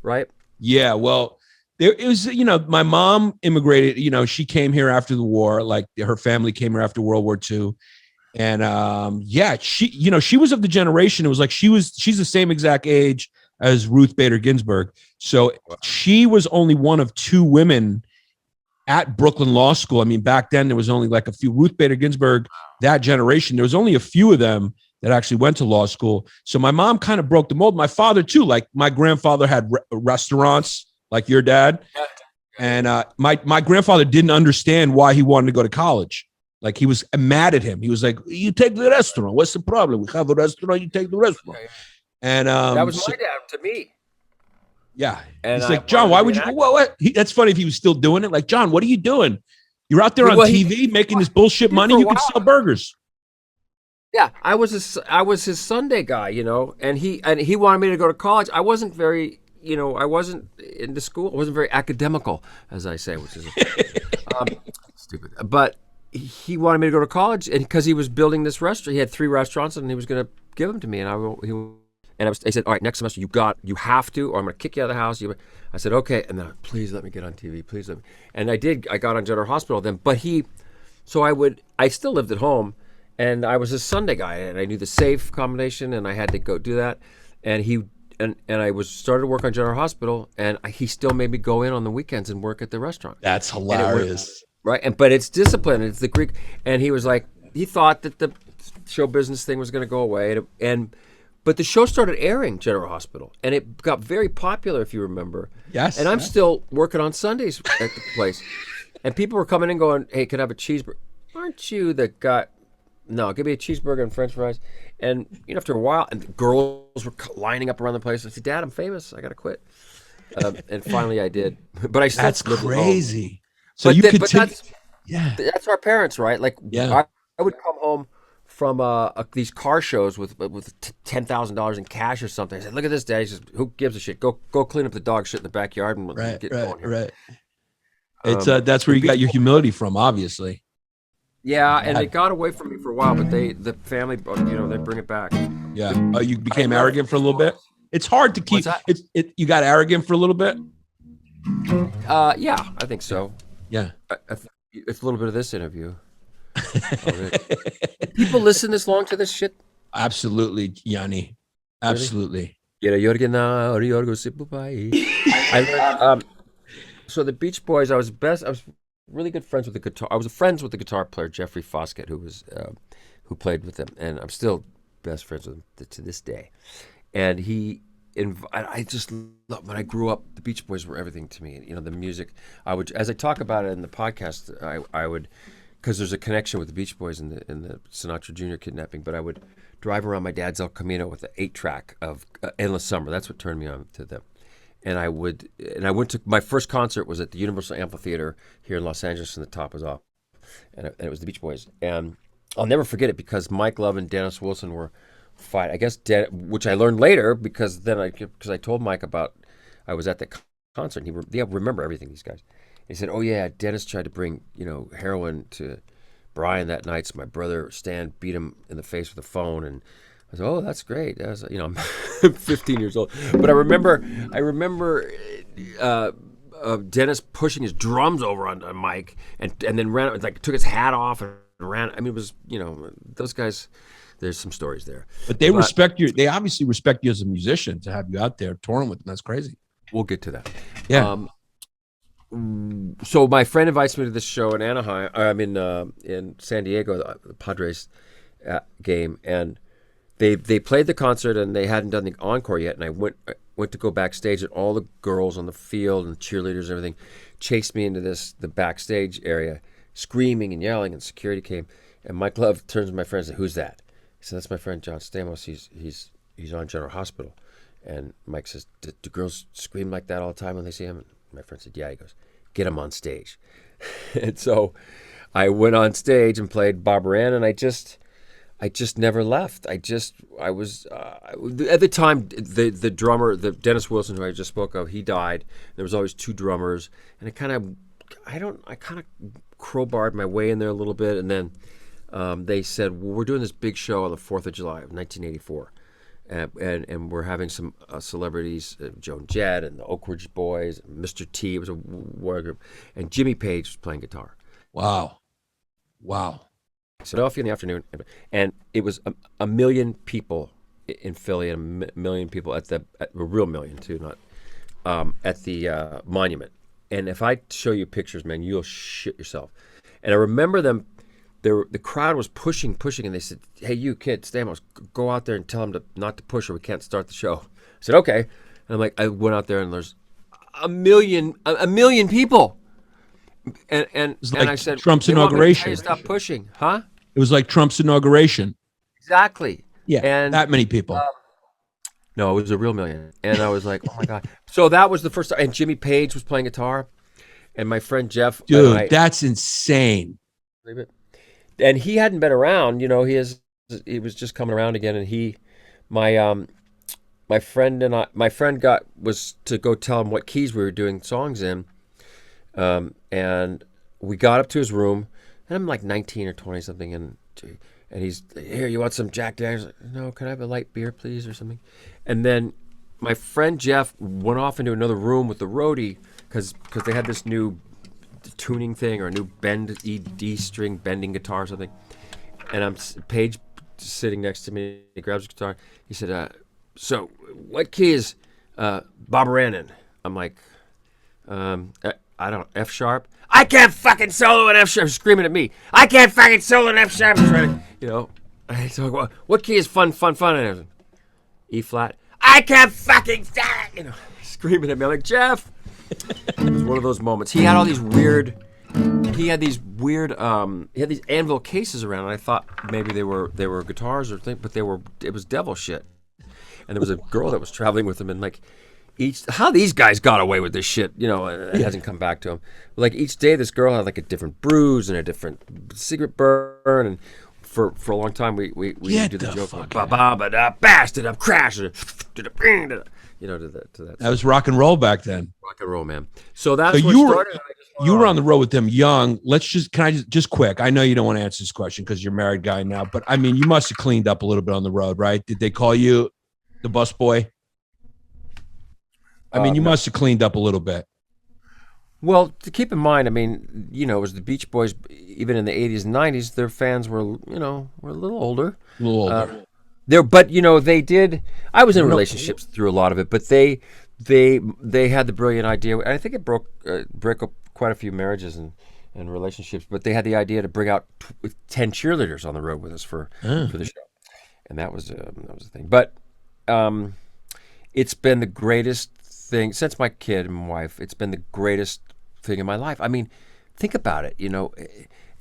right? Yeah, well, it was, my mom immigrated, she came here after the war, like her family came here after World War II. And she was of the generation. It was like she's the same exact age as Ruth Bader Ginsburg. So she was only one of two women at Brooklyn Law School. I mean, back then there was only like a few. Ruth Bader Ginsburg, that generation, there was only a few of them that actually went to law school. So my mom kind of broke the mold. My father too, like my grandfather had restaurants like your dad. And my grandfather didn't understand why he wanted to go to college. Like he was mad at him. He was like, you take the restaurant. What's the problem? We have a restaurant, you take the restaurant. And that was my dad to me. Yeah. And he's like, John, why would you go? What? That's funny if he was still doing it. Like, John, what are you doing? You're out there on TV making this bullshit money. You can sell burgers. Yeah, I was his Sunday guy, and he wanted me to go to college. I wasn't very, I wasn't into school. I wasn't very academical, as I say, which is stupid. But he wanted me to go to college, and because he was building this restaurant, he had 3 restaurants, and he was going to give them to me. And I said, all right, next semester you have to, or I'm going to kick you out of the house. I said, okay, and then please let me get on TV, please let me. And I did. I got on General Hospital then, but I still lived at home. And I was a Sunday guy, and I knew the safe combination, and I had to go do that. And I started to work on General Hospital, and he still made me go in on the weekends and work at the restaurant. That's hilarious, right? But it's discipline. It's the Greek. And he was like, he thought that the show business thing was going to go away, but the show started airing General Hospital, and it got very popular, if you remember. Yes. And I'm still working on Sundays at the place, and people were coming in going, "Hey, can I have a cheeseburger?" Aren't you the guy? No, give me a cheeseburger and French fries. And after a while, and the girls were lining up around the place. I said, Dad, I'm famous. I got to quit. And finally I did. But I still That's crazy. So that's our parents, right? Like, yeah. I would come home from these car shows with $10,000 in cash or something. I said, look at this, Dad. He says, who gives a shit? Go clean up the dog shit in the backyard and get going here. Right. It's that's where you got your humility from, obviously. Yeah, and it got away from me for a while, but the family, they bring it back. Yeah. Oh, you became arrogant for a little bit? It's hard to keep. You got arrogant for a little bit? Yeah, I think so. Yeah. It's a little bit of this interview. People listen this long to this shit? Absolutely, Yanni. Absolutely. So the Beach Boys, I was really good friends with the guitar. I was friends with the guitar player Jeffrey Foskett, who played with them, and I'm still best friends with him to this day. And I just love, when I grew up, the Beach Boys were everything to me. The music. As I talk about it in the podcast, I would, because there's a connection with the Beach Boys in the Sinatra Jr. kidnapping. But I would drive around my dad's El Camino with an 8-track of Endless Summer. That's what turned me on to them. And I went to, my first concert was at the Universal Amphitheater here in Los Angeles, and the top was off. And it was the Beach Boys. And I'll never forget it because Mike Love and Dennis Wilson were fighting. I guess, which I learned later because I told Mike about, I was at the concert, and they remember everything, these guys. He said, oh yeah, Dennis tried to bring, heroin to Brian that night, so my brother Stan beat him in the face with a phone, and I said, "Oh, that's great." I'm 15 years old, but I remember Dennis pushing his drums over on Mike, and then ran, like, took his hat off and ran. I mean, it was, those guys. There's some stories there, but respect you. They obviously respect you as a musician to have you out there touring with them. That's crazy. We'll get to that. Yeah. So my friend invites me to this show in Anaheim. I'm in San Diego, the Padres game, and they played the concert and they hadn't done the encore yet. And I went to go backstage, and all the girls on the field and cheerleaders and everything chased me into the backstage area, screaming and yelling. And security came, and Mike Love turns to my friend and said, "Who's that?" He said, "That's my friend John Stamos. He's on General Hospital." And Mike says, "Do girls scream like that all the time when they see him?" And my friend said, "Yeah." He goes, "Get him on stage." And so I went on stage and played Barbara Ann, and I just never left. I was at the time, the drummer, the Dennis Wilson, who I just spoke of, he died. There was always two drummers, and I kind of crowbarred my way in there a little bit. And then they said, "Well, we're doing this big show on the 4th of July of 1984. And we're having some celebrities, Joan Jett and the Oak Ridge Boys, and Mr. T." It was a war group, and Jimmy Page was playing guitar. Wow. Philadelphia in the afternoon, and it was a million people in Philly, and a million people at a real million too, not at the monument. And if I show you pictures, man, you'll shit yourself. And I remember them. The crowd was pushing, and they said, "Hey, you kid, Stamos, go out there and tell him not to push, or we can't start the show." I said, "Okay." And I went out there, and there's a million people, and like I said, Trump's "They want me to inauguration. tell you to stop pushing, huh?" It was like Trump's inauguration. Exactly. Yeah, and that many people. No, it was a real million, and I was like, "Oh my god!" So that was the first time, and Jimmy Page was playing guitar, and my friend Jeff, Dude, that's insane. and he hadn't been around. He was just coming around again, and my friend was to go tell him what keys we were doing songs in, and we got up to his room, and I'm like 19 or 20 something, and he's, "Here, you want some Jack Daniels?" Like, "No, can I have a light beer, please," or something. And then my friend Jeff went off into another room with the roadie because they had this new tuning thing, or a new D string bending guitar or something. And Paige sitting next to me. He grabs his guitar. He said, "So what key is Barbara Ann in?" I'm like, I don't know, F sharp. "I can't fucking solo an F sharp." Screaming at me, "I can't fucking solo an F sharp." Trying to, I talk, "What key is fun? And E flat. "I can't fucking stand," screaming at me. I'm like, "Jeff." It was one of those moments. He had all these weird. He had these anvil cases around, and I thought maybe they were guitars or things, but it was devil shit. And there was a girl that was traveling with him, and like how these guys got away with this shit, it hasn't come back to him. Like each day, this girl had like a different bruise and a different cigarette burn, and for a long time we do the joke of ba-ba-ba-da, bastard up, crash, to that. That was rock and roll back then. Rock and roll, man. So that's so you were on the road with them young. Can I just quick? I know you don't want to answer this question because you're a married guy now, but I mean, you must have cleaned up a little bit on the road, right? Did they call you the bus boy? I mean, you must have cleaned up a little bit. Well, to keep in mind, I mean, it was the Beach Boys. Even in the 80s and 90s, their fans were, were a little older. But they did. I was in relationships through a lot of it, but they had the brilliant idea. And I think it broke up quite a few marriages and relationships. But they had the idea to bring out 10 cheerleaders on the road with us for the show, and that was a thing. But it's been the greatest thing since my kid and my wife. It's been the greatest thing in my life. I mean, think about it.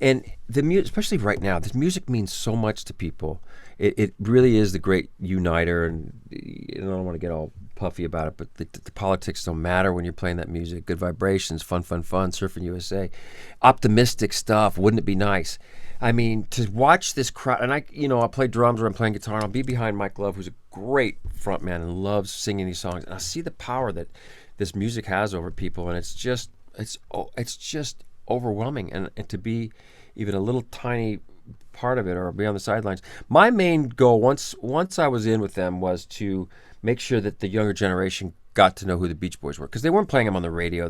And the music, especially right now, this music means so much to people. It really is the great uniter, and I don't want to get all puffy about it, but the politics don't matter when you're playing that music. Good vibrations, fun, Surfing USA, optimistic stuff. Wouldn't it be nice? I mean, to watch this crowd, and I play drums or I'm playing guitar, and I'll be behind Mike Love, who's a great frontman and loves singing these songs, and I see the power that this music has over people, and it's just overwhelming, and to be even a little tiny part of it or be on the sidelines. My main goal once I was in with them was to make sure that the younger generation got to know who the Beach Boys were, because they weren't playing them on the radio.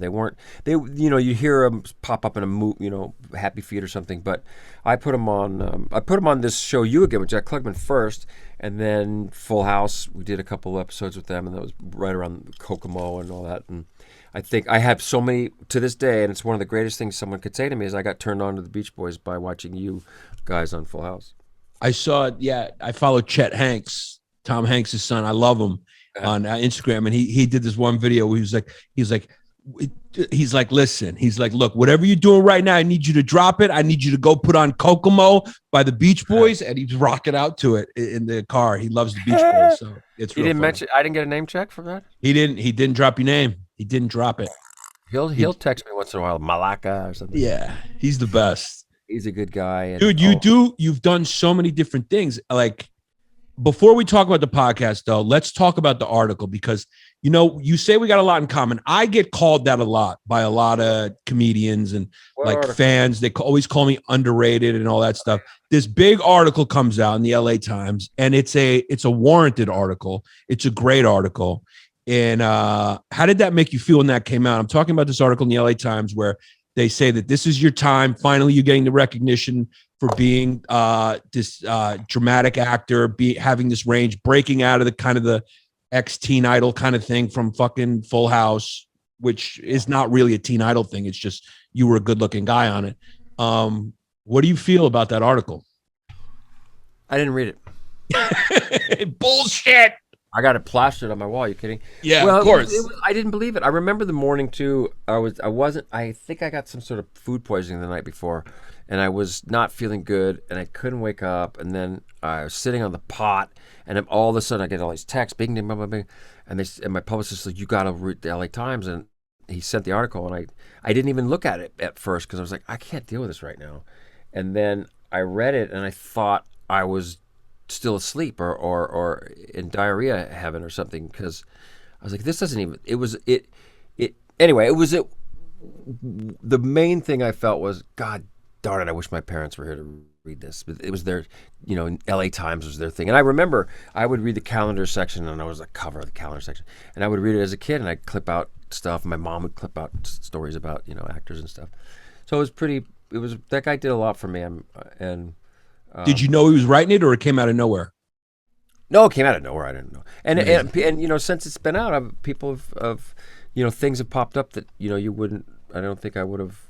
You hear them pop up in a Happy Feet or something. But I put them on. I put them on this show You Again with Jack Klugman first, and then Full House. We did a couple of episodes with them, and that was right around Kokomo and all that. And I think I have so many to this day, and it's one of the greatest things someone could say to me is I got turned on to the Beach Boys by watching you guys on Full House. I saw, I follow Chet Hanks, Tom Hanks' son. I love him on Instagram. And he did this one video where he's like, listen, he's like, look, whatever you're doing right now, I need you to drop it. I need you to go put on Kokomo by the Beach Boys. And he's rocking out to it in the car. He loves the Beach Boys. So it's He didn't mention, I didn't get a name check for that? He didn't drop your name. He didn't drop it. He'll text me once in a while, Malaka or something. Yeah, he's the best. He's a good guy. And, dude, you've done so many different things. Like, before we talk about the podcast, though, let's talk about the article, because, you say we got a lot in common. I get called that a lot by a lot of comedians and fans. They always call me underrated and all that stuff. This big article comes out in the LA Times, and it's a warranted article. It's a great article. And how did that make you feel when that came out? I'm talking about this article in the LA Times where they say that this is your time. Finally, you're getting the recognition for being this dramatic actor, having this range, breaking out of the kind of the ex-teen idol kind of thing from fucking Full House, which is not really a teen idol thing. It's just you were a good-looking guy on it. What do you feel about that article? I didn't read it. Bullshit. I got it plastered on my wall. Are you kidding? Yeah, well, of course. I didn't believe it. I remember the morning too. I think I got some sort of food poisoning the night before, and I was not feeling good, and I couldn't wake up. And then I was sitting on the pot, and then all of a sudden I get all these texts, bing, bing, bing, bing, and my publicist said, "You got to read the LA Times," and he sent the article, and I didn't even look at it at first because I was like, I can't deal with this right now. And then I read it, and I thought I was still asleep or in diarrhea heaven or something, because I was like, this doesn't even, the main thing I felt was, God darn it, I wish my parents were here to read this. But it was their, LA Times was their thing. And I remember I would read the calendar section, and I was the cover of the calendar section, and I would read it as a kid, and I'd clip out stuff. My mom would clip out stories about, actors and stuff. So that guy did a lot for me. Did you know he was writing it, or it came out of nowhere? No, it came out of nowhere. I didn't know. And since it's been out, people have things have popped up that you wouldn't. I don't think I would have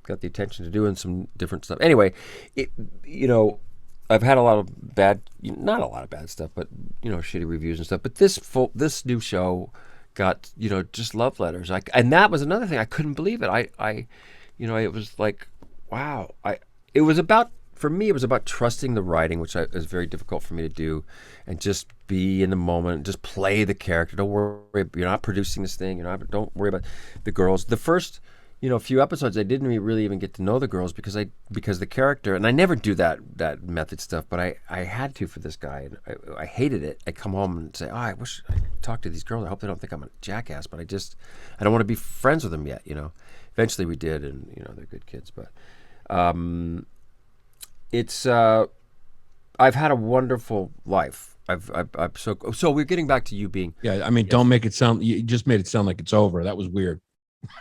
got the attention to doing some different stuff. Anyway, I've had a lot of bad, not a lot of bad stuff, but shitty reviews and stuff. But this new show got just love letters. And that was another thing. I couldn't believe it. It was like, wow. For me, it was about trusting the writing, which is very difficult for me to do, and just be in the moment, just play the character. Don't worry, you're not producing this thing. Don't worry about the girls. The first, few episodes, I didn't really even get to know the girls because the character, and I never do that method stuff, but I had to for this guy, and I hated it. I come home and say, I wish I could talk to these girls. I hope they don't think I'm a jackass, but I don't want to be friends with them yet. Eventually we did, and they're good kids, but. It's I've had a wonderful life. I'm so we're getting back to you being. Yeah, I mean, don't make it sound. You just made it sound like it's over. That was weird.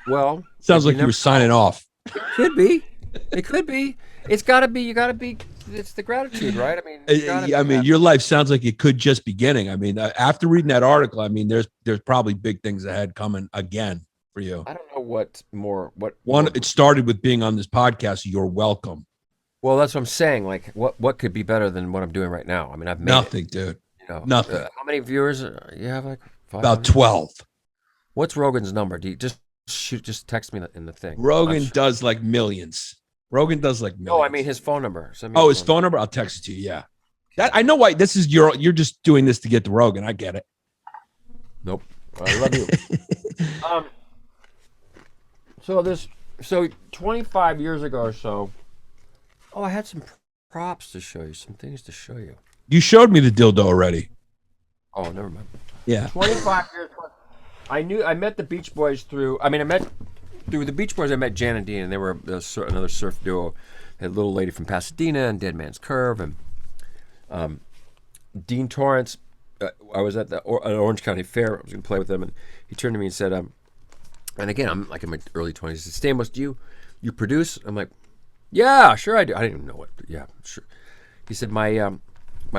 Well, sounds like you were signing off. It could be. It could be. It's got to be. You got to be. It's the gratitude, right? I mean, your life sounds like it could just beginning. I mean, after reading that article, I mean, there's probably big things ahead coming again for you. I don't know what more. It started with being on this podcast. You're welcome. Well, that's what I'm saying. Like, what could be better than what I'm doing right now? I mean, I've made nothing, dude. Nothing. How many viewers you have? Like 500? About 12. What's Rogan's number? Do you just text me in the thing? Rogan does like millions. No, I mean his phone number. His phone number. I'll text it to you. Yeah. I know why this is you're just doing this to get to Rogan. I get it. Nope. I love you. So 25 years ago or so. Oh, I had some props to show you, some things to show you. You showed me the dildo already. Oh, never mind. Yeah. 25 years. I met the Beach Boys through the Beach Boys. I met Jan and Dean, and they were another surf duo. A little lady from Pasadena and Dead Man's Curve, and Dean Torrance I was at an Orange County fair. I was going to play with them, and he turned to me and said, and again, I'm like in my early 20s. He said, Stamos, do you produce? I'm like, yeah, sure I do. I didn't even know what, but yeah, sure. He said, my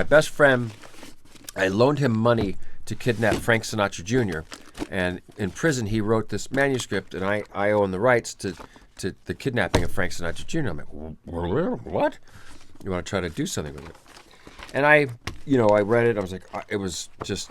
best friend, I loaned him money to kidnap Frank Sinatra Jr., and in prison he wrote this manuscript, and I own the rights to the kidnapping of Frank Sinatra Jr. I'm like, what? You want to try to do something with it? And I read it. I was like, it was just,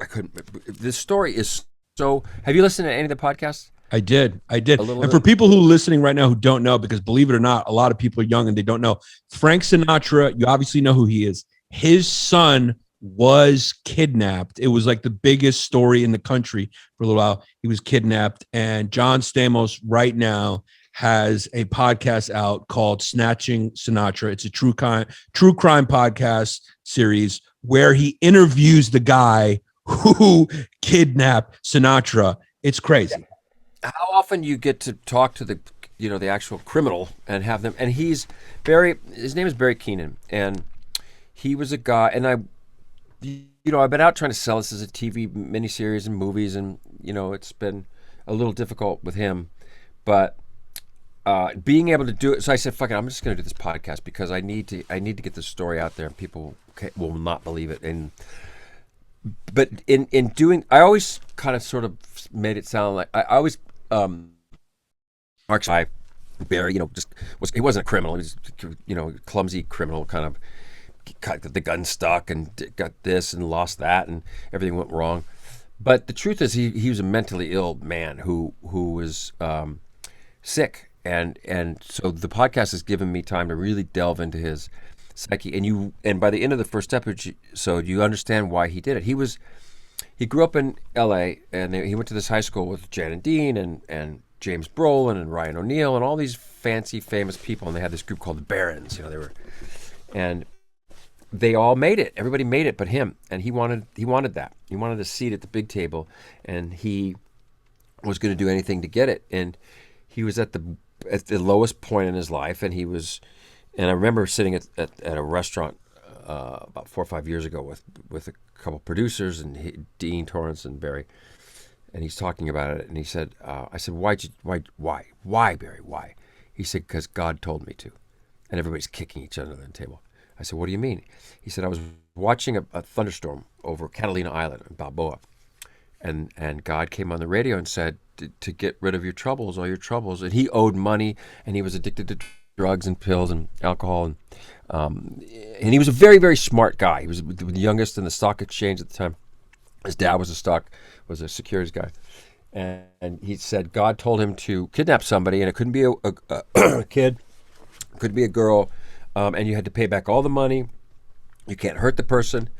I couldn't. This story is so. Have you listened to any of the podcasts? I did. little And for bit. people who are listening right now who don't know, because believe it or not, a lot of people are young and they don't know. Frank Sinatra, you obviously know who he is. His son was kidnapped. It was like the biggest story in the country for a little while. He was kidnapped. And John Stamos right now has a podcast out called Snatching Sinatra. It's a true crime podcast series where he interviews the guy who kidnapped Sinatra. It's crazy. How often you get to talk to the actual criminal and have them? And his name is Barry Keenan, and he was a guy. And I've been out trying to sell this as a TV miniseries and movies, and it's been a little difficult with him, but being able to do it. So I said, "Fuck it, I'm just going to do this podcast because I need to get this story out there, and people will not believe it." But in doing, I always kind of sort of made it sound like I always Mark's guy, Barry, he wasn't a criminal. He was, clumsy criminal, kind of got the gun stuck and got this and lost that and everything went wrong. But the truth is, he was a mentally ill man who was sick, and so the podcast has given me time to really delve into his psyche, and by the end of the first episode, you understand why he did it. He grew up in L.A. and he went to this high school with Jan and Dean and James Brolin and Ryan O'Neal and all these fancy famous people, and they had this group called the Barons. And they all made it. Everybody made it, but him. And he wanted that. He wanted a seat at the big table, and he was going to do anything to get it. And he was at the lowest point in his life, and he was. And I remember sitting at a restaurant about 4 or 5 years ago with a couple producers and Dean Torrance and Barry, and he's talking about it. And he said, "I said, why, Barry? Why?" He said, "Because God told me to." And everybody's kicking each other on the table. I said, "What do you mean?" He said, "I was watching a thunderstorm over Catalina Island in Balboa, and God came on the radio and said to get rid of all your troubles." And he owed money, and he was addicted to drugs and pills and alcohol, and he was a very, very smart guy. He was the youngest in the stock exchange at the time. His dad was a securities guy, and he said God told him to kidnap somebody, and it couldn't be a kid, it could be a girl, and you had to pay back all the money. You can't hurt the person.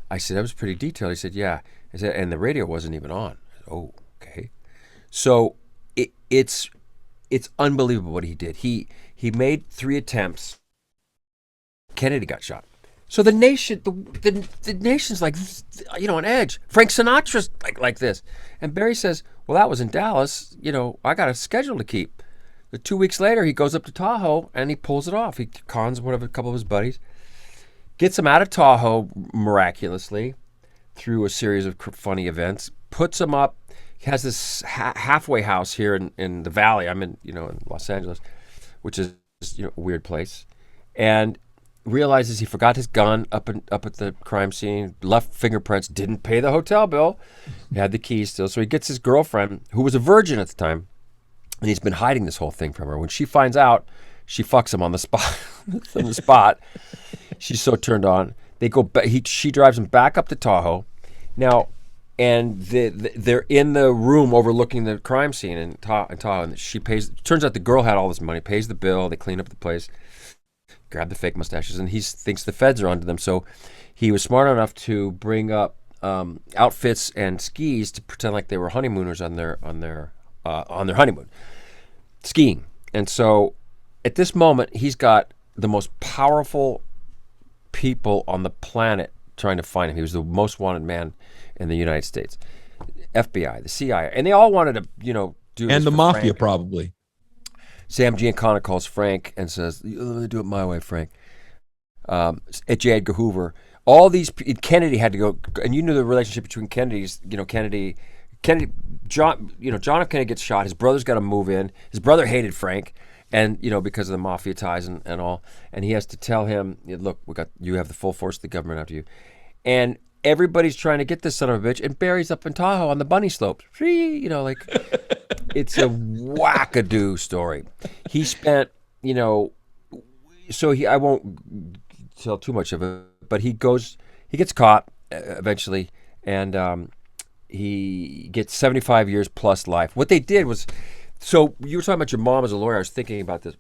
I said, that was pretty detailed. He said, yeah. I said, and the radio wasn't even on. I said, oh, okay. So it's unbelievable what he did. He made 3 attempts. Kennedy got shot. So the nation's like, on edge. Frank Sinatra's like this. And Barry says, well, that was in Dallas. I got a schedule to keep. 2 weeks later, he goes up to Tahoe and he pulls it off. He cons a couple of his buddies, gets him out of Tahoe miraculously through a series of funny events, puts him up. He has this halfway house here in the Valley. I'm in Los Angeles, which is a weird place, and realizes he forgot his gun up at the crime scene, left fingerprints, didn't pay the hotel bill, he had the keys still. So he gets his girlfriend, who was a virgin at the time, and he's been hiding this whole thing from her. When she finds out, she fucks him on the spot. On the spot, she's so turned on. They go. She drives him back up to Tahoe. Now, and they're in the room overlooking the crime scene in Tahoe, and she pays. Turns out the girl had all this money, pays the bill. They clean up the place, grab the fake mustaches, and he thinks the feds are onto them. So he was smart enough to bring up outfits and skis to pretend like they were honeymooners on their honeymoon, skiing. And so at this moment, he's got the most powerful people on the planet trying to find him. He was the most wanted man in the United States. FBI, the CIA, and they all wanted to, do this And the for mafia, Frank. probably. Sam Giancana calls Frank and says, "Do it my way, Frank." J. Edgar Hoover all these Kennedy had to go, and you knew the relationship between Kennedys. John F. Kennedy gets shot. His brother's got to move in. His brother hated Frank, and because of the mafia ties and all. And he has to tell him, look, you have the full force of the government after you, and everybody's trying to get this son of a bitch. And Barry's up in Tahoe on the bunny slopes. It's a wackadoo story. He spent, I won't tell too much of it, but he gets caught eventually, and he gets 75 years plus life. What they did was, so you were talking about your mom as a lawyer. I was thinking about this.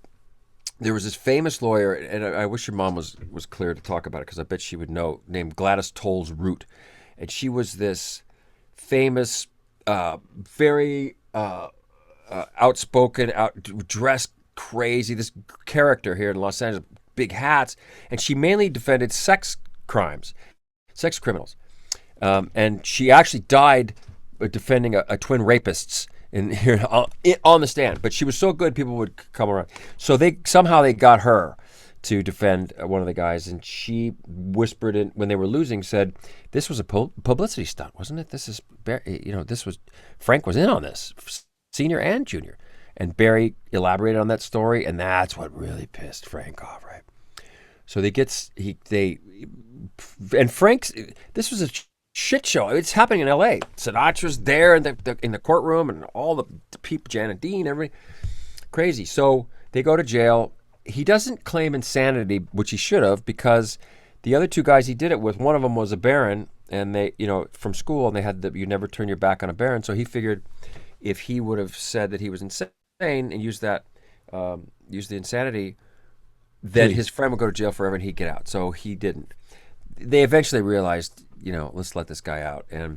There was this famous lawyer, and I wish your mom was clear to talk about it because I bet she would know, named Gladys Tolles Root. And she was this famous, very outspoken, dressed crazy, this character here in Los Angeles, big hats. And she mainly defended sex criminals. And she actually died defending a twin rapists here on the stand. But she was so good, people would come around. So they got her to defend one of the guys, and she whispered in when they were losing, said, "This was a publicity stunt, wasn't it? This is this was Frank was in on this, senior and junior." And Barry elaborated on that story, and that's what really pissed Frank off, right? So Frank's. This was a shit show. It's happening in L.A. Sinatra's there in the courtroom, and all the people, Janet Dean, everybody, crazy. So they go to jail. He doesn't claim insanity, which he should have, because the other two guys he did it with, one of them was a baron, and they, from school, and they had you never turn your back on a baron. So he figured if he would have said that he was insane and used the insanity, then his friend would go to jail forever and he'd get out. So he didn't. They eventually realized, let's let this guy out. And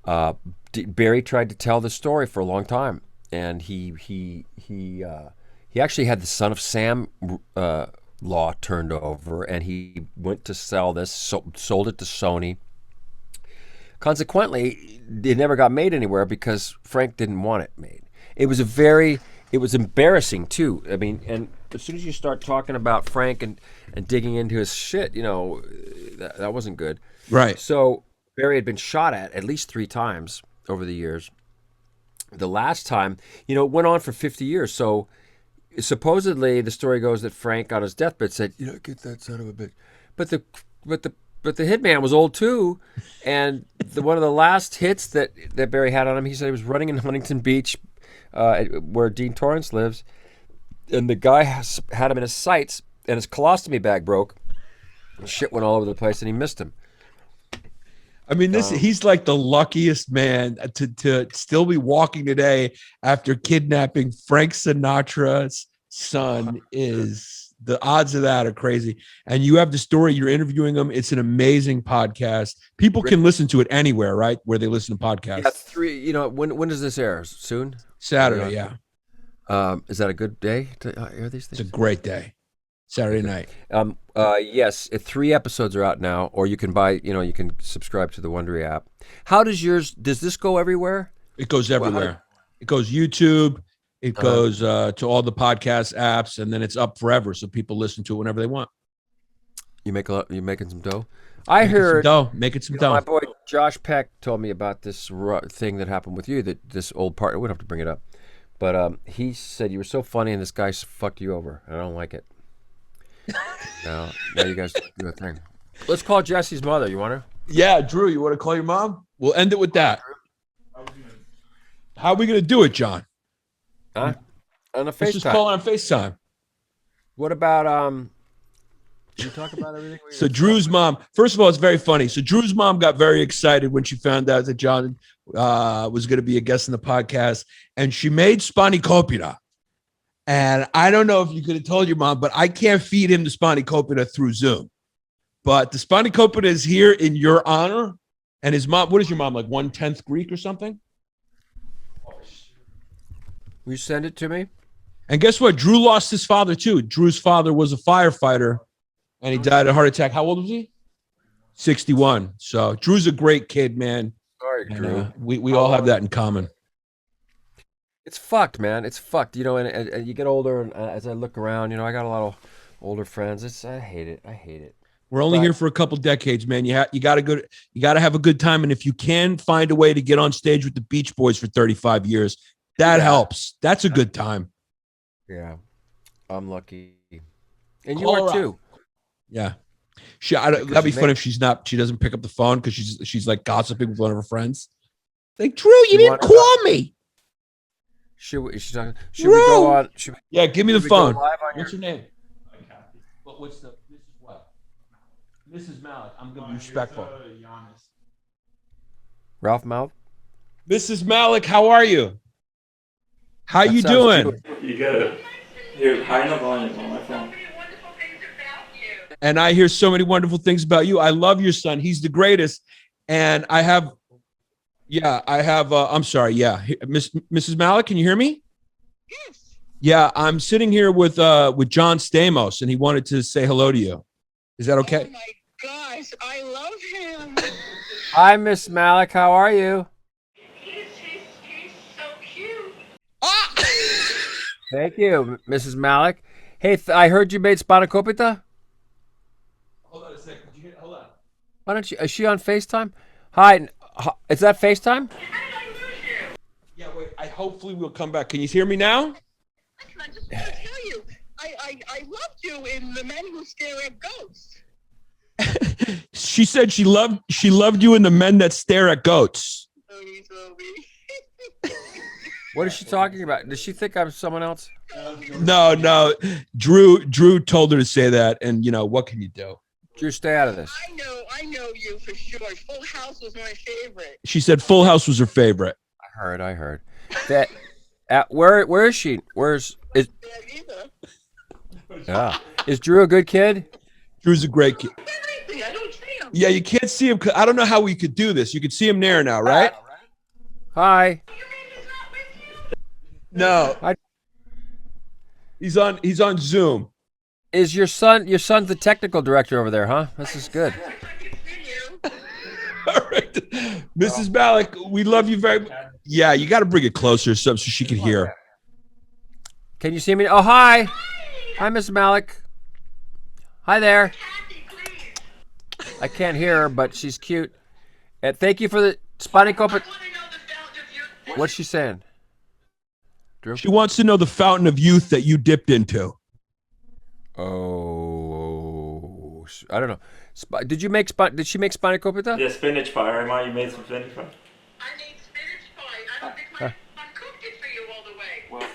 Barry tried to tell the story for a long time, and he actually had the Son of Sam law turned over, and he went to sell this, sold it to Sony. Consequently, it never got made anywhere because Frank didn't want it made. It was embarrassing too. I mean, and as soon as you start talking about Frank and digging into his shit, that wasn't good. Right. So Barry had been shot at least 3 times over the years. The last time, it went on for 50 years. So supposedly the story goes that Frank on his deathbed said, "Get that son of a bitch." But the hitman was old too, and one of the last hits that Barry had on him, he said he was running in Huntington Beach, where Dean Torrance lives, and the guy had him in his sights, and his colostomy bag broke, and shit went all over the place, and he missed him. I mean, he's like the luckiest man to still be walking today after kidnapping Frank Sinatra's son. The odds of that are crazy. And you have the story, you're interviewing him. It's an amazing podcast. People can listen to it anywhere, right? Where they listen to podcasts. Yeah, 3, when does this air? Soon? Saturday, yeah. Is that a good day to air these things? It's a great day. Saturday night. Yes, 3 episodes are out now, or you can buy, you can subscribe to the Wondery app. How does this go everywhere? It goes everywhere. It goes YouTube. It goes to all the podcast apps, and then it's up forever, so people listen to it whenever they want. You making some dough? I heard making some dough. My boy Josh Peck told me about this thing that happened with you. That this old partner, we don't have to bring it up, but he said you were so funny, and this guy fucked you over. I don't like it. Now you guys do a thing. Let's call Jesse's mother. You want her? Yeah, Drew, you want to call your mom? We'll end it with that. How are we going to do it, John? Huh? On a FaceTime. Let's just call on FaceTime. What about you talk about everything? So Drew's mom, first of all, it's very funny. So Drew's mom got very excited when she found out that John was going to be a guest in the podcast, and she made spanakopita. And I don't know if you could have told your mom, but I can't feed him the spanakopita through Zoom. But the spanakopita is here in your honor. And his mom, what is your mom, like 1/10 Greek or something? Will you send it to me? And guess what? Drew lost his father too. Drew's father was a firefighter, and he died of a heart attack. How old was he? 61. So Drew's a great kid, man. Sorry, Drew. We all have that in common. It's fucked, man. It's fucked. And you get older, and as I look around, I got a lot of older friends. I hate it. We're only Right. here for a couple decades, man. You got to have a good time, and if you can find a way to get on stage with the Beach Boys for 35 years, that helps. That's a good time. Yeah, I'm lucky, and you Call are her too. Yeah. That'd be funny if she doesn't pick up the phone because she's like gossiping with one of her friends. Like, Drew, you didn't call me. Should we go on? Yeah, give me the we go phone. live on What's her name? What's the Mrs. what? Mrs. Malik. I'm gonna be respectful. Ralph Mouth? Mrs. Malik, how are you? How That you sounds doing? cute. You gotta hear high enough volume on my phone. And I hear so many wonderful things about you. I love your son. He's the greatest. And I'm sorry. Yeah. Mrs. Malik, can you hear me? Yes. Yeah, I'm sitting here with John Stamos, and he wanted to say hello to you. Is that okay? Oh my gosh, I love him. Hi, Miss Malik. How are you? He's so cute. Thank you, Mrs. Malik. Hey, I heard you made spanakopita. Hold on a second. Hold on. Why don't you? Is she on FaceTime? Hi, is that FaceTime? How did I lose you? Yeah, wait. Hopefully we'll come back. Can you hear me now? Listen, I just want to tell you, I loved you in The Men Who Stare at Ghosts. She said she loved you in The Men That Stare at Goats. Toby. What is she talking about? Does she think I'm someone else? No. Drew told her to say that, and what can you do? Drew, stay out of this. I know you for sure. Full House was my favorite. She said Full House was her favorite. I heard. That. Where is she? Yeah, either. Yeah. Is Drew a good kid? Drew's a great kid. I don't see him. Yeah, you can't see him. I don't know how we could do this. You could see him there now, right? Hi. No. He's on Zoom. Is your son's the technical director over there, huh? This is good. I can see you. All right. Mrs. Malik, we love you very much. Yeah, you got to bring it closer so she can hear. Can you see me? Oh, hi. Hi, Miss Malik. Hi there. I can't hear her, but she's cute. And thank you for the spanakopita. What's she saying? Drew? She wants to know the fountain of youth that you dipped into. Oh, I don't know. Did she make spanakopita? Yeah, spinach pie. Right, Ma? You made some spinach pie? I made spinach pie. I don't think my son cooked it for you all the way. Well,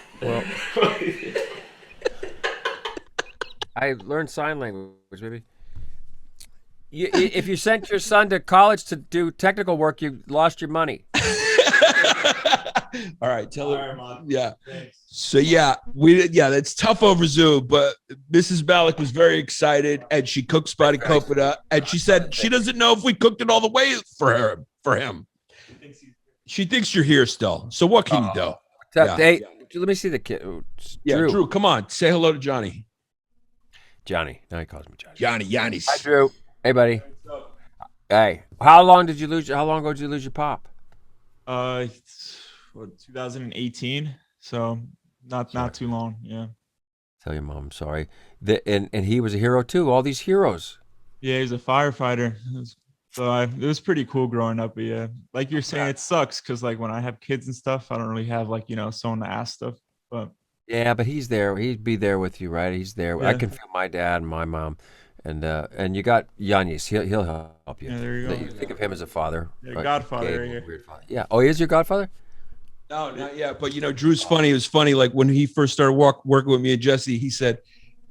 I learned sign language, baby. If you sent your son to college to do technical work, you lost your money. All right, tell her. All right, Mom. Yeah. Thanks. So that's tough over Zoom, but Mrs. Malik was very excited, and she cooked spanakopita, and she said she doesn't know if we cooked it all the way for him. She thinks you're here still. So what can you do? Yeah. Hey, let me see the kid. Yeah, Drew, come on, say hello to Johnny. Johnny. Now he calls me Johnny. Yannis. Hi, Drew. Hey, buddy. Hey, how long ago did you lose your pop? 2018, so not too long. Yeah. Tell your mom I'm sorry. And he was a hero too. All these heroes. Yeah, he's a firefighter. It was pretty cool growing up. But yeah, like you're saying, it sucks because like when I have kids and stuff, I don't really have like someone to ask stuff. But Yeah, but he's there. He'd be there with you, right? He's there. I Yeah. can feel my dad and my mom, and you got Yannis. He'll help you. Yeah, there you go. You think of him as a father. Yeah, right? godfather, yeah. Weird father. Yeah. Oh, he is your godfather? No, not yet. But Drew's funny. It was funny. Like when he first started working with me and Jesse, he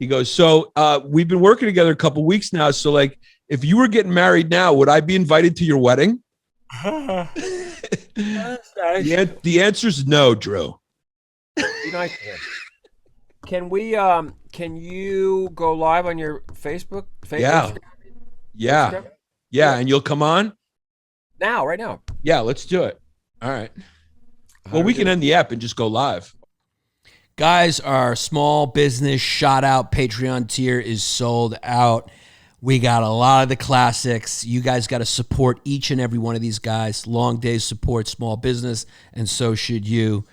goes, so we've been working together a couple weeks now. So like, if you were getting married now, would I be invited to your wedding? The answer is no, Drew. Be nice to him. Can we? Can you go live on your Facebook? Yeah. Yeah. Instagram? Yeah. And you'll come on? Now, right now. Yeah, let's do it. All right. Well, we can end the app and just go live. Guys, our small business shout out Patreon tier is sold out. We got a lot of the classics. You guys got to support each and every one of these guys. LongDays support small business, and so should you.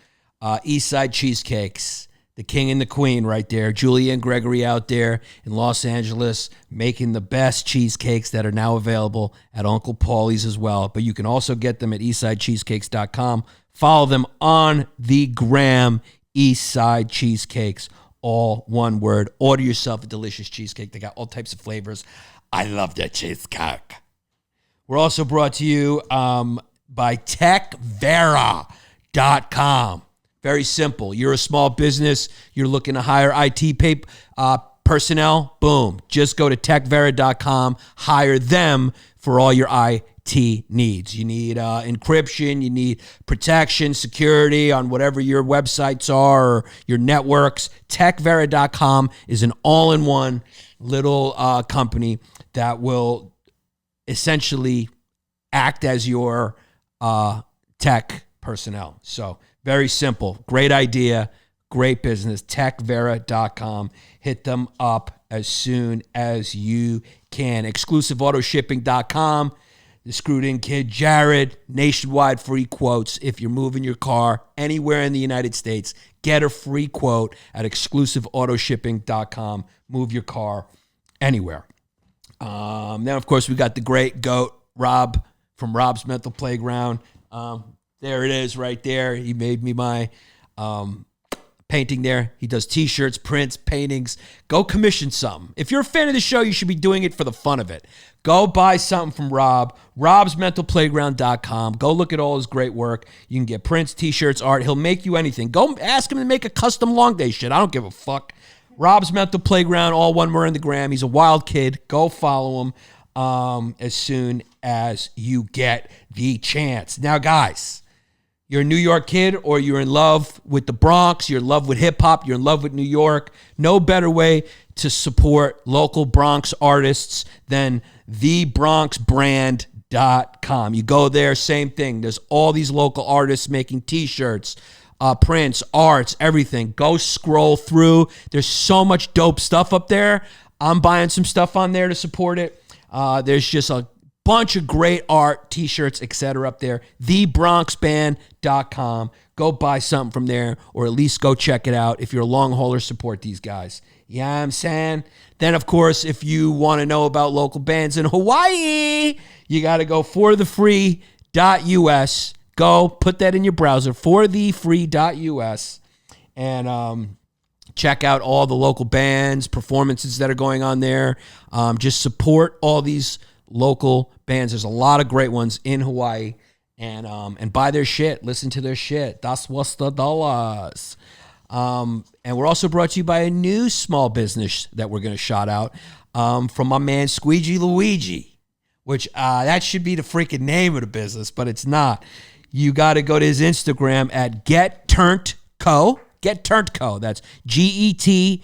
Eastside Cheesecakes. the king and the queen right there. Julia and Gregory out there in Los Angeles making the best cheesecakes that are now available at Uncle Paulie's as well. But you can also get them at eastsidecheesecakes.com. Follow them on the gram, Eastside Cheesecakes, all one word. Order yourself a delicious cheesecake. They got all types of flavors. I love their cheesecake. We're also brought to you by techvera.com. Very simple. You're a small business. You're looking to hire IT personnel. Boom. Just go to techvera.com. Hire them for all your IT needs. You need encryption. You need protection, security on whatever your websites are or your networks. Techvera.com is an all-in-one little company that will essentially act as your tech personnel. So very simple. Great idea. Great business. Techvera.com. Hit them up as soon as you can. ExclusiveAutoShipping.com. The Screwed In Kid Jared. Nationwide free quotes. If you're moving your car anywhere in the United States, get a free quote at ExclusiveAutoShipping.com. Move your car anywhere. Then, of course, we got the great GOAT, Rob, from Rob's Mental Playground. There it is right there. He made me my painting there. He does T-shirts, prints, paintings. Go commission something. If you're a fan of the show, you should be doing it for the fun of it. Go buy something from Rob, robsmentalplayground.com. Go look at all his great work. You can get prints, T-shirts, art. He'll make you anything. Go ask him to make a custom LongDays shit. I don't give a fuck. Rob's Mental Playground, all one word in the gram. He's a wild kid. Go follow him as soon as you get the chance. Now, guys, you're a New York kid or you're in love with the Bronx, you're in love with hip-hop, you're in love with New York, no better way to support local Bronx artists than thebronxbrand.com. You go there, same thing. There's all these local artists making T-shirts, prints, arts, everything. Go scroll through. There's so much dope stuff up there. I'm buying some stuff on there to support it. There's just a bunch of great art, T-shirts, etc. up there. thebronxband.com. Go buy something from there, or at least go check it out. If you're a long hauler, support these guys. Yeah, you know I'm saying? Then, of course, if you want to know about local bands in Hawaii, you got to go forthefree.us. Go put that in your browser, forthefree.us, and check out all the local bands, performances that are going on there. Just support all these local bands. There's a lot of great ones in Hawaii, and buy their shit. Listen to their shit. That's what's the dollars. And we're also brought to you by a new small business that we're going to shout out from my man Squeegee Luigi, which that should be the freaking name of the business, but it's not. You got to go to his Instagram at GetTurnedCo. GetTurnedCo. That's GetTurnedCo.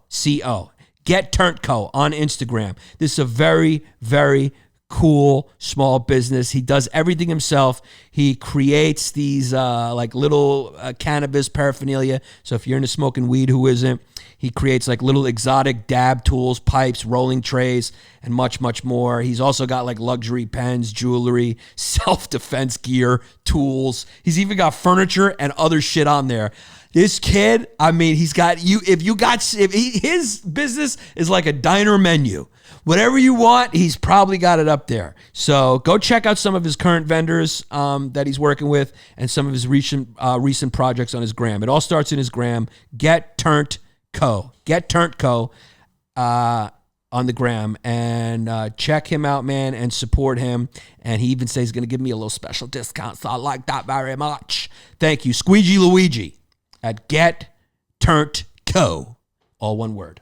C-O. GetTurnedCo on Instagram. This is a very, very cool small business. He does everything himself. He creates these like little cannabis paraphernalia. So if you're into smoking weed, who isn't? He creates like little exotic dab tools, pipes, rolling trays, and much, much more. He's also got like luxury pens, jewelry, self-defense gear, tools. He's even got furniture and other shit on there. This kid, I mean, he's got you. His business is like a diner menu. Whatever you want, he's probably got it up there. So go check out some of his current vendors that he's working with and some of his recent projects on his gram. It all starts in his gram. GetTurnedCo. GetTurnedCo on the gram, and check him out, man, and support him. And he even says he's going to give me a little special discount, so I like that very much. Thank you, Squeegee Luigi at GetTurnedCo, all one word.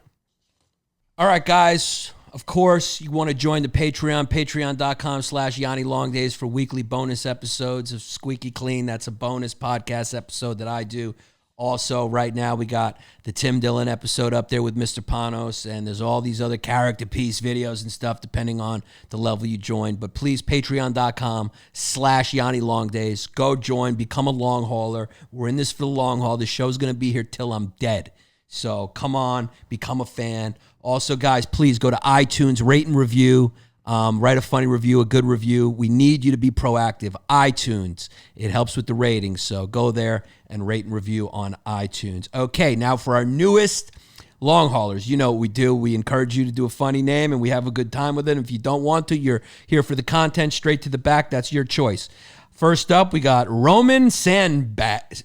All right, guys. Of course, you want to join the Patreon, patreon.com/Yanni LongDays for weekly bonus episodes of Squeaky Clean. That's a bonus podcast episode that I do. Also, right now, we got the Tim Dillon episode up there with Mr. Panos, and there's all these other character piece videos and stuff, depending on the level you join. But please, patreon.com/Yanni LongDays. Go join, become a long hauler. We're in this for the long haul. The show's going to be here till I'm dead. So come on, become a fan. Also, guys, please go to iTunes, rate and review Write a funny review, a good review. We need you to be proactive. iTunes, it helps with the ratings. So go there and rate and review on iTunes. Okay, now for our newest long haulers. You know what we do. We encourage you to do a funny name, and we have a good time with it. If you don't want to, you're here for the content, straight to the back. That's your choice. First up, we got Roman Sandbank.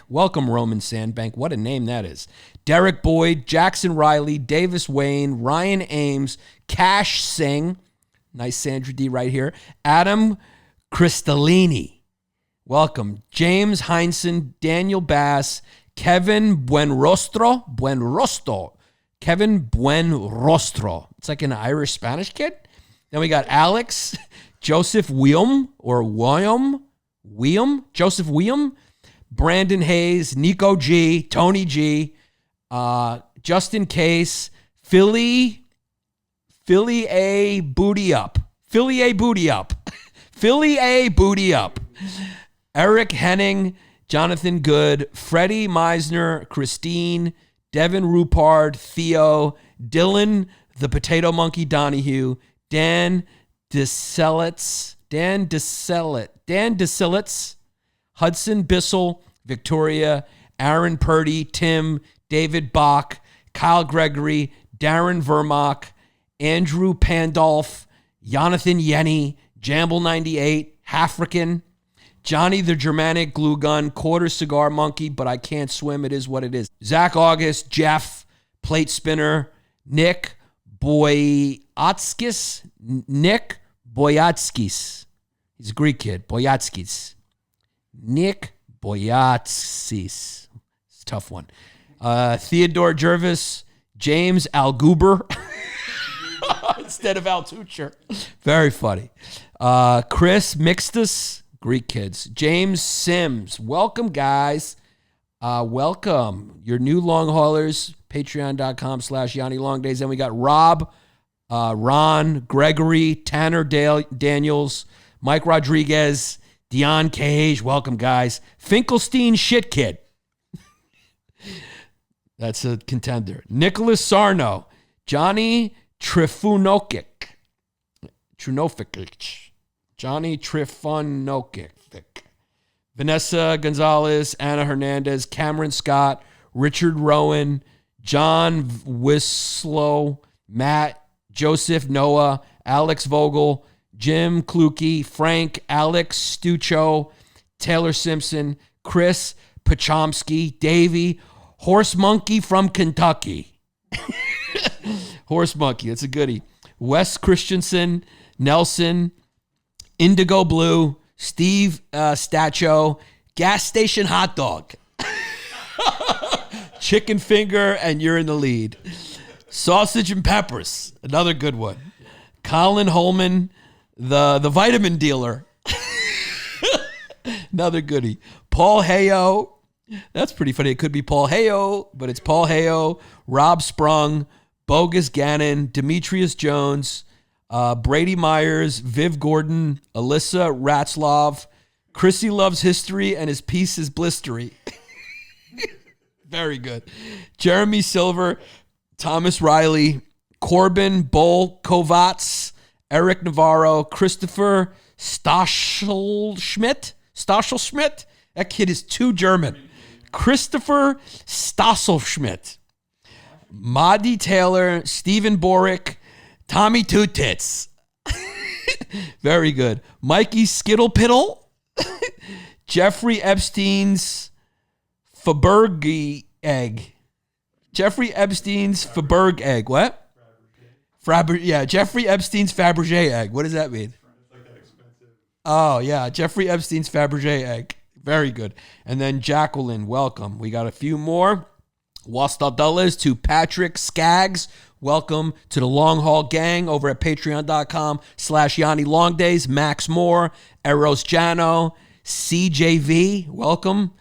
Welcome, Roman Sandbank. What a name that is. Derek Boyd, Jackson Riley, Davis Wayne, Ryan Ames, Cash Singh. Nice Sandra D right here. Adam Cristallini. Welcome. James Heinsohn, Daniel Bass, Kevin Buenrostro. Kevin Buenrostro. It's like an Irish Spanish kid. Then we got Alex, Joseph Joseph William, Brandon Hayes, Nico G, Tony G, Justin Case, Philly A Booty Up, Eric Henning, Jonathan Good, Freddie Meisner, Christine, Devin Rupard, Theo, Dylan, the Potato Monkey Donahue, Dan DeSillitz, Hudson Bissell, Victoria, Aaron Purdy, Tim, David Bach, Kyle Gregory, Darren Vermock, Andrew Pandolf, Jonathan Yanni, Jamble 98, Hafrican, Johnny the Germanic Glue Gun, Quarter Cigar Monkey, but I can't swim. It is what it is. Zach August, Jeff, Plate Spinner, Nick Boyatskis. He's a Greek kid. Boyatskis. Nick Boyatskis. It's a tough one. Theodore Jervis, James Alguber instead of Altucher. Very funny. Chris Mixtus, Greek kids. James Sims. Welcome, guys. Welcome. Your new long haulers, patreon.com/Yanni LongDays. Then we got Rob, Ron, Gregory, Tanner Daniels, Mike Rodriguez, Dion Cage. Welcome, guys. Finkelstein Shit Kid. That's a contender. Nicholas Sarno, Johnny Trifunokic. Johnny Trifunokic. Vanessa Gonzalez, Anna Hernandez, Cameron Scott, Richard Rowan, John Wislow, Matt, Joseph Noah, Alex Vogel, Jim Kluke, Frank, Alex Stucho, Taylor Simpson, Chris Pachomsky, Davey, Horse Monkey from Kentucky. Horse Monkey, that's a goodie. Wes Christensen, Nelson, Indigo Blue, Steve Stacho, Gas Station Hot Dog, Chicken Finger, and you're in the lead. Sausage and Peppers, another good one. Colin Holman, the vitamin dealer, another goodie. Paul Hayo, that's pretty funny. It could be Paul Hayo, but it's Paul Hayo. Rob Sprung, Bogus Gannon, Demetrius Jones, Brady Myers, Viv Gordon, Alyssa Ratzlav, Chrissy loves history and his piece is blistery. Very good. Jeremy Silver, Thomas Riley, Corbin Bull Kovats, Eric Navarro, Christopher Stachelschmidt. That kid is too German. Christopher Stachelschmidt. Madi Taylor, Stephen Borick, Tommy Two Tits. Very good. Mikey Skittlepiddle. Jeffrey Epstein's Faberge egg. Jeffrey Epstein's Faberge egg. What? Jeffrey Epstein's Fabergé egg. What does that mean? It's like that expensive. Oh, yeah. Jeffrey Epstein's Fabergé egg. Very good. And then Jacqueline, welcome. We got a few more. $1 to Patrick Skaggs. Welcome to the Long Haul Gang over at patreon.com/Yanni LongDays. Max Moore, Eros Jano, CJV, welcome.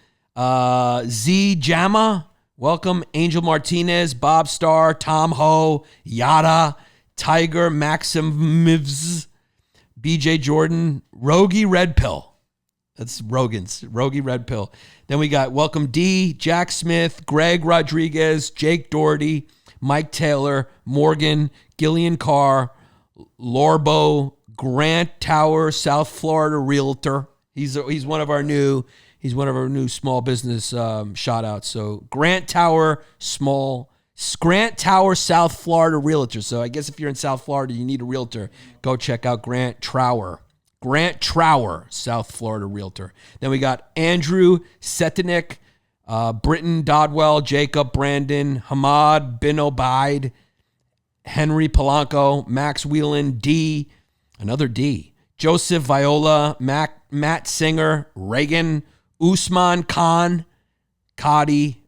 Z Jama, welcome. Angel Martinez, Bob Starr, Tom Ho, Yada, Tiger Maximivs, BJ Jordan, Rogie Red Pill. That's Rogan's, Rogie Red Pill. Then we got Welcome D, Jack Smith, Greg Rodriguez, Jake Doherty, Mike Taylor, Morgan, Gillian Carr, Lorbo Grant Tower, South Florida realtor. He's one of our new small business shout outs. So Grant Tower, South Florida realtor. So I guess if you're in South Florida, you need a realtor. Go check out Grant Trower, South Florida realtor. Then we got Andrew Setinick, Britton Dodwell, Jacob Brandon, Hamad Bin Obaid, Henry Polanco, Max Whelan, D, another D, Joseph Viola, Matt Singer, Reagan, Usman Khan, Cody,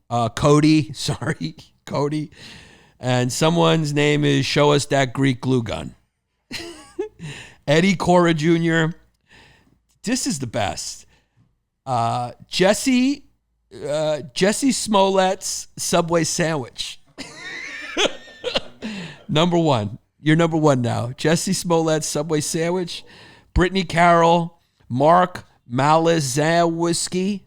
and someone's name is Show Us That Greek Glue Gun. Eddie Cora Jr. This is the best. Jesse Smollett's Subway sandwich. Number one. You're number one now. Jesse Smollett's Subway sandwich. Brittany Carroll. Mark Malazowski.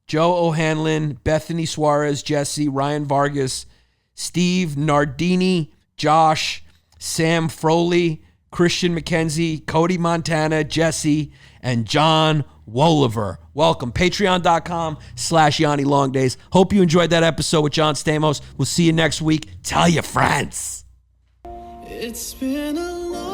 Joe O'Hanlon. Bethany Suarez. Jesse. Ryan Vargas. Steve Nardini. Josh. Sam Froley. Christian McKenzie. Cody Montana. Jesse. And John Woliver. Welcome. Patreon.com/Yanni LongDays. Hope you enjoyed that episode with John Stamos. We'll see you next week. Tell your friends. It's been a long